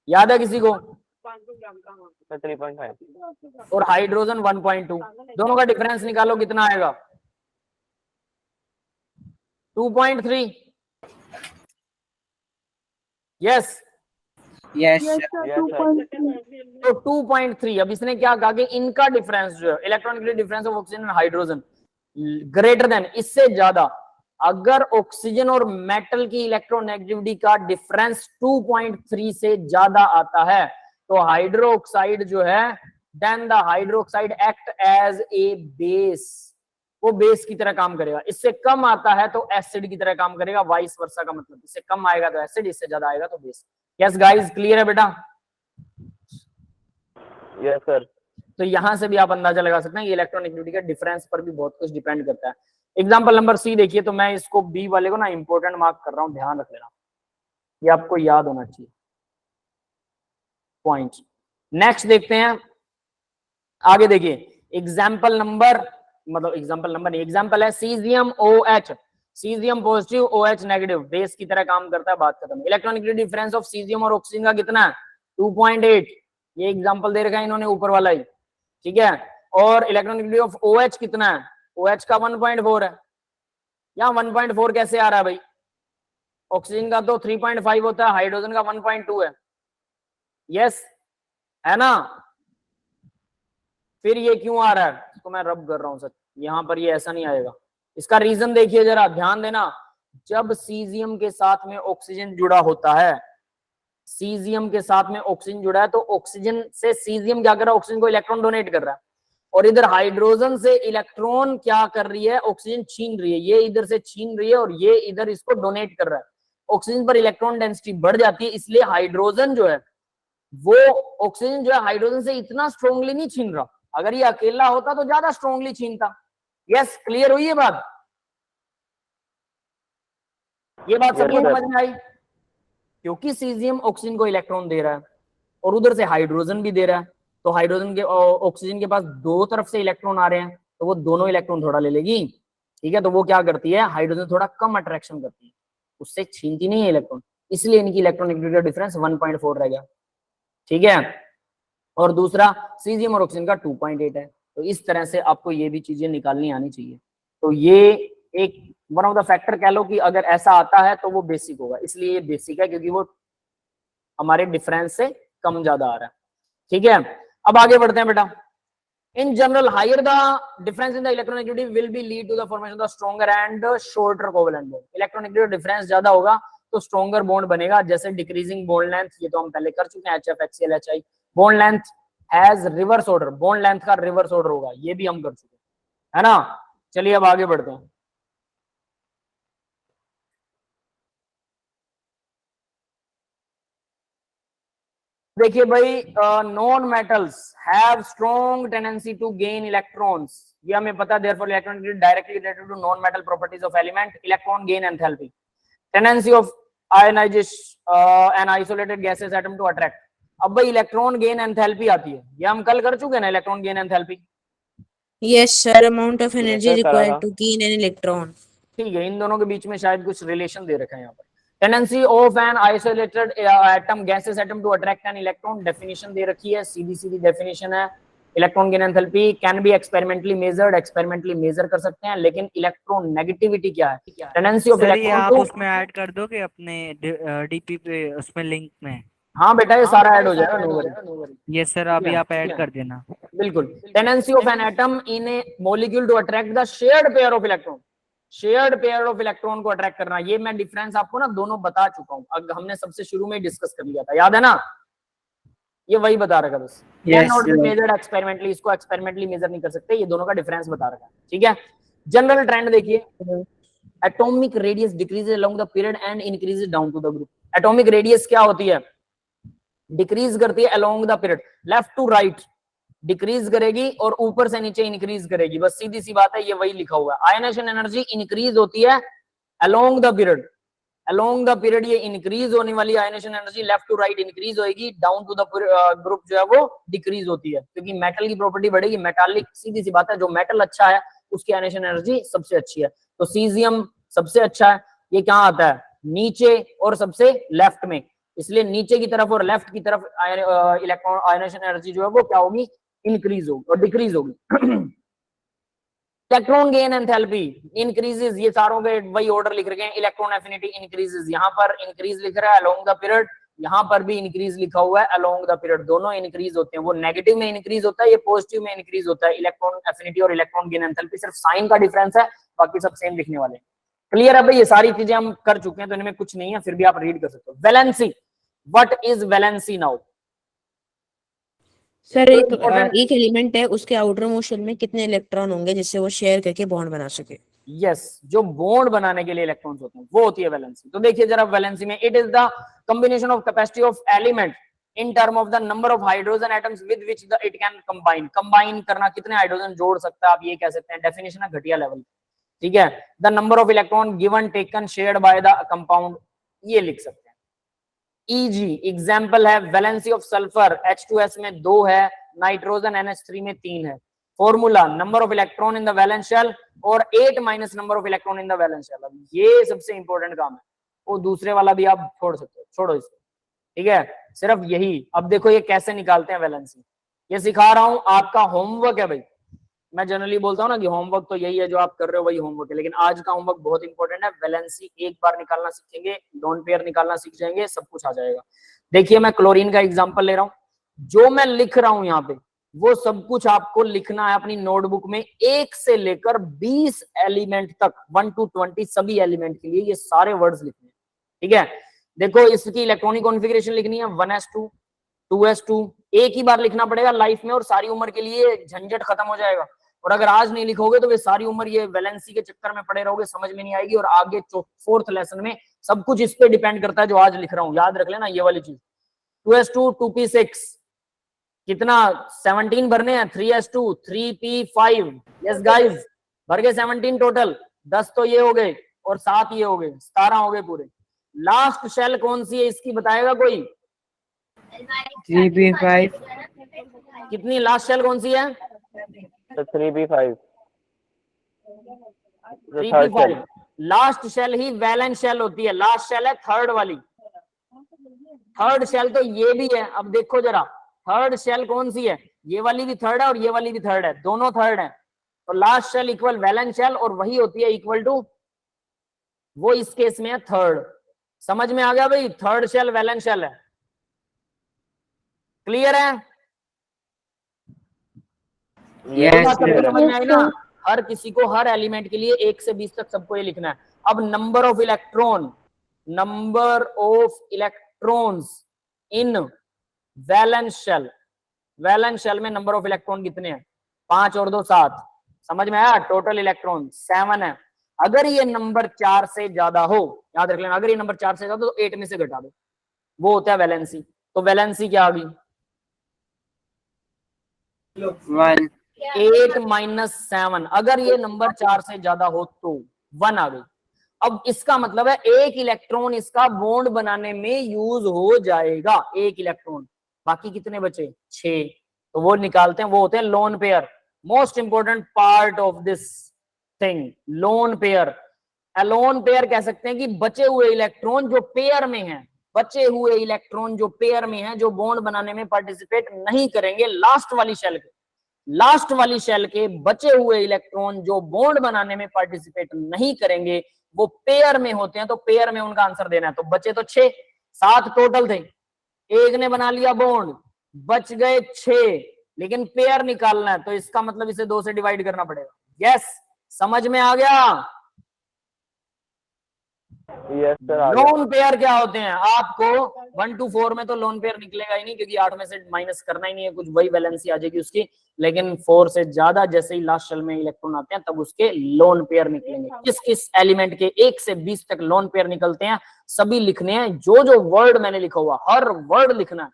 याद है किसी को? 3.5 और हाइड्रोजन 1.2, दोनों का डिफरेंस निकालो कितना आएगा, 2.3। Yes yes yes sir. 2.3। तो 2.3। अब इसने क्या कहा कि इनका डिफरेंस जो है electronic difference of oxygen and hydrogen greater than, इससे ज्यादा, अगर ऑक्सीजन और मेटल की इलेक्ट्रोनेगेटिविटी का डिफरेंस 2.3 से ज्यादा आता है तो हाइड्रोक्साइड जो है, then the hydroxide act as a base, वो बेस की तरह काम करेगा, इससे कम आता है तो एसिड की तरह काम करेगा, वाइस वर्सा का मतलब, इससे कम आएगा तो एसिड, इससे ज्यादा आएगा तो बेस। यस गाइस, क्लियर है बेटा? Yes sir. तो यहां से भी आप अंदाजा लगा सकते हैं कि इलेक्ट्रोनेगेटिविटी के डिफरेंस पर भी बहुत कुछ डिपेंड करता है। एग्जांपल नंबर सी देखिए, तो मैं इसको बी वाले को ना इंपॉर्टेंट मार्क कर रहा हूं, ध्यान रख लेना, ये आपको याद होना चाहिए पॉइंट। नेक्स्ट देखते हैं आगे, देखिए एग्जाम्पल नंबर, मतलब एग्जाम्पल नंबर नहीं, एग्जाम्पल है caesium OH, caesium positive OH negative, base की तरह काम करता है, बात खत्म। इलेक्ट्रोनेगेटिव डिफरेंस ऑफ सीजियम और ऑक्सीजन का कितना है? 2.8, ये एग्जाम्पल दे रखा है इन्होंने ऊपर वाला ही, ठीक है। और इलेक्ट्रोनेगेटिविटी ऑफ OH कितना है? OH का 1.4 है। यहाँ 1.4 कैसे आ रहा है भाई? ऑक्सीजन का तो 3.5 होता है, हाइड्रोजन का 1.2 है, यस है ना। फिर ये क्यों आ रहा है? इसको मैं रब कर रहा हूं सर, यहाँ पर ये ऐसा नहीं आएगा। इसका रीजन देखिए जरा, ध्यान देना, जब सीजियम के साथ में ऑक्सीजन जुड़ा होता है, सीजियम के साथ में ऑक्सीजन जुड़ा है, तो ऑक्सीजन से सीजियम क्या कर रहा है? ऑक्सीजन को इलेक्ट्रॉन डोनेट कर रहा है, और इधर हाइड्रोजन से इलेक्ट्रॉन क्या कर रही है? ऑक्सीजन छीन रही है, ये इधर से छीन रही है और ये इधर इसको डोनेट कर रहा है। ऑक्सीजन पर इलेक्ट्रॉन डेंसिटी बढ़ जाती है, इसलिए हाइड्रोजन जो है वो ऑक्सीजन जो है हाइड्रोजन से इतना स्ट्रांगली नहीं छीन रहा, अगर ये अकेला होता तो ज्यादा स्ट्रांगली छीनता। यस, क्लियर हुई ये बात? ये बात सबको समझ में आई? क्योंकि सीजियम ऑक्सीजन को इलेक्ट्रॉन दे रहा है और उधर से हाइड्रोजन भी दे रहा है, तो हाइड्रोजन के ऑक्सीजन के पास दो तरफ से इलेक्ट्रॉन आ रहे हैं, तो वो दोनों इलेक्ट्रॉन थोड़ा ले लेगी, ठीक है। तो वो क्या करती है? हाइड्रोजन थोड़ा कम अट्रैक्शन करती है, उससे छीनती नहीं है इलेक्ट्रॉन, इसलिए इनकी इलेक्ट्रोनेगेटिविटी का डिफरेंस 1.4 रह गया, ठीक है। और दूसरा सीजियम और ऑक्सीजन का 2.8 है। तो इस तरह से आपको ये भी चीजें निकालनी आनी चाहिए। तो ये एक वन ऑफ द फैक्टर कह लो कि अगर ऐसा आता है तो वो बेसिक होगा, इसलिए ये बेसिक है क्योंकि वो हमारे डिफरेंस से कम ज्यादा आ रहा है, ठीक है। अब आगे बढ़ते हैं बेटा। In general higher the difference in the electronegativity will be lead to the formation of the stronger and shorter covalent bond. Electronegative difference ज्यादा होगा तो स्ट्रॉन्गर बॉन्ड बनेगा, जैसे डिक्रीजिंग बॉन्ड लेंथ, ये तो हम पहले कर चुके हैं, HF HCl HI। Bond length has reverse order, bond length का रिवर्स ऑर्डर होगा, ये भी हम कर चुके हैं, है ना। चलिए अब आगे बढ़ते हैं। देखिए भाई, non metals have strong tendency to gain electrons, ये हमें पता है। Therefore electron directly related to non metal properties of element, electron gain enthalpy, tendency of ionization and isolated gases atom to attract. अब भाई इलेक्ट्रॉन गेन एंथैल्पी आती है, ये हम कल कर चुके हैं ना, electron gain enthalpy. Yes, sir. Amount of energy required to gain an electron. ठीक है, इन दोनों के बीच में शायद कुछ रिलेशन दे रखा है यहाँ पर। Tendency of an isolated atom, gases atom to attract an electron, definition दे रखी है, सीधी सीधी डेफिनेशन है। Electron gain enthalpy can be experimentally measured, experimentally measure कर सकते हैं, लेकिन इलेक्ट्रॉन नेगेटिविटी क्या है? टेंडेंसी ऑफ इलेक्ट्रॉन आप टू, उसमें ऐड कर दोगे अपने डीपी पे, उसमें लिंक में। हाँ बेटा ये सारा ऐड हो जाएगा, नो वरी। ये सर अभी आप ऐड कर देना। बिल्कुल। Tendency of an atom in a molecule to attract the shared pair of electron, shared pair of electron को अट्रैक्ट करना, ये मैं डिफरेंस आपको ना दोनों बता चुका हूं, अब हमने सबसे शुरू में डिस्कस कर लिया था, याद है ना, ये वही बता रखा बस। Can not be measured experimentally, इसको एक्सपेरिमेंटली मेजर नहीं कर सकते, ये दोनों का डिफरेंस बता रखा है, ठीक है। जनरल ट्रेंड देखिए, atomic radius decreases along the period and increases down to the group. Atomic radius क्या होती है? डिक्रीज करती है along the period, left to right decrease करेगी और ऊपर से नीचे इंक्रीज करेगी, बस सीधी सी बात है, ये वही लिखा हुआ है। आयनाइजेशन एनर्जी इंक्रीज होती है along the period, along the period ये इंक्रीज होने वाली ionization energy left to right increase होगी, डाउन टू द ग्रुप जो है वो डिक्रीज होती है, क्योंकि मेटल की प्रॉपर्टी बढ़ेगी, मेटालिक, सीधी सी बात है, जो मेटल अच्छा है उसकी आयनाइजेशन एनर्जी सबसे अच्छी है। तो सीजियम सबसे अच्छा है, ये कहाँ आता है? नीचे और सबसे लेफ्ट में, इसलिए नीचे की तरफ और लेफ्ट की तरफ इलेक्ट्रॉन आयनाइजेशन एनर्जी जो है वो क्या होगी? इंक्रीज होगी और डिक्रीज होगी। इलेक्ट्रॉन गेन एंथैल्पी इंक्रीजेस, ये सारों के वही ऑर्डर लिख रखे हैं। इलेक्ट्रॉन एफिनिटी इंक्रीजेस, यहाँ पर इंक्रीज लिख रहा है अलोंग द पीरियड, यहाँ पर भी इंक्रीज लिखा हुआ है अलोंग द पीरियड, दोनों इंक्रीज होते हैं। वो नेगेटिव में इंक्रीज होता है, ये पॉजिटिव में इंक्रीज होता है। इलेक्ट्रॉन एफिनिटी और इलेक्ट्रॉन गेन एंथैल्पी सिर्फ साइन का डिफरेंस है, बाकी सब सेम लिखने वाले हैं। क्लियर है भाई? ये सारी चीजें हम कर चुके हैं तो इनमें कुछ नहीं है, फिर भी आप रीड कर सकते हो। Valency, what is valency now? Sir तो एक important- एक एलिमेंट है, उसके आउटर मोशन में कितने इलेक्ट्रॉन होंगे जिससे वो शेयर करके बॉन्ड बना सके? यस, जो बॉन्ड बनाने के लिए इलेक्ट्रॉन्स होते हैं वो होती है वैलेंसी। तो देखिए जरा वैलेंसी में, it is the combination of capacity of element in term of the number of hydrogen atoms with which the it can combine. Combine करना, कितने हाइड्रोजन जोड़ सकता है, आप ये कह सकते हैं। डेफिनेशन है घटिया लेवल, ठीक है। The number of electron given taken shared by the compound, ये लिख सकते हैं। ईजी एग्जांपल है वैलेंसी ऑफ सल्फर, H2S में 2 है, नाइट्रोजन NH3 में 3 है। Formula number of electron in the valence shell और 8 minus number of electron in the valence shell. अब ये सबसे इंपॉर्टेंट काम है, वो दूसरे वाला भी आप छोड़ सकते हो, छोड़ो इसको, ठीक है। सिर्फ यही, अब देखो ये कैसे निकालते हैं वैलेंसी, ये सिखा रहा हूं, आपका होमवर्क है भाई। मैं जनरली बोलता हूं ना कि होमवर्क तो यही है जो आप कर रहे हो वही होमवर्क है, लेकिन आज का होमवर्क बहुत इंपॉर्टेंट है। वैलेंसी एक बार निकालना सीखेंगे, लोन पेयर निकालना सीख जाएंगे, सब कुछ आ जाएगा। देखिए मैं क्लोरीन का एग्जांपल ले रहा हूं, जो मैं लिख रहा हूं यहाँ पे वो सब कुछ आपको लिखना है अपनी नोटबुक में, 1 से लेकर 20 एलिमेंट तक, 1 to 20 सभी एलिमेंट के लिए ये सारे वर्ड्स लिखने हैं, ठीक है। देखो इसकी इलेक्ट्रॉनिक कॉन्फ़िगरेशन लिखनी है 1s2 2s2, एक ही बार लिखना पड़ेगा लाइफ में और सारी उम्र के लिए झंझट खत्म हो जाएगा। और अगर आज नहीं लिखोगे तो वे सारी उम्र ये वैलेंसी के चक्कर में पड़े रहोगे, समझ में नहीं आएगी। और आगे 4th लेसन में सब कुछ इस पे डिपेंड करता है जो आज लिख रहा हूं, याद रख लेना ये वाली चीज। 2s2 2p6 कितना 17 भरने हैं, 3s2 3p5, यस गाइस भर गए 17 टोटल, 10 तो ये हो गए और 7 ये हो गए, 17 हो गए पूरे। लास्ट शेल कौन सी है इसकी बताएगा कोई? 3p5 कितनी लास्ट शेल कौन सी है? तो 3p5 3p5 लास्ट शेल ही वैलेंस शेल होती है, लास्ट शेल है थर्ड वाली। थर्ड शेल तो ये भी है, अब देखो जरा थर्ड शेल कौन सी है, ये वाली भी थर्ड है और ये वाली भी थर्ड है, दोनों थर्ड है। तो last shell equal valence shell और वही होती है इक्वल टू, वो इस केस में है थर्ड। समझ में आ गया भाई, थर्ड शेल वैलेंस शेल है, क्लियर है? Yes, बात सबको sir. समझ में आई ना? Yes, हर किसी को हर एलिमेंट के लिए 1 से 20 तक सबको ये लिखना है। अब number of electron, number of electrons in valence shell, valence shell में नंबर ऑफ इलेक्ट्रॉन कितने हैं? 5 और 2 7, समझ में आया? टोटल इलेक्ट्रॉन 7 है। अगर ये नंबर 4 से ज्यादा हो, याद रख लेना, अगर ये नंबर 4 से ज्यादा तो 8 में से घटा दो, वो होता है वैलेंसी। तो वैलेंसी क्या आ गई? 1 8 माइनस 7, अगर ये नंबर 4 से ज्यादा हो तो 1 आ गई। अब इसका मतलब है एक इलेक्ट्रॉन इसका बॉन्ड बनाने में यूज हो जाएगा, एक इलेक्ट्रॉन। बाकी कितने बचे? 6, तो वो निकालते हैं, वो होते हैं lone pair. Most important part of this thing, lone pair. Lone pair कह सकते हैं कि बचे हुए इलेक्ट्रॉन जो पेयर में हैं, बचे हुए इलेक्ट्रॉन जो पेयर में हैं, जो बॉन्ड बनाने में पार्टिसिपेट नहीं करेंगे, लास्ट वाली शेल के, लास्ट वाली शेल के बचे हुए इलेक्ट्रॉन जो बॉन्ड बनाने में पार्टिसिपेट नहीं करेंगे, वो पेयर में होते हैं। तो पेयर में उनका आंसर देना है। तो बचे तो 6, 7 टोटल थे, एक ने बना लिया बॉन्ड, बच गए 6, लेकिन पेयर निकालना है, तो इसका मतलब इसे 2 से डिवाइड करना पड़ेगा। यस, समझ में आ गया? यस सर आ गया। लोन पेयर क्या होते हैं? आपको 1 to 4 में तो लोन पेयर निकलेगा ही नहीं, क्योंकि 8 में से माइनस करना ही नहीं है कुछ, वही वैलेंसी आ जाएगी उसकी। लेकिन 4 से ज्यादा जैसे ही लास्ट शेल में इलेक्ट्रॉन आते हैं तब उसके लोन पेयर निकलेंगे। किस किस एलिमेंट के 1 से 20 तक लोन पेयर निकलते हैं सभी लिखने हैं। जो जो वर्ड मैंने लिखा हुआ हर वर्ड लिखना है।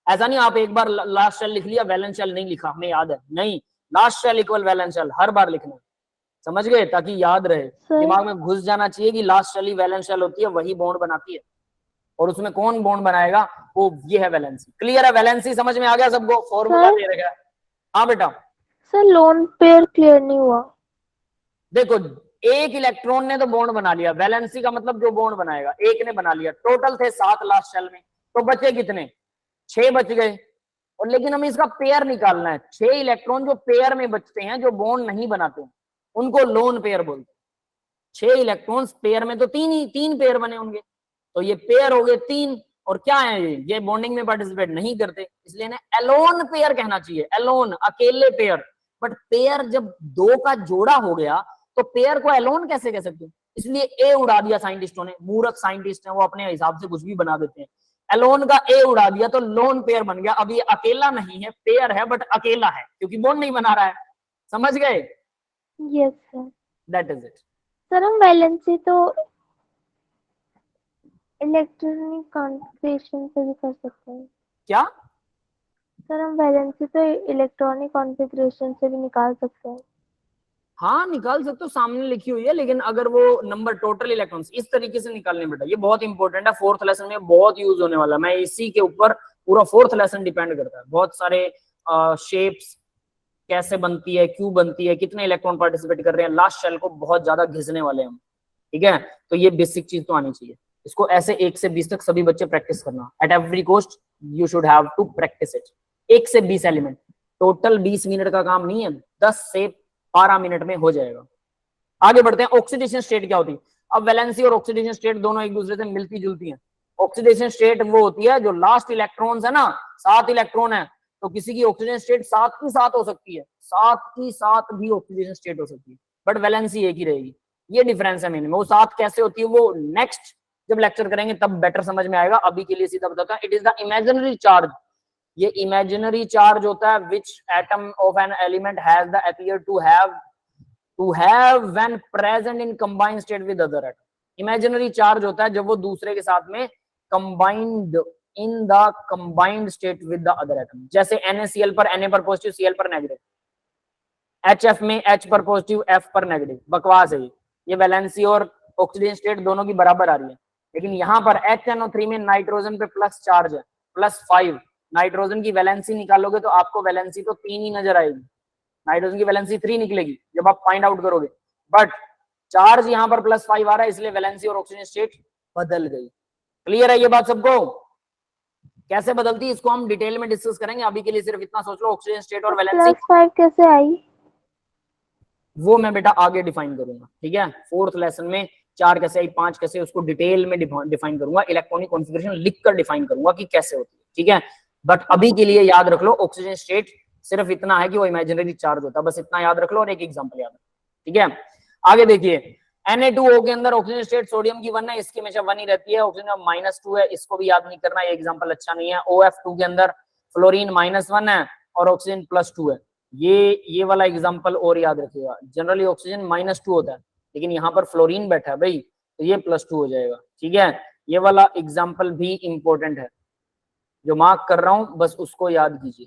ऐसा नहीं आप एक बार लास्ट शेल लिख लिया, वैलेंस शेल नहीं लिखा, हमें याद है, नहीं, last shell equal valence shell हर बार लिखना है, समझ गए? ताकि याद रहे, सर दिमाग में घुस जाना चाहिए कि लास्ट शेल ही वैलेंस शेल होती है, वही बॉन्ड बनाती है। और उसमें कौन बॉन्ड बनाएगा? वो ये है वैलेंसी। क्लियर है? वैलेंसी समझ में आ गया सबको? फॉर्मूला सर दे रखा है। हाँ बेटा, सर लोन पेयर क्लियर नहीं हुआ। देखो एक इलेक्ट्रॉन ने तो बॉन्ड बना लिया, वैलेंसी का मतलब जो बॉन्ड बनाएगा, एक ने बना लिया। टोटल थे 7 लास्ट शेल में, तो बचे कितने? 6 बच गए। और लेकिन हमें इसका पेयर निकालना है। 6 इलेक्ट्रॉन जो पेयर में बचते हैं, जो बॉन्ड नहीं बनाते हैं, उनको लोन पेयर बोलते हैं। 6 इलेक्ट्रॉन्स पेयर में तो 3 पेयर बने होंगे, तो ये पेयर हो गए 3। और क्या है ये बॉन्डिंग में पार्टिसिपेट नहीं करते, इसलिए इन्हें एलोन पेयर कहना चाहिए। एलोन, अकेले पेयर। बट पेयर जब 2 का जोड़ा हो गया तो पेयर को एलोन कैसे कह सकते हैं? इसलिए ए उड़ा दिया साइंटिस्टों ने। मूर्ख साइंटिस्ट हैं वो, अपने हिसाब से कुछ भी बना देते हैं। एलोन का ए उड़ा दिया तो लोन पेयर बन गया। अब ये अकेला नहीं है, पेयर है बट अकेला है क्योंकि बॉन्ड नहीं बना रहा है। समझ गए? Yes sir. That is it. Sir हम वैलेंसी तो इलेक्ट्रॉनिक कॉन्फ़िगरेशन से भी कर सकते हैं। क्या? सर हम वैलेंसी तो इलेक्ट्रॉनिक कॉन्फ़िगरेशन से भी निकाल सकते हैं। हाँ निकाल सकते हो, सामने लिखी हुई है, लेकिन अगर वो नंबर टोटल इलेक्ट्रॉन्स इस तरीके से निकालने बेटा, ये बहुत इंपॉर्टेंट है, फोर्थ लेसन में बहुत यूज होने वाला है। मैं इसी के ऊपर पूरा फोर्थ लेसन डिपेंड करता है। बहुत सारे शेप्स कैसे बनती है, क्यों बनती है, कितने इलेक्ट्रॉन पार्टिसिपेट कर रहे हैं, लास्ट शेल को बहुत ज्यादा घिसने वाले हैं हम। ठीक है, तो ये बेसिक चीज तो आनी चाहिए। इसको ऐसे 1 से 20 तक सभी बच्चे प्रैक्टिस करना। At every cost you should have to practice it. 1 से 20 एलिमेंट, टोटल 20 मिनट का काम नहीं है, 10 से 12 मिनट में हो जाएगा। आगे बढ़ते हैं। ऑक्सीडेशन स्टेट क्या होती है? अब वैलेंसी और ऑक्सीडेशन स्टेट दोनों एक दूसरे से मिलती जुलती हैं। ऑक्सीडेशन स्टेट वो होती है जो लास्ट इलेक्ट्रॉन्स है ना, 7 इलेक्ट्रॉन है, तो किसी की ऑक्सीजन स्टेट 7 की 7 हो सकती है, 7 की 7 भी ऑक्सीडेशन स्टेट हो सकती है, बट वैलेंसी एक ही रहेगी। ये डिफरेंस है मेन में। वो 7 कैसे होती है वो नेक्स्ट जब लेक्चर करेंगे तब बेटर समझ में आएगा। अभी के लिए सीधा बताता हूं, it is the imaginary charge. ये इमेजिनरी चार्ज होता है which atom of an element has the appear to have when present in combined state with other atom। Imaginary charge होता है जब वो दूसरे के साथ में combined in the combined state with the other atom। जैसे NaCl पर Na पर पॉजिटिव, Cl पर नेगेटिव, HF में H पर पॉजिटिव, F पर नेगेटिव। बकवास है ये वैलेंसी और ऑक्सीजन स्टेट दोनों की बराबर आ रही है, लेकिन यहाँ पर HNO3 में नाइट्रोजन पे प्लस चार्ज है, +5। नाइट्रोजन की वैलेंसी निकालोगे तो आपको वैलेंसी तो 3 ही नजर आएगी, नाइट्रोजन की वैलेंसी 3 निकलेगी जब आप फाइंड आउट करोगे, बट चार्ज यहाँ पर +5 आ रहा है, इसलिए वैलेंसी और ऑक्सीजन स्टेट बदल गई। क्लियर है ये बात सबको? कैसे बदलती है इसको हम डिटेल में डिस्कस करेंगे, अभी के लिए सिर्फ इतना सोच लो, ऑक्सीजन स्टेट और वैलेंसी +5 कैसे आई? वो मैं बेटा आगे डिफाइन करूंगा। ठीक है, फोर्थ लेसन में 4 कैसे आई, 5 कैसे, उसको डिटेल में डिफाइन करूंगा, इलेक्ट्रॉनिक कॉन्फ़िगरेशन लिखकर डिफाइन करूंगा कि कैसे होती है। ठीक है, बट अभी के लिए याद रख लो ऑक्सीजन स्टेट सिर्फ इतना है कि वो इमेजिनरी चार्ज होता है, बस इतना याद रख लो और एक एग्जांपल याद रख। ठीक है, आगे देखिए, Na2O के अंदर ऑक्सीजन स्टेट सोडियम की 1 है, इसकी हमेशा 1 ही रहती है, ऑक्सीजन -2 है, इसको भी याद नहीं करना, ये एग्जांपल अच्छा नहीं है। OF2 के अंदर फ्लोरीन -1 है और ऑक्सीजन +2 है, ये वाला एग्जांपल और याद रखिएगा। जनरली ऑक्सीजन -2 होता है, लेकिन यहाँ पर फ्लोरीन बैठा है भाई, तो ये +2 हो जाएगा। ठीक है, ये वाला एग्जांपल भी इंपॉर्टेंट है, जो मार्क कर रहा हूं बस उसको याद कीजिए।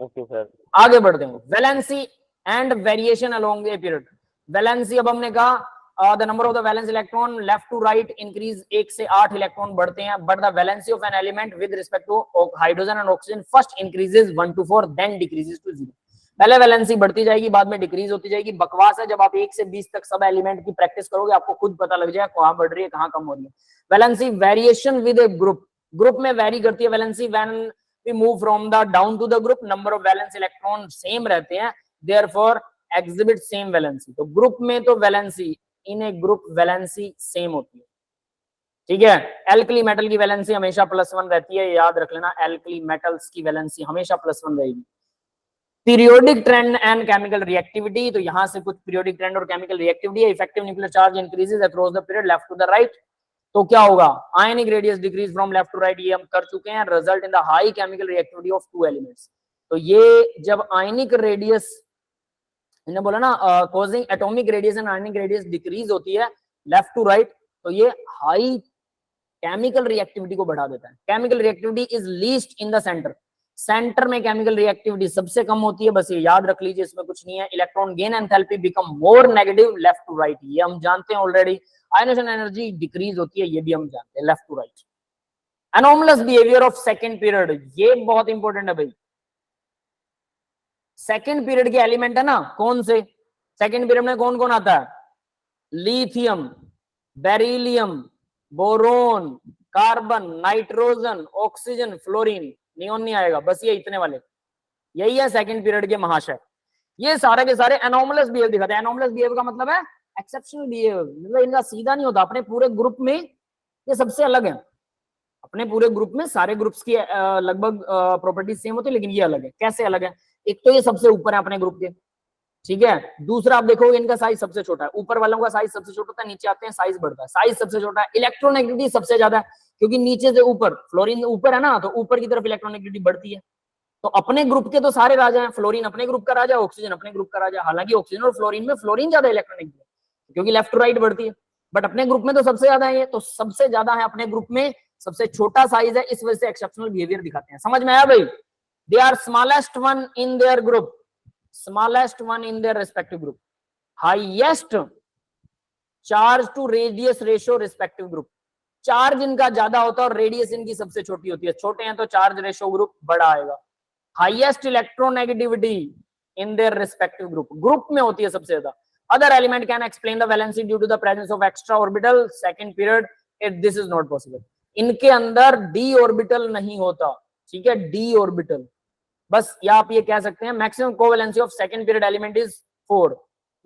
Okay sir. आगे बढ़ते हैं। Valency and variation along a period. Valency, अब हमने कहा the number of the valence electron left to right increase, 1 से 8 इलेक्ट्रॉन बढ़ते हैं, but the valency of an element with respect to hydrogen and oxygen first increases 1 to 4 then decreases to 0। पहले valency बढ़ती जाएगी, बाद में डिक्रीज होती जाएगी। बकवास है, जब आप 1 से 20 तक सब एलिमेंट की प्रैक्टिस करोगे आपको खुद पता लग जाएगा कहां बढ़ रही है कहां कम हो रही है। Valency variation with a group में वेरी करती है valency. When we move from the down to the group, number of valence electron same रहते हैं, देयरफॉर एग्जिबिट सेम वैलेंसी। तो ग्रुप में तो valency, in a group valency same होती है। ठीक है, एल्कली मेटल की वैलेंसी हमेशा +1 रहती है, याद रख लेना, एल्कली मेटल्स की वैलेंसी हमेशा +1 रहेगी। Periodic trend and chemical reactivity, तो यहां से कुछ पीरियोडिक ट्रेंड और केमिकल रिएक्टिविटी है। Effective nuclear charge increases across the period left to the right, तो क्या होगा? Ionic radius decrease from left to right, ये हम कर चुके हैं। Result in the high chemical reactivity of 2 elements, तो ये जब आयनिक रेडियस, इन्हें बोला ना causing atomic radius and ionic radius decrease होती है लेफ्ट टू राइट, तो ये हाई केमिकल रिएक्टिविटी को बढ़ा देता है। Chemical reactivity is least in the centre, centre में केमिकल रिएक्टिविटी सबसे कम होती है, बस ये याद रख लीजिए, इसमें कुछ नहीं है। Electron gain enthalpy become more negative left to right, ये हम जानते हैं ऑलरेडी। आयनाइजेशन एनर्जी डिक्रीज होती है, ये भी हम जानते हैं, left to right. Anomalous behaviour of second period, ये बहुत इंपॉर्टेंट है भाई। सेकंड पीरियड के एलिमेंट है ना, कौन से? सेकंड पीरियड में कौन कौन आता है? Lithium, beryllium, boron, carbon, nitrogen, oxygen, fluorine, neon नहीं आएगा, बस ये इतने वाले, यही है सेकंड पीरियड के महाशय। ये सारे के सारे एनोमलस बिहेवियर दिखाते हैं। एनोमलस बिहेवियर का मतलब है एक्सेप्शनल बिहेवियर, मतलब इनका सीधा नहीं होता। अपने पूरे ग्रुप में ये सबसे अलग है, अपने पूरे ग्रुप में सारे ग्रुप्स की लगभग प्रॉपर्टीज सेम होती है, लेकिन ये अलग है। कैसे अलग है? एक तो ये सबसे ऊपर है अपने ग्रुप के, ठीक है। दूसरा आप देखोगे इनका साइज सबसे छोटा है, ऊपर वालों का साइज सबसे छोटा होता है, नीचे आते हैं साइज बढ़ता है, साइज सबसे छोटा है। इलेक्ट्रोनेगेटिविटी सबसे ज्यादा है, क्योंकि नीचे से ऊपर, फ्लोरीन ऊपर है ना, तो ऊपर की तरफ इलेक्ट्रोनेगेटिविटी बढ़ती है। तो अपने ग्रुप के तो सारे राजा हैं, फ्लोरीन अपने ग्रुप का राजा, ऑक्सीजन अपने ग्रुप का राजा। हालांकि ऑक्सीजन और फ्लोरीन में फ्लोरीन ज्यादा इलेक्ट्रोनेगेटिव है, क्योंकि लेफ्ट टू राइट बढ़ती है, बट अपने ग्रुप में तो सबसे ज्यादा है ये, तो सबसे ज्यादा है अपने ग्रुप में, सबसे छोटा साइज है, इस वजह से एक्सेप्शनल बिहेवियर दिखाते हैं। समझ में आया भाई? They are smallest one in their group, smallest one in their respective group, highest charge to radius ratio respective group. Charge इनका ज्यादा होता है और रेडियस इनकी सबसे छोटी होती है, छोटे हैं तो चार्ज रेशियो ग्रुप बड़ा आएगा। Highest electronegativity in their respective group, group में होती है सबसे ज्यादा। Other element can explain the valency due to the presence of extra orbital second period, it this is not possible. इनके अंदर डी ऑर्बिटल नहीं होता, ठीक है, डी ऑर्बिटल। बस या आप ये कह सकते हैं maximum covalency of second period element is 4।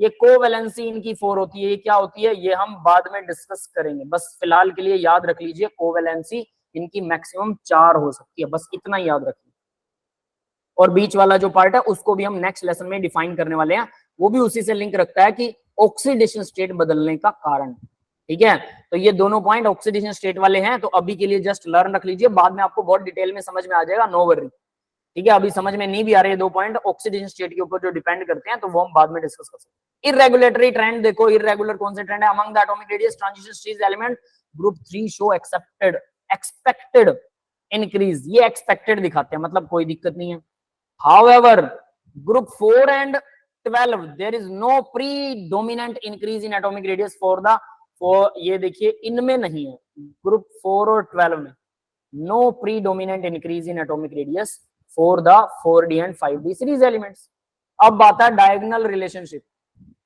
ये कोवैलेंसी इनकी 4 होती है। ये क्या होती है ये हम बाद में डिस्कस करेंगे, बस फिलहाल के लिए याद रख लीजिए कोवैलेंसी इनकी मैक्सिमम 4 हो सकती है, बस इतना याद रखिए। और बीच वाला जो पार्ट है उसको भी हम नेक्स्ट लेसन में डिफाइन करने वाले हैं, वो भी उसी से लिंक रखता है कि ऑक्सीडेशन स्टेट बदलने का कारण, ठीक है। तो ये दोनों पॉइंट ऑक्सीडेशन स्टेट वाले हैं, तो अभी के लिए जस्ट लर्न रख लीजिए, बाद में आपको बहुत डिटेल में समझ में आ जाएगा, नो वरी, ठीक है। अभी समझ में नहीं भी आ रहे 2 पॉइंट ऑक्सीडेशन स्टेट के ऊपर जो डिपेंड करते हैं, तो वो हम बाद में डिस्कस कर सकते हैं। इर्रेगुलेटरी ट्रेंड देखो, इर्रेगुलर कौन से ट्रेंड है? Among the atomic radius transition stage element group 3 show expected increase, ये एक्सपेक्टेड दिखाते हैं, मतलब कोई दिक्कत नहीं है। However, group 4 and 12 there is no predominant increase in atomic radius for ये देखिए इनमें नहीं है, ग्रुप 4 और 12 में no predominant increase in atomic radius for the 4d and 5d series elements। अब बात है डायगोनल रिलेशनशिप,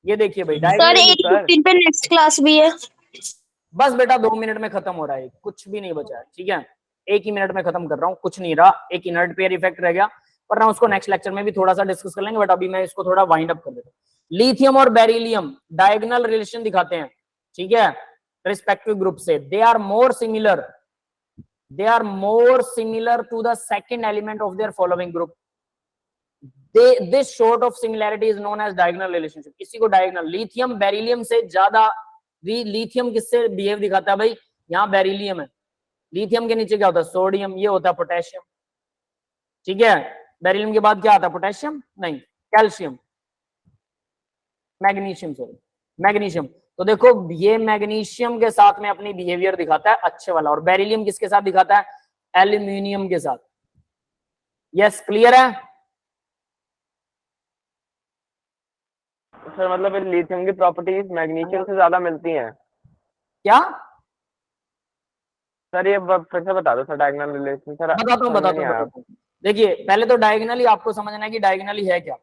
ये देखिए भाई सर 8:15 पे नेक्स्ट क्लास भी है। बस बेटा 2 मिनट में खत्म हो रहा है, कुछ भी नहीं बचा है, ठीक है, 1 ही मिनट में खत्म कर रहा हूँ, कुछ नहीं रहा, एक इनर्ट पेयर इफेक्ट रह गया, वरना उसको नेक्स्ट लेक्चर में भी थोड़ा सा डिस्कस कर लेंगे, बट अभी मैं इसको थोड़ा वाइंड अप कर देता हूं। लिथियम और बेरिलियम डायगोनल रिलेशन दिखाते हैं, ठीक है, रिस्पेक्टिव ग्रुप से। They are more similar to the second element of their following group. This sort of similarity is known as diagonal relationship. इसी को डायगोनल, लिथियम बेरिलियम से ज्यादा, लिथियम किससे बिहेव दिखाता है भाई? यहाँ बेरिलियम है, लिथियम के नीचे क्या होता है? सोडियम, ये होता है पोटेशियम, ठीक है। बेरिलियम के बाद क्या आता है? पोटेशियम नहीं, कैल्शियम, मैग्नीशियम, सॉरी मैग्नीशियम। तो देखो ये मैग्नीशियम के साथ में अपनी बिहेवियर दिखाता है अच्छे वाला, और बेरिलियम किसके साथ दिखाता है? एल्यूमिनियम के साथ। यस, क्लियर है सर? मतलब लिथियम की प्रॉपर्टीज मैग्नीशियम से ज्यादा मिलती हैं क्या? सर ये फिर से बता दो सर, डायगोनल रिलेशन सर। बताता हूँ। देखिए पहले तो डायगोनली आपको समझना है कि डायगोनली है क्या,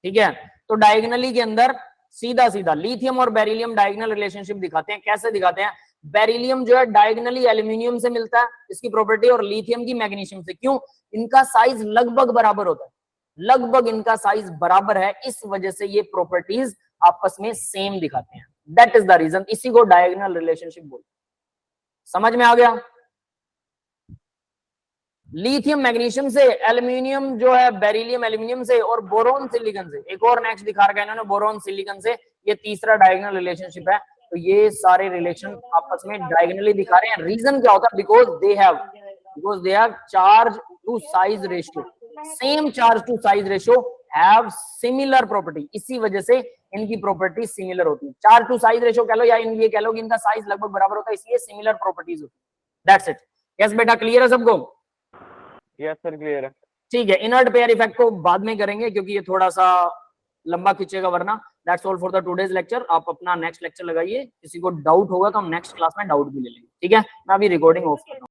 ठीक है। तो डायगोनली के अंदर सीधा सीधा लिथियम और बेरिलियम डायगोनल रिलेशनशिप दिखाते हैं। कैसे दिखाते हैं? बेरिलियम जो है डायगोनली एल्यूमिनियम से मिलता है, इसकी प्रॉपर्टी, और लिथियम की मैग्नीशियम से। क्यों? इनका साइज लगभग बराबर होता है, लगभग इनका साइज बराबर है, इस वजह से ये प्रॉपर्टीज आपस में सेम दिखाते हैं। दैट इज द रीजन, इसी को डायगोनल रिलेशनशिप बोलते हैं। समझ में आ गया? लिथियम मैग्नीशियम से, एल्यूमिनियम जो है बेरिलियम एल्यूमिनियम से, और बोरोन सिलिकॉन से। एक और नेक्स्ट दिखा रखा है इन्होंने, बोरोन सिलिकॉन से। ये तीसरा डायगोनल रिलेशनशिप है। तो ये सारे रिलेशन आपस में डायगोनली दिखा रहे हैं। रीजन क्या होता है? Because they have charge to size ratio, same charge to size ratio, have similar property. इसी वजह से इनकी प्रॉपर्टी सिमिलर होती है। चार्ज टू साइज रेशियो कह लो, या इन ये कह लो कि इनका साइज लगभग बराबर होता है, इसलिए सिमिलर प्रॉपर्टीज होती है। That's it. यस बेटा, क्लियर है सबको? यस सर, क्लियर है। ठीक है, इनर्ट पेयर इफेक्ट को बाद में करेंगे क्योंकि ये थोड़ा सा लंबा खींचेगा वरना। That's all for the today's lecture. आप अपना नेक्स्ट लेक्चर लगाइए, किसी को डाउट होगा तो हम नेक्स्ट क्लास में डाउट भी ले लेंगे, ठीक है। मैं अभी रिकॉर्डिंग ऑफ कर रहा हूँ।